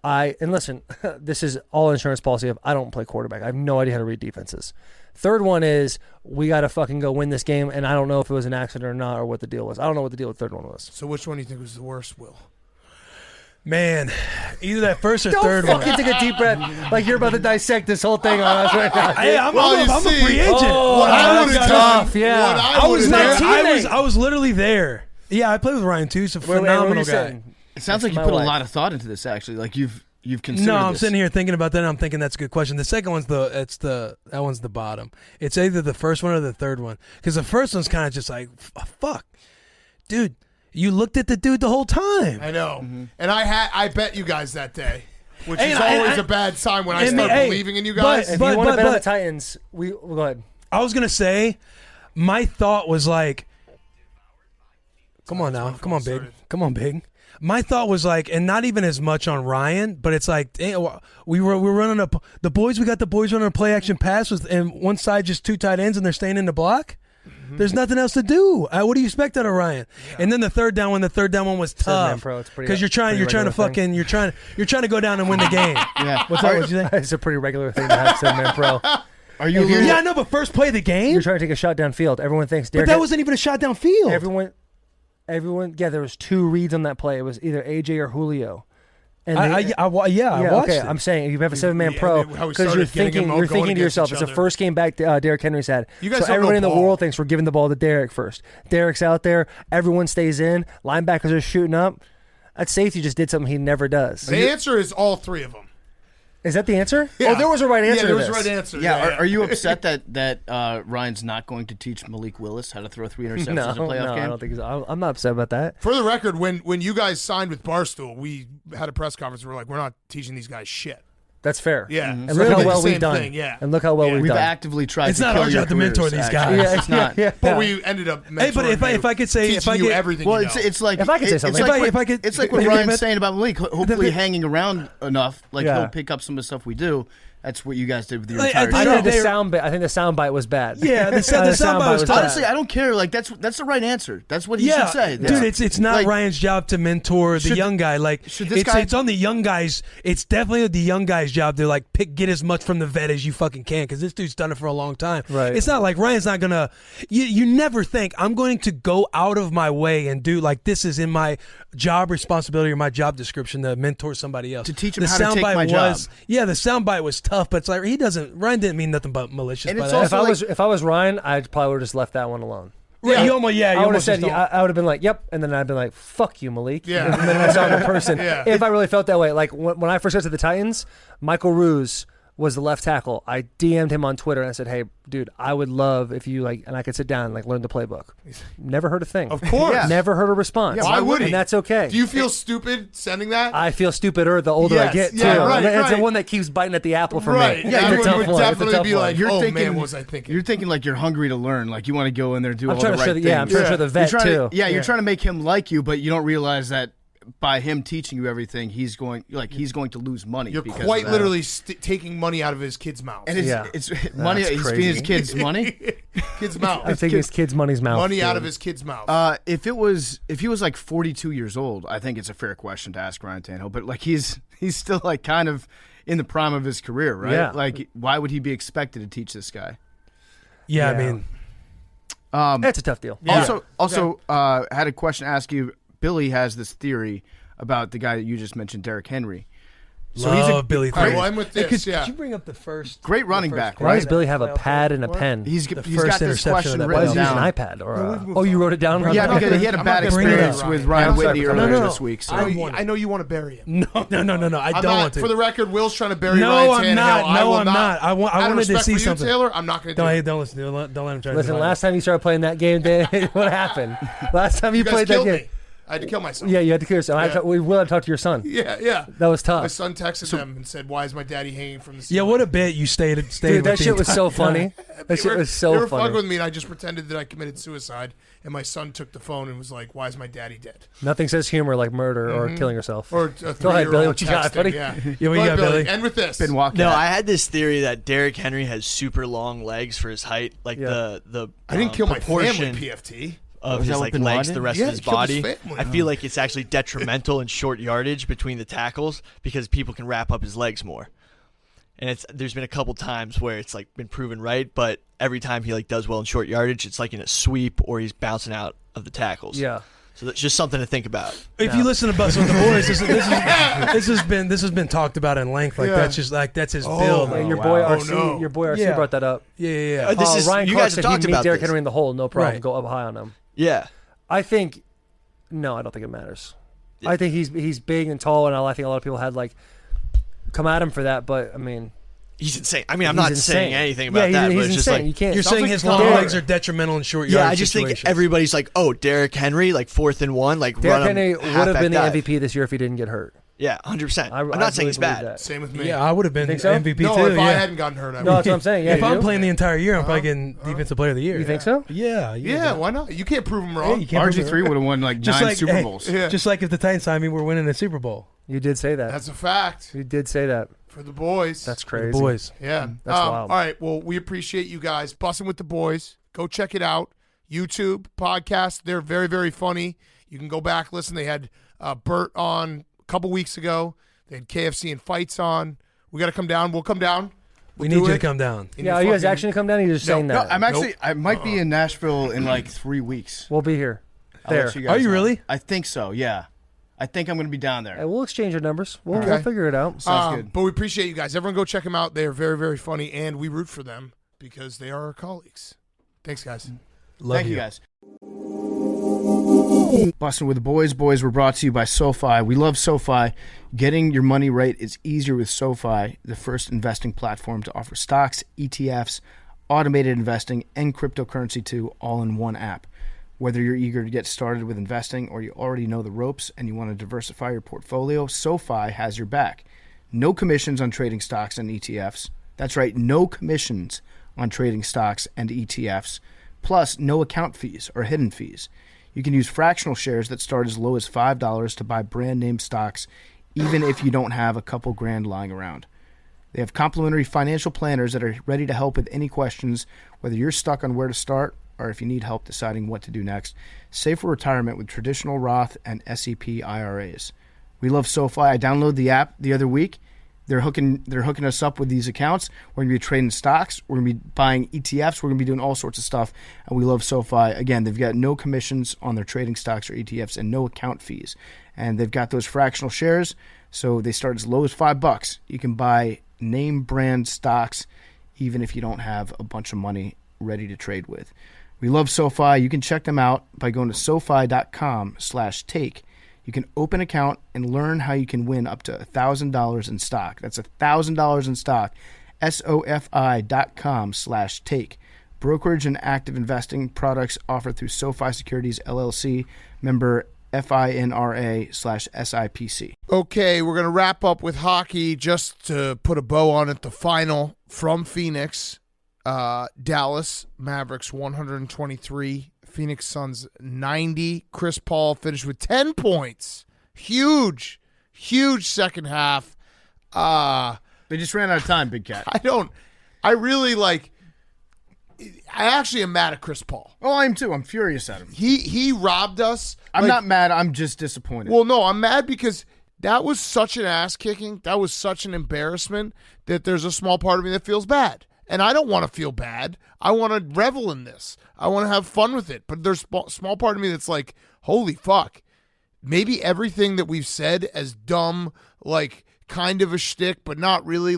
and listen, this is all insurance policy. I don't play quarterback. I have no idea how to read defenses. Third one is we got to fucking go win this game, and I don't know if it was an accident or not or what the deal was. I don't know what the deal with the third one was. So which one do you think was the worst, Will? Man, either that first or third one. Don't fucking take a deep breath like you're about to dissect this whole thing on us right now. Hey, I'm a free agent. What I would have done, yeah. I was there. I was literally there. Yeah, I played with Ryan too. He's a phenomenal guy. It sounds like you put a lot of thought into this. Actually, like you've considered. No, I'm this. sitting here thinking about that. And I'm thinking that's a good question. The second one's that one's the bottom. It's either the first one or the third one. Because the first one's kind of just like, fuck, dude, you looked at the dude the whole time. I know, and I bet you guys that day. Which is always a bad sign when I start believing in you guys. If you want to bet on the Titans, we'll go ahead. I was going to say, my thought was like, come on now. Come on, big. Come on, big. My thought was like, and not even as much on Ryan, but it's like, we were running the boys running a play action pass, and one side just 2 tight ends, and they're staying in the block. Mm-hmm. There's nothing else to do. What do you expect out of Ryan? Yeah. And then the third down one was tough because you're trying to go down and win the game. Yeah, what's that? What you think? It's a pretty regular thing to have 7-man pro. Are you? Yeah, I know. But first play of the game, you're trying to take a shot downfield. Everyone thinks, but that wasn't even a shot downfield. Everyone. Yeah, there was 2 reads on that play. It was either AJ or Julio. And I watched it. I'm saying if you have a 7-man pro because you're thinking to yourself, it's the first game back Derrick Henry's had. So everyone in the world thinks we're giving the ball to Derrick first. Derrick's out there. Everyone stays in. Linebackers are shooting up. That safety just did something he never does. The answer is all 3 of them. Is that the answer? Yeah. Oh, there was a right answer. Yeah, there was a right answer. Yeah. Are you upset that Ryan's not going to teach Malik Willis how to throw 3 interceptions in a playoff game? I don't think so. I'm not upset about that. For the record, when you guys signed with Barstool, we had a press conference. We're like, we're not teaching these guys shit. That's fair. Yeah. And look how well we've done. And look how well we've done. We've actively tried it's to not kill our your job to mentor these guys. Yeah, it's not. But we ended up mentoring. Hey, but if I could say, if I could, everything. Well, you know. it's like if I could say something. It's like what Ryan's saying about Malik. Hopefully, hanging around enough, like he'll pick up some of the stuff we do. That's what you guys did with your entire show. I think the sound bite was bad. Yeah, the sound bite was honestly, I don't care. Like that's the right answer. That's what he should say. Dude, it's not like, Ryan's job to mentor the young guy. Like it's on the young guys. It's definitely the young guy's job to like get as much from the vet as you fucking can because this dude's done it for a long time. Right. It's not like Ryan's not gonna. You never think I'm going to go out of my way and do like this is in my job responsibility or my job description to mentor somebody else. To teach him how to take my job. Yeah, the soundbite was tough, but it's like Ryan didn't mean nothing but malicious. And by it's that. If I was Ryan, I probably would have just left that one alone. Yeah, I would have said, I would have been like, yep, and then I'd been like, fuck you, Malik. Yeah. And then I saw him in person. Yeah. If I really felt that way, like when I first got to the Titans, Michael Ruse was the left tackle. I DM'd him on Twitter and I said, hey, dude, I would love if you and I could sit down and learn the playbook. Never heard a thing. Of course. Yeah. Never heard a response. Yeah, why would he? And that's okay. Do you feel stupid sending that? I feel stupider the older I get, too. Right, it's the one that keeps biting at the apple for me. Yeah, you would definitely be like, man, what was I thinking? You're thinking like you're hungry to learn. Like you want to go in there and do all the right things. Yeah, I'm trying to show the vet, too. You're trying to make him like you, but you don't realize that by him teaching you everything, he's going to lose money. You're quite literally taking money out of his kid's mouth. And it's money. He's feeding his kids money. Kid's mouth. I think his kid's money's mouth. Money out of his kid's mouth. If he was like 42 years old, I think it's a fair question to ask Ryan Tannehill. But like he's still like kind of in the prime of his career, right? Yeah. Like why would he be expected to teach this guy? Yeah. I mean, that's a tough deal. Also, had a question to ask you. Billy has this theory about the guy that you just mentioned, Derrick Henry. So he's a Billy. All right, well, I'm with this. Could you bring up the first? Great running back, Why right? does Billy have a pad and a pen? He's The got first this interception question of that written Use an down. iPad or you wrote it down? Yeah, because he had a bad experience with Ryan Whitney earlier this week. So I know you want to bury him. No. I don't want to. For the record, Will's trying to bury No, Ryan I'm not. Tannehill. No, I'm not. I wanted to see for you, something. Taylor, I'm not going to do it. Don't listen. Don't let him try. Listen, last time you started playing that game, Dan, what happened? Last time you played that game. I had to kill myself. Yeah, you had to kill yourself. We will have talked to your son. Yeah. That was tough. My son texted them and said, "Why is my daddy hanging from the ceiling?" Yeah, what a bit you stayed. Dude, that shit was so funny. That shit was so funny. They were fucking with me, and I just pretended that I committed suicide. And my son took the phone and was like, "Why is my daddy dead?" Nothing says humor like murder or killing yourself. Or go ahead, Billy. What you got, buddy? Yeah, what you got, Billy? And with this, I had this theory that Derrick Henry has super long legs for his height, like the I didn't kill my family, proportion PFT. Of his legs, the rest of his body. I feel like it's actually detrimental in short yardage between the tackles because people can wrap up his legs more. And there's been a couple times where it's been proven right, but every time he does well in short yardage, it's in a sweep or he's bouncing out of the tackles. Yeah. So that's just something to think about. If you listen to Bussin with the Boys, this has been talked about in length. That's his build. Your boy RC brought that up. Yeah. Ryan you Clark guys said have he'd talked meet about Derrick this. Henry in the hole, no problem. Right. Go up high on him. Yeah. I think, no, I don't think it matters. I think he's big and tall, and I think a lot of people had come at him for that. But I mean, he's insane. I mean, I'm not saying anything about that. He's but it's just insane. You can't. You're saying his long legs are detrimental in short yardage. Yeah, I just think everybody's like, oh, Derrick Henry, 4th and 1, Derrick Henry would have been the MVP this year if he didn't get hurt. Yeah, 100%. I'm not saying he's bad. That. Same with me. Yeah, I would have been MVP too. No, if I hadn't gotten hurt, I would. No, that's what I'm saying. Yeah, if I'm playing the entire year, I'm probably getting Defensive Player of the Year. You think so? Yeah, why not? You can't prove him wrong. RG3 would have won 9 Super Bowls. Just like if the Titans signed me, we're winning a Super Bowl. You did say that. That's a fact. You did say that. For the boys. That's crazy. The boys. Yeah. That's wild. All right. Well, we appreciate you guys. Bussin' with the boys. Go check it out. YouTube, podcast. They're very, very funny. You can go back, listen. They had Bert on a couple weeks ago. They had KFC and Fights on. We got to come down. We'll come down. We need you to come down. Yeah, are you guys actually come down? You're just saying that. No, I'm actually. I might be in Nashville in 3 weeks. We'll be here. There. Are you really? I think so. Yeah. I think I'm going to be down there. We'll exchange our numbers. We'll figure it out. Sounds good. But we appreciate you guys. Everyone go check them out. They are very, very funny, and we root for them because they are our colleagues. Thanks, guys. Thank you, guys. Bussin' with the boys. Boys, we're brought to you by SoFi. We love SoFi. Getting your money right is easier with SoFi, the first investing platform to offer stocks, ETFs, automated investing, and cryptocurrency too, all in one app. Whether you're eager to get started with investing or you already know the ropes and you want to diversify your portfolio, SoFi has your back. No commissions on trading stocks and ETFs. That's right, no commissions on trading stocks and ETFs. Plus, no account fees or hidden fees. You can use fractional shares that start as low as $5 to buy brand name stocks, even if you don't have a couple grand lying around. They have complimentary financial planners that are ready to help with any questions, whether you're stuck on where to start or if you need help deciding what to do next. Save for retirement with traditional Roth and SEP IRAs. We love SoFi. I downloaded the app the other week. They're hooking us up with these accounts. We're going to be trading stocks. We're going to be buying ETFs. We're going to be doing all sorts of stuff. And we love SoFi. Again, they've got no commissions on their trading stocks or ETFs and no account fees. And they've got those fractional shares. So they start as low as $5. You can buy name brand stocks even if you don't have a bunch of money ready to trade with. We love SoFi. You can check them out by going to SoFi.com/take. You can open an account and learn how you can win up to $1,000 in stock. That's $1,000 in stock. SoFi.com/take. Brokerage and active investing products offered through SoFi Securities LLC, member FINRA/SIPC. Okay, we're going to wrap up with hockey just to put a bow on it. The final from Phoenix, Dallas Mavericks 123, Phoenix Suns 90. Chris Paul finished with 10 points. Huge second half. They just ran out of time, Big Cat. I actually am mad at Chris Paul. Oh, I am too. I'm furious at him. He robbed us. I'm not mad. I'm just disappointed. Well, no, I'm mad because that was such an ass kicking. That was such an embarrassment that there's a small part of me that feels bad. And I don't want to feel bad. I want to revel in this. I want to have fun with it. But there's a small part of me that's like, holy fuck. Maybe everything that we've said as dumb, kind of a shtick, but not really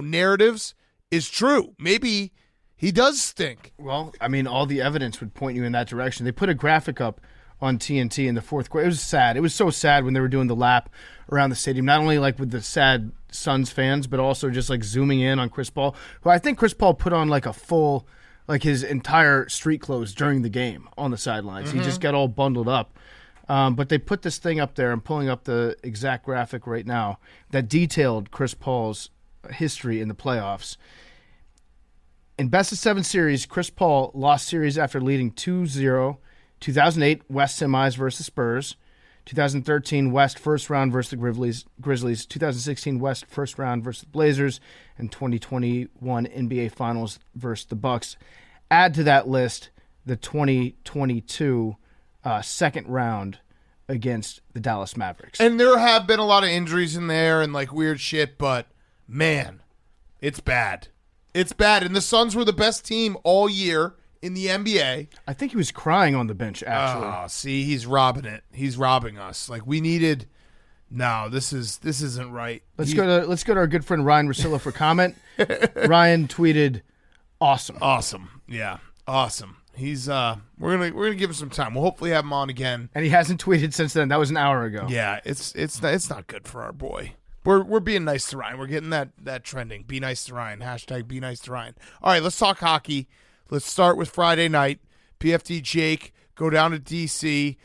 narratives is true. Maybe he does stink. Well, I mean, all the evidence would point you in that direction. They put a graphic up on TNT in the fourth quarter. It was sad. It was so sad when they were doing the lap around the stadium, not only with the sad Suns fans, but also just zooming in on Chris Paul, who I think Chris Paul put on a full, his entire street clothes during the game on the sidelines. Mm-hmm. He just got all bundled up. But they put this thing up there. I'm pulling up the exact graphic right now that detailed Chris Paul's history in the playoffs. In best of 7 series, Chris Paul lost series after leading 2-0. 2008 West semis versus Spurs. 2013 West first round versus the Grizzlies. 2016 West first round versus the Blazers. And 2021 NBA Finals versus the Bucks. Add to that list the 2022 second round against the Dallas Mavericks. And there have been a lot of injuries in there and weird shit, but man, it's bad. It's bad. And the Suns were the best team all year in the NBA. I think he was crying on the bench, actually. Oh, see, he's robbing it. He's robbing us. We needed. No, this isn't right. Let's go to our good friend Ryan Russillo for comment. Ryan tweeted, "Awesome." Awesome. Yeah. Awesome. He's we're gonna give him some time. We'll hopefully have him on again. And he hasn't tweeted since then. That was an hour ago. Yeah, it's not good for our boy. We're being nice to Ryan. We're getting that trending. Be nice to Ryan. # be nice to Ryan. All right, let's talk hockey. Let's start with Friday night. PFT Jake go down to DC.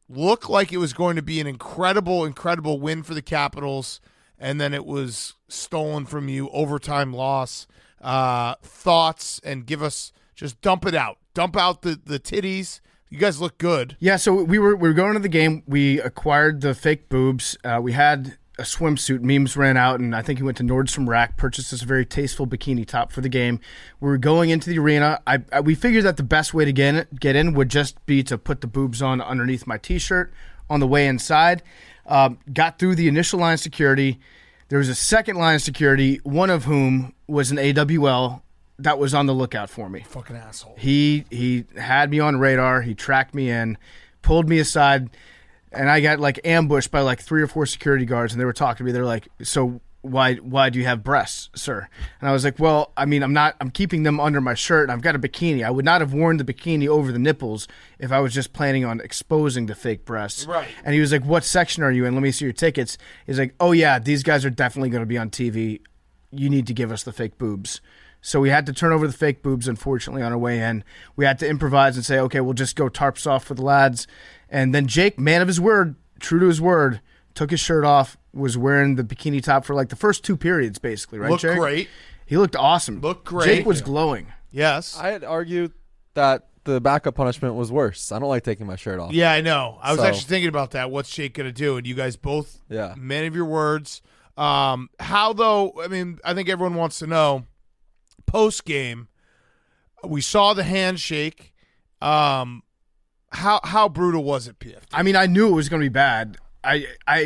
Looked like it was going to be an incredible win for the Capitals, and then it was stolen from you. Overtime loss. Thoughts, and give us. Just dump it out. Dump out the titties. You guys look good. Yeah, so we were going to the game. We acquired the fake boobs. We had a swimsuit. Memes ran out, and I think he went to Nordstrom Rack, purchased this very tasteful bikini top for the game. We were going into the arena. We figured that the best way to get in would just be to put the boobs on underneath my T-shirt on the way inside. Got through the initial line of security. There was a second line of security, one of whom was an AWL that was on the lookout for me. Fucking asshole. He had me on radar. He tracked me in, pulled me aside, and I got like ambushed by like 3 or 4 security guards, and they were talking to me. They're like, "So why do you have breasts, sir?" And I was like, "Well, I mean, I'm keeping them under my shirt, and I've got a bikini. I would not have worn the bikini over the nipples if I was just planning on exposing the fake breasts." Right. And he was like, "What section are you in? Let me see your tickets." He's like, "Oh yeah, these guys are definitely going to be on TV. You need to give us the fake boobs." So we had to turn over the fake boobs, unfortunately, on our way in. We had to improvise and say, okay, we'll just go tarps off for the lads. And then Jake, man of his word, true to his word, took his shirt off, was wearing the bikini top for like the first 2 periods, basically, right, Looked Jake? great. He looked awesome. Looked great. Jake was glowing. Yes. I had argued that the backup punishment was worse. I don't like taking my shirt off. Yeah, I know. I was actually thinking about that. What's Jake going to do? And you guys both, men of your words. How, though, I mean, I think everyone wants to know, post-game, we saw the handshake. How brutal was it, PFT? I mean, I knew it was going to be bad.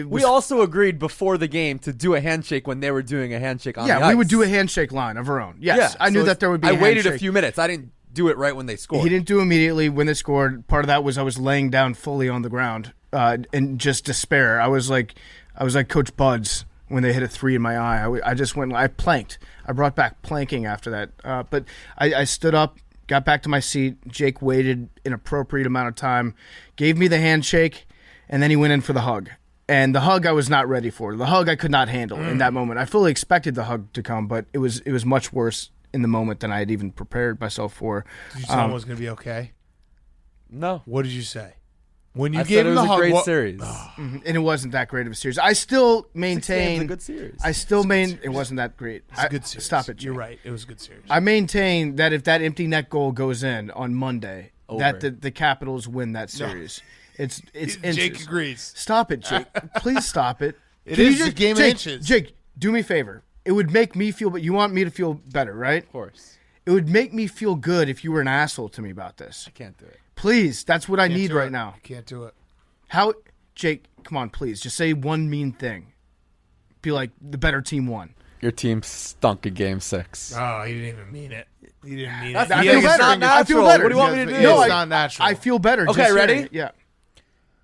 We also agreed before the game to do a handshake when they were doing a handshake on the ice. Yeah, we would do a handshake line of our own. Yes, I knew that there would be a handshake. I waited a few minutes. I didn't do it right when they scored. He didn't do it immediately when they scored. Part of that was I was laying down fully on the ground in just despair. I was like Coach Buds when they hit a 3 in my eye. I just went. I planked. I brought back planking after that. But I stood up, got back to my seat. Jake waited an appropriate amount of time, gave me the handshake, and then he went in for the hug. And the hug I was not ready for. The hug I could not handle in that moment. I fully expected the hug to come, but it was much worse in the moment than I had even prepared myself for. Did you tell him it was going to be okay? No. What did you say? When you I gave said him it the was hug, a great series. And it wasn't that great of a series. I still maintain a good series. It wasn't that great. It's a good series. Stop it. Jake. You're right. It was a good series. I maintain that if that empty net goal goes in on Monday, that the Capitals win that series. No. It's inches. Jake agrees. Stop it, Jake. Please stop it. It is a game of inches. Jake, do me a favor. It would make me feel, but you want me to feel better, right? Of course. It would make me feel good if you were an asshole to me about this. I can't do it. Please, that's what I need right now. I can't do it. How, Jake, come on, please. Just say one mean thing. Be like, the better team won. Your team stunk in Game 6. Oh, he didn't even mean it. He didn't mean it. I feel better. I feel better. What do you want me to do? No, it's not natural. I feel better. Okay, ready? Yeah.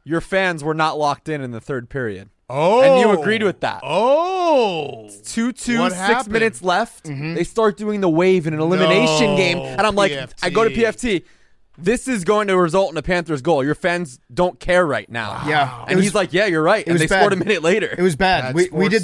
Your fans were not locked in the third period. Oh. And you agreed with that. Oh. 2-2, 6 minutes left. Mm-hmm. They start doing the wave in an elimination game. And I'm like, I go to PFT. This is going to result in a Panthers goal. Your fans don't care right now. Wow. Yeah. And he's like, yeah, you're right. And they scored a minute later. It was bad. We did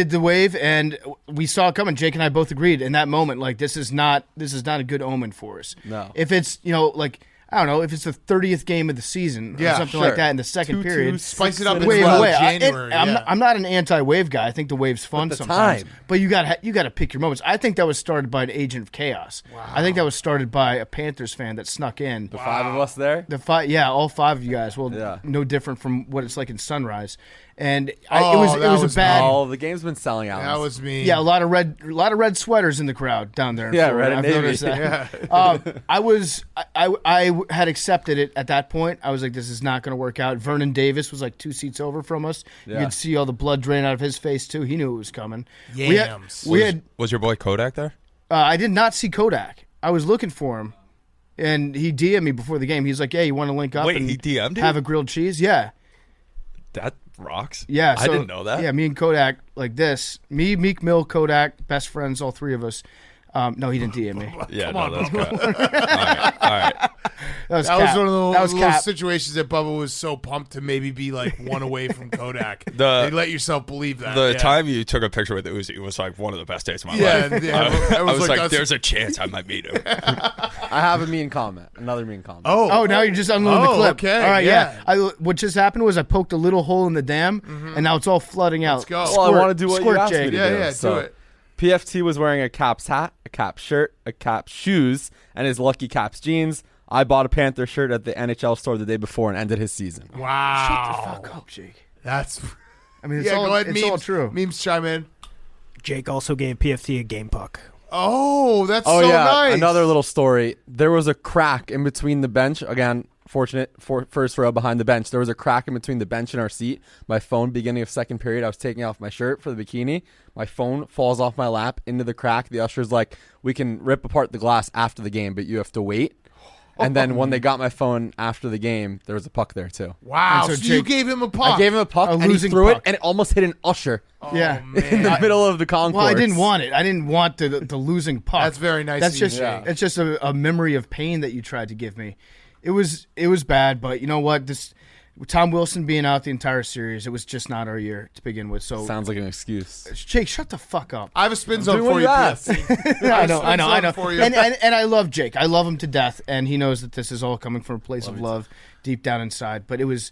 the wave and we saw it coming. Jake and I both agreed in that moment, like, this is not a good omen for us. No. If it's, like, I don't know, if it's the 30th game of the season or something like that in the second period. Spice it up in January. I'm not an anti-wave guy. I think the wave's fun sometimes. But you got to pick your moments. I think that was started by an agent of chaos. Wow. I think that was started by a Panthers fan that snuck in. The 5 of us there? All 5 of you guys. Well, no different from what it's like in Sunrise. And it was a bad. Oh, the game's been selling out. That was me. Yeah, a lot of red sweaters in the crowd down there. Yeah, red and I've navy. noticed that. I had accepted it at that point. I was like, this is not going to work out. Vernon Davis was like 2 seats over from us. Yeah. You could see all the blood drain out of his face too. He knew it was coming. Yams. Was your boy Kodak there? I did not see Kodak. I was looking for him, and he DM'd me before the game. He's like, "Hey, you want to link up and he DM'd have a grilled cheese?" Yeah. That rocks. Yeah, I didn't know that. Yeah, me and Kodak like this. Me, Meek Mill, Kodak, best friends, all 3 of us. No, he didn't DM me. Yeah, Come on, that's Bubba. good. All right. That was one of that those situations that Bubba was so pumped to maybe be like one away from Kodak. They let yourself believe that. The time you took a picture with Uzi was like one of the best days of my life. Yeah, I was like, there's a chance I might meet him. I have a mean comment. Another mean comment. Oh, now you're just unloading the clip. Okay, all right, yeah. What just happened was I poked a little hole in the dam, and now it's all flooding out. Let's go. Well, I want to do what you asked me to do. Yeah, So, do it. PFT was wearing a Caps hat, a Caps shirt, a Caps shoes, and his Lucky Caps jeans. I bought a Panther shirt at the NHL store the day before and ended his season. Wow. Shut the fuck up, Jake. That's. I mean, it's all true. Memes chime in. Jake also gave PFT a game puck. Oh, that's so nice. Another little story. There was a crack in between the bench. Again, fortunate for first row behind the bench. There was a crack in between the bench and our seat. My phone, beginning of second period, I was taking off my shirt for the bikini. My phone falls off my lap into the crack. The usher's like, we can rip apart the glass after the game, but you have to wait. And then when they got my phone after the game, there was a puck there too. Wow. So you gave him a puck. I gave him a puck and he threw it, and it almost hit an usher. Oh, yeah, in the middle of the concourse. Well, I didn't want it. I didn't want the losing puck. That's very nice. That's just it's just a memory of pain that you tried to give me. It was bad, but you know what? Tom Wilson being out the entire series, it was just not our year to begin with. So sounds like an excuse. Jake, shut the fuck up. I have a spin zone for you. I know. And I love Jake. I love him to death, and he knows that this is all coming from a place of love deep down inside. But it was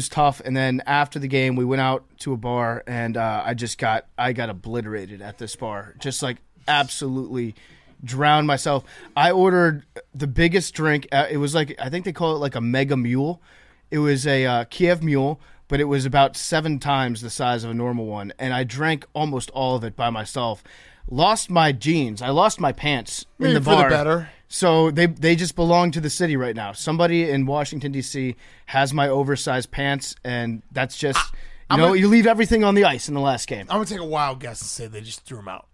tough. And then after the game, we went out to a bar, and I got obliterated at this bar, just like absolutely drowned myself. I ordered the biggest drink. It was like, I think they call it like a mega mule. It was a Kiev mule, but it was about 7 times the size of a normal one. And I drank almost all of it by myself. Lost my jeans. I lost my pants in the bar. For the better. So they just belong to the city right now. Somebody in Washington, D.C. has my oversized pants, and that's just, you leave everything on the ice in the last game. I'm going to take a wild guess and say they just threw them out.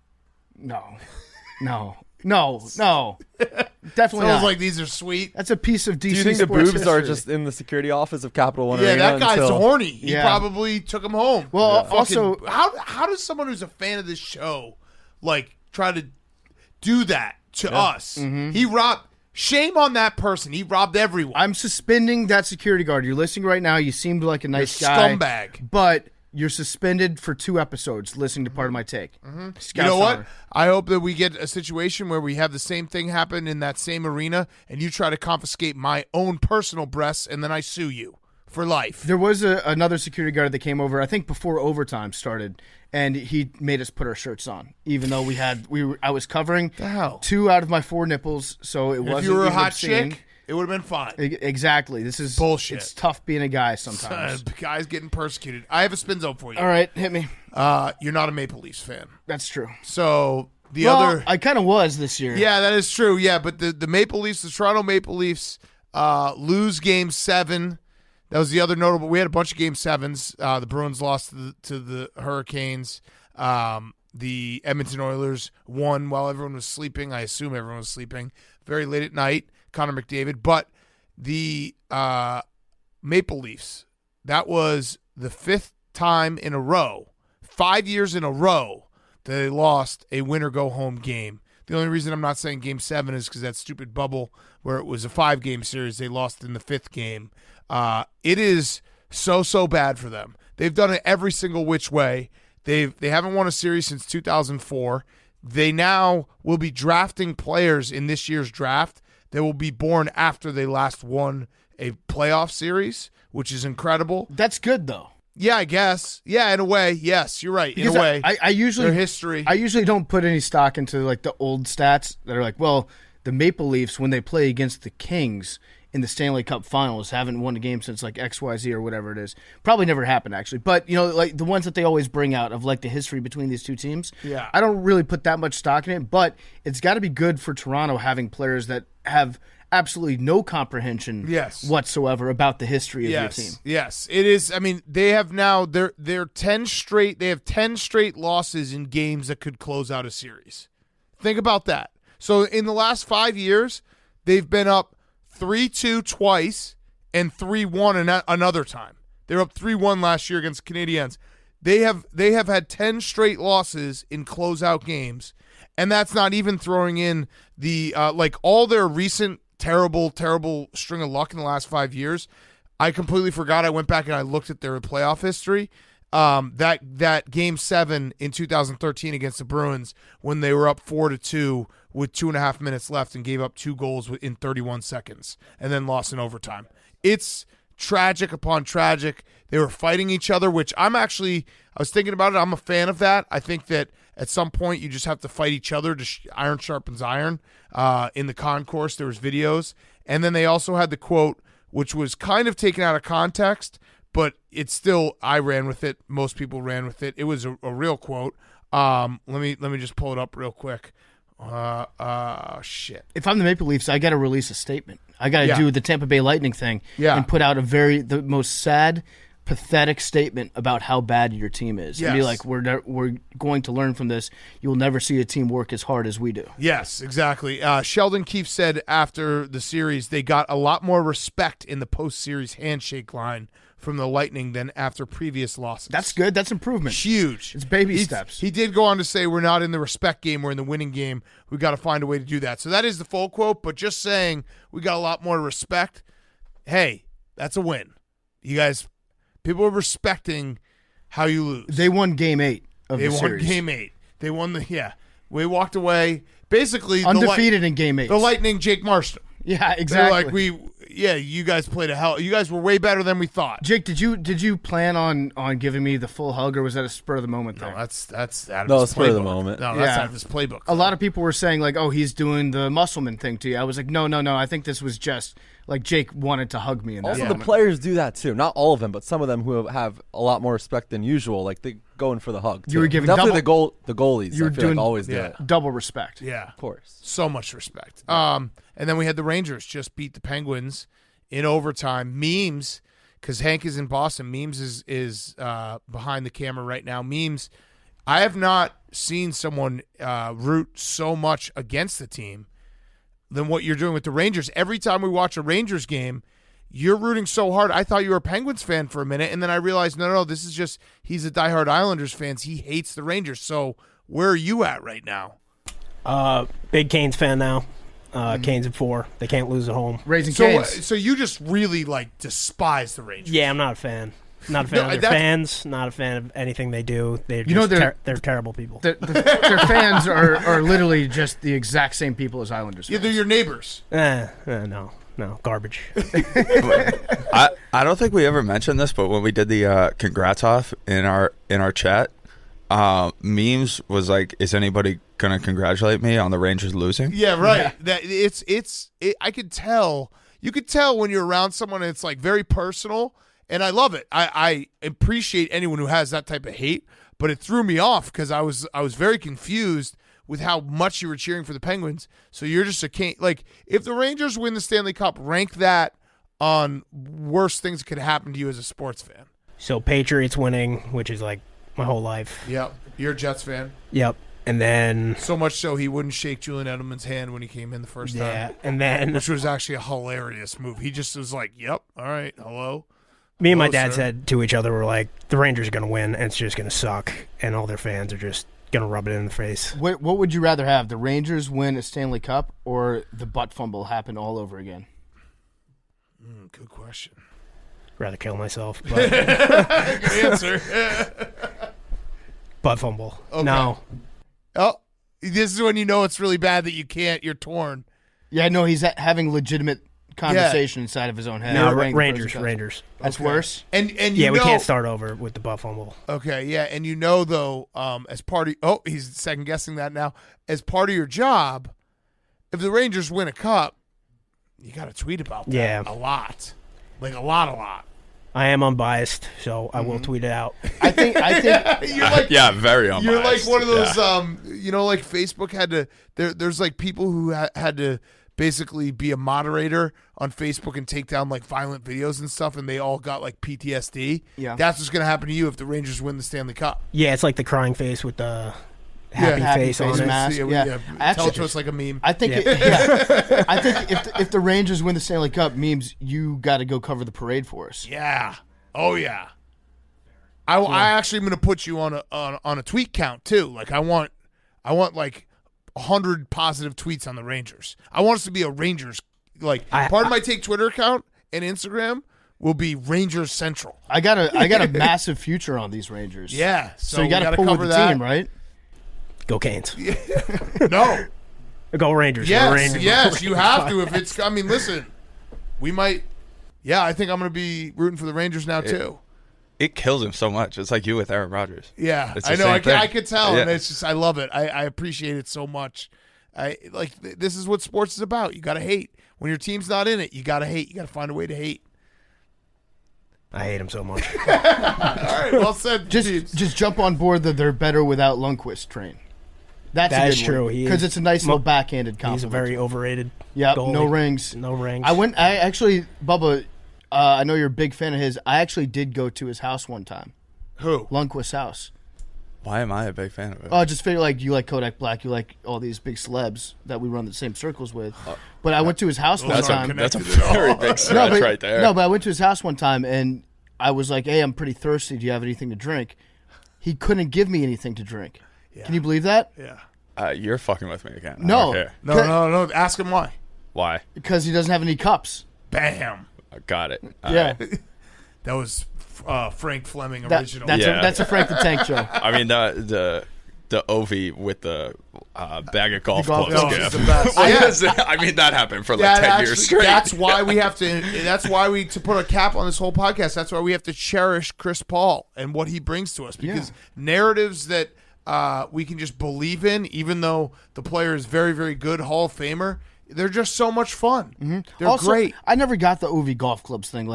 No. Definitely Sounds not. like these are sweet. That's a piece of DC. Do you think the sports boobs are history. just in the security office of Capital One Yeah, Arena? that guy's horny. He Yeah. probably took him home. Well, also, how does someone who's a fan of this show like try to do that to us? Mm-hmm. He robbed. Shame on that person. He robbed everyone. I'm suspending that security guard. You're listening right now. You seemed like a nice You're guy. scumbag. But you're suspended for 2 episodes listening to part of my take. You know what? I hope that we get a situation where we have the same thing happen in that same arena, and you try to confiscate my own personal breasts, and then I sue you for life. There was another security guard that came over, I think before overtime started, and he made us put our shirts on, even though I was covering 2 out of my 4 nipples, so it wasn't. If you were a even hot obscene. chick, it would have been fine. Exactly. This is bullshit. It's tough being a guy sometimes. Guys getting persecuted. I have a spin zone for you. All right, hit me. You're not a Maple Leafs fan. That's true. So I kind of was this year. Yeah, that is true. Yeah, but the Maple Leafs, the Toronto Maple Leafs, lose Game 7. That was the other notable. We had a bunch of Game 7s. The Bruins lost to the Hurricanes. The Edmonton Oilers won while everyone was sleeping. I assume everyone was sleeping. Very late at night. Connor McDavid. But the Maple Leafs, that was the 5th time in a row, 5 years in a row, that they lost a win-or-go-home game. The only reason I'm not saying Game 7 is because that stupid bubble where it was a 5-game series, they lost in the 5th game. It is so bad for them. They've done it every single which way. They haven't won a series since 2004. They now will be drafting players in this year's draft that will be born after they last won a playoff series, which is incredible. That's good, though. Yeah, I guess. Yeah, in a way. Yes, you're right. Because in a way. I usually their history. I usually don't put any stock into like the old stats that are like, well, the Maple Leafs, when they play against the Kings in the Stanley Cup Finals, haven't won a game since like XYZ or whatever it is. Probably never happened, actually. But, like the ones that they always bring out of like the history between these two teams, yeah, I don't really put that much stock in it. But it's got to be good for Toronto having players that have absolutely no comprehension whatsoever about the history of your team. Yes, it is. I mean, they have now they're 10 straight. They have 10 straight losses in games that could close out a series. Think about that. So in the last 5 years, they've been up 3-2 twice and 3-1 another time. They were up 3-1 last year against Canadiens. They have had 10 straight losses in closeout games, And that's not even throwing in the like all their recent terrible string of luck in the last 5 years. I completely forgot. I went back and I looked at their playoff history. That Game 7 in 2013 against the Bruins when they were up 4-2 with 2.5 minutes left and gave up 2 goals in 31 seconds and then lost in overtime. It's tragic upon tragic. They were fighting each other, which I was thinking about it. I'm a fan of that. I think that at some point you just have to fight each other to iron sharpens iron. In the concourse, there was videos. And then they also had the quote, which was kind of taken out of context, but it's still, I ran with it. Most people ran with it. It was a real quote. Let me just pull it up real quick. Shit. If I'm the Maple Leafs, I got to release a statement. I got to do the Tampa Bay Lightning thing and put out the most sad, pathetic statement about how bad your team is. Yes. And be like, we're going to learn from this. You will never see a team work as hard as we do. Yes, exactly. Sheldon Keefe said after the series they got a lot more respect in the post-series handshake line from the Lightning than after previous losses. That's good. That's improvement. Huge. It's baby steps. He did go on to say we're not in the respect game, we're in the winning game. We've got to find a way to do that. So that is the full quote, but just saying we got a lot more respect, hey, that's a win. You guys, people are respecting how you lose. They won Game 8 of the series. They won Game 8. They won we walked away basically undefeated in Game 8. The Lightning, Jake Marston. Yeah, exactly. They're like, you guys played you guys were way better than we thought. Jake, did you plan on giving me the full hug, or was that a spur of the moment thing? No, that's out of no, his spur of the playbook. moment. No, that's out of his playbook. A lot of people were saying like, oh, he's doing the Musselman thing to you. I was like, no. I think this was just like Jake wanted to hug me. Also, the players do that too. Not all of them, but some of them who have a lot more respect than usual. Like they go in for the hug. You were giving definitely the goalies. You were doing always do it. Double respect. Yeah, of course. So much respect. And then we had the Rangers just beat the Penguins in overtime. Memes, because Hank is in Boston. Memes is behind the camera right now. Memes, I have not seen someone root so much against the team than what you're doing with the Rangers. Every time we watch a Rangers game, you're rooting so hard. I thought you were a Penguins fan for a minute, and then I realized, no, this is just he's a diehard Islanders fan. He hates the Rangers. So where are you at right now? Big Canes fan now. Canes at 4. They can't lose at home. Raising Canes. So you just really despise the Rangers? Yeah, I'm not a fan. Not a fan of their fans. Not a fan of anything they do. They're terrible people. Their fans are literally just the exact same people as Islanders fans. Yeah, they're your neighbors. No, garbage. I don't think we ever mentioned this, but when we did the congrats off in our chat, Memes was like, "Is anybody gonna congratulate me on the Rangers losing?" Yeah, right. Yeah. That I could tell. You could tell when you're around someone. And it's like very personal, and I love it. I appreciate anyone who has that type of hate, but it threw me off because I was very confused with how much you were cheering for the Penguins. So you're just like, if the Rangers win the Stanley Cup, rank that on worst things that could happen to you as a sports fan. So Patriots winning, which is like my whole life. Yep. You're a Jets fan? Yep. And then... So much so he wouldn't shake Julian Edelman's hand when he came in the first time. Yeah, and then... Which was actually a hilarious move. He just was like, yep, all right, hello. Me and my dad said to each other, we're like, the Rangers are going to win, and it's just going to suck, and all their fans are just going to rub it in the face. What would you rather have, the Rangers win a Stanley Cup or the butt fumble happen all over again? Good question. Rather kill myself. But... Good answer. Butt fumble. Okay. No. Oh, this is when you know it's really bad that you can't. You're torn. Yeah, no, he's having legitimate conversation inside of his own head. No, Rangers. That's worse. And we can't start over with the butt fumble. Okay, yeah, and though, as part of he's second guessing that now. As part of your job, if the Rangers win a cup, you got to tweet about that. Yeah, a lot, like a lot. I am unbiased, so I will tweet it out. I think you're like very unbiased. You're like one of those like Facebook had to there's like people who had to basically be a moderator on Facebook and take down like violent videos and stuff, and they all got like PTSD. Yeah, that's what's gonna happen to you if the Rangers win the Stanley Cup. Yeah, it's like the crying face with the happy face on it. Mask. Yeah. Tell it to us like a meme. I think I think if the Rangers win the Stanley Cup, Memes, you got to go cover the parade for us. Yeah. Oh yeah. I actually am going to put you on a tweet count too. Like I want like 100 positive tweets on the Rangers. I want us to be a Rangers, part of my Take Twitter account and Instagram will be Rangers Central. I got a massive future on these Rangers. Yeah. So you got to pull with the team, right? Go Canes. No. Go Rangers. Yes, you have to. If it's, listen, we might. Yeah, I think I'm going to be rooting for the Rangers now too. It kills him so much. It's like you with Aaron Rodgers. Yeah, I know. I could tell, and it's just I love it. I appreciate it so much. This is what sports is about. You got to hate when your team's not in it. You got to hate. You got to find a way to hate. I hate him so much. All right, well said. Just jump on board the "they're better without Lundqvist" train. That is true. Because it's a nice little backhanded compliment. He's a very overrated. Yeah, goalie. no rings. No rings. I actually, Bubba. I know you're a big fan of his. I actually did go to his house one time. Who? Lundqvist's house. Why am I a big fan of it? Oh, I just figure you like Kodak Black, you like all these big celebs that we run the same circles with. But I went to his house one time. That's a very big stretch right there. No, but I went to his house one time and I was like, "Hey, I'm pretty thirsty. Do you have anything to drink?" He couldn't give me anything to drink. Yeah. Can you believe that? Yeah. You're fucking with me again. No. No. Ask him why. Why? Because he doesn't have any cups. Bam. I got it. Yeah. That was Frank Fleming original. That's a Frank the Tank joke. I mean, the Ovi with the bag of golf clubs gift. The best. I mean, that happened for 10 years straight. That's why we have to. That's why to put a cap on this whole podcast. That's why we have to cherish Chris Paul and what he brings to us, because narratives that we can just believe in, even though the player is very, very good, Hall of Famer. They're just so much fun. Mm-hmm. They're also, great. I never got the Ovi golf clubs thing.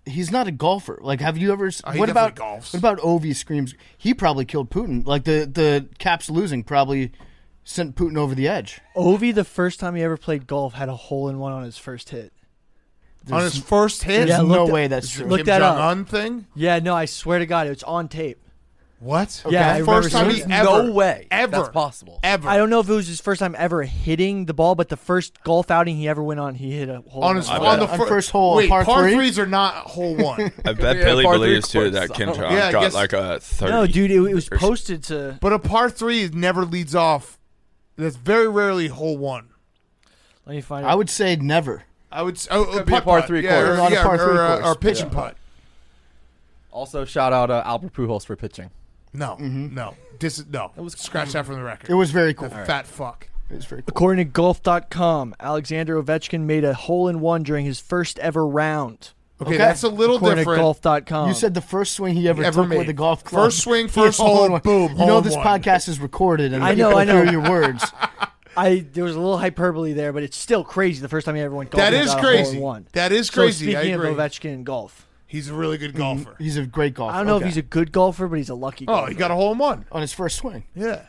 He's not a golfer. Have you ever? What about Ovi screams? He probably killed Putin. The Caps losing probably sent Putin over the edge. Ovi, the first time he ever played golf, had a hole-in-one on his first hit. On his first hit? There's no way that's true. Look Kim that Jong-un thing? Yeah, no, I swear to God, it's on tape. What? Okay. Yeah, first time he ever. No way. Ever. That's possible. Ever. I don't know if it was his first time ever hitting the ball, but the first golf outing he ever went on, he hit a hole. On the first hole. Wait, par threes are not hole one. I bet Billy believes too that Kim Jong got a 30. No, dude, it was posted to. But a par 3 never leads off. That's very rarely hole one. Let me find. I would say never. I would be a par 3 course. Or pitch and putt. Also, shout out Albert Pujols for pitching. No. It was scratch that from the record. It was very cool. Fat fuck. It was very cool. According to golf.com, Alexander Ovechkin made a hole-in-one during his first ever round. Okay, that's a little According different. To golf.com. You said the first swing he ever took with a golf club. First swing, first hole, boom. You know this podcast is recorded, and I know. Your words. There was a little hyperbole there, but it's still crazy. The first time he ever went golfing. That is crazy. That is crazy. So speaking of Ovechkin and golf. He's a really good golfer. He's a great golfer. I don't know if he's a good golfer, but he's a lucky golfer. Oh, he got a hole-in-one. On his first swing. Yeah.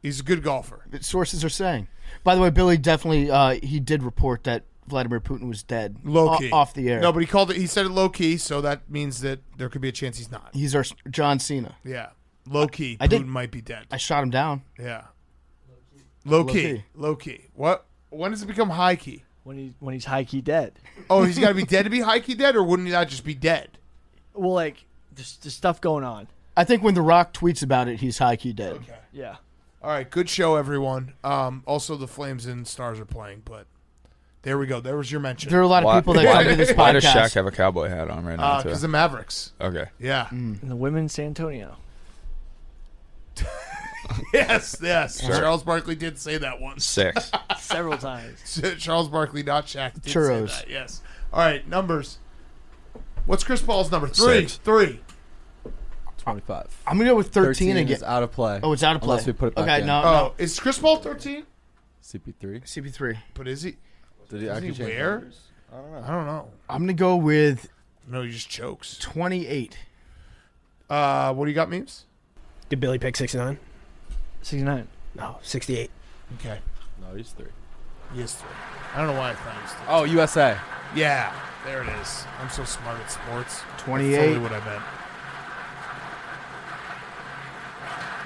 He's a good golfer. Sources are saying. By the way, Billy definitely, he did report that Vladimir Putin was dead. Low-key. Off the air. No, but he said it low-key, so that means that there could be a chance he's not. He's our John Cena. Yeah. Low-key, Putin might be dead. I shot him down. Yeah. Low-key. What? When does it become high-key? When he's high-key dead. Oh, he's got to be dead to be high-key dead, or wouldn't he not just be dead? Well, there's stuff going on. I think when The Rock tweets about it, he's high-key dead. Okay. Yeah. All right, good show, everyone. Also, the Flames and Stars are playing, but there we go. There was your mention. There are a lot of people that come to this podcast. Why does Shaq have a cowboy hat on right now, too? Because the Mavericks. Okay. Yeah. And the women, San Antonio. Yes. Sure. Charles Barkley did say that once. 6. Several times. Charles Barkley, not Shaq, did Churros. say that. Yes. All right, numbers. What's Chris Paul's number? 6. 3. 25. I'm going to go with 13 again. Is out of play. Oh, it's out of play. Unless we put it back in. No. Is Chris Paul 13? CP3. But is he? Did he actually change where? numbers? I don't know. I'm going to go with... No, he just chokes. 28. What do you got, Memes? Did Billy pick 69? 69. No, 68. Okay. No, he's 3. He is 3. I don't know why I thought he was 3. Oh, USA. Yeah, there it is. I'm so smart at sports. 28. That's totally what I meant.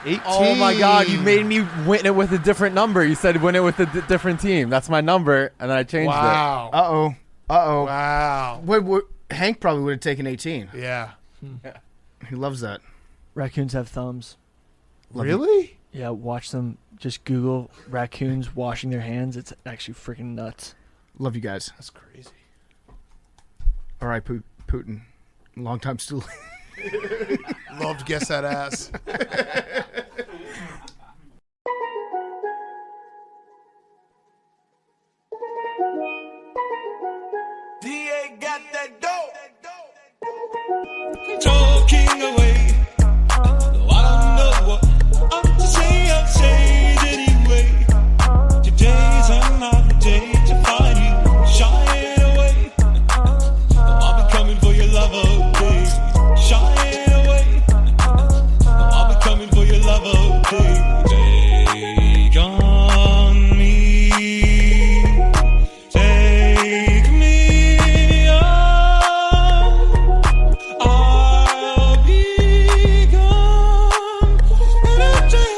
18. Oh my God! You made me win it with a different number. You said win it with a different team. That's my number, and then I changed it. Wow. Wow. Wait, Hank probably would have taken 18. Yeah. He loves that. Raccoons have thumbs. Really? Yeah, watch them. Just Google raccoons washing their hands. It's actually freaking nuts. Love you guys. That's crazy. All right, Putin. Long time still. Love to guess that ass. DA got that dope. Talking away. Though I don't know what I'm to say, I'll say it anyway. Today's another day to find you shying away. I'll be coming for your love all day. Shying away. I'll be coming for your love all day. Take on me. Take me on. I'll be gone. And I'll take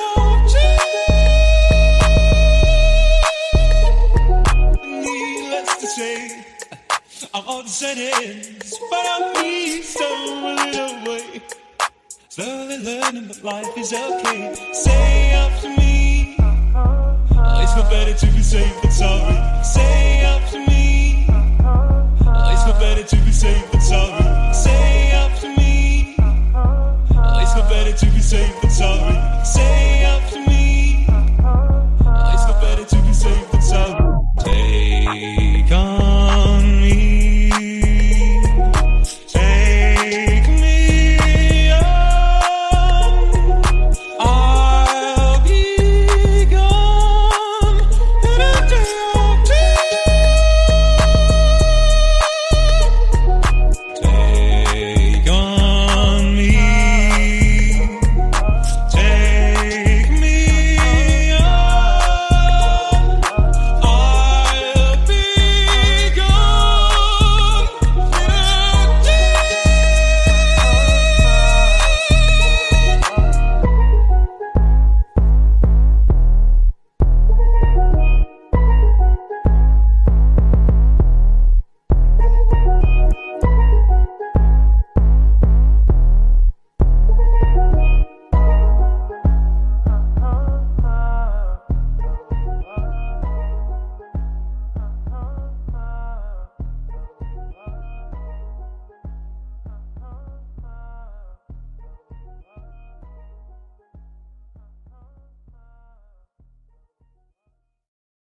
needless to say, I'm on the sentence, but I'm stolen away. Slowly learning that life is okay. Say after me, it's no better to be safe than sorry. Say after me.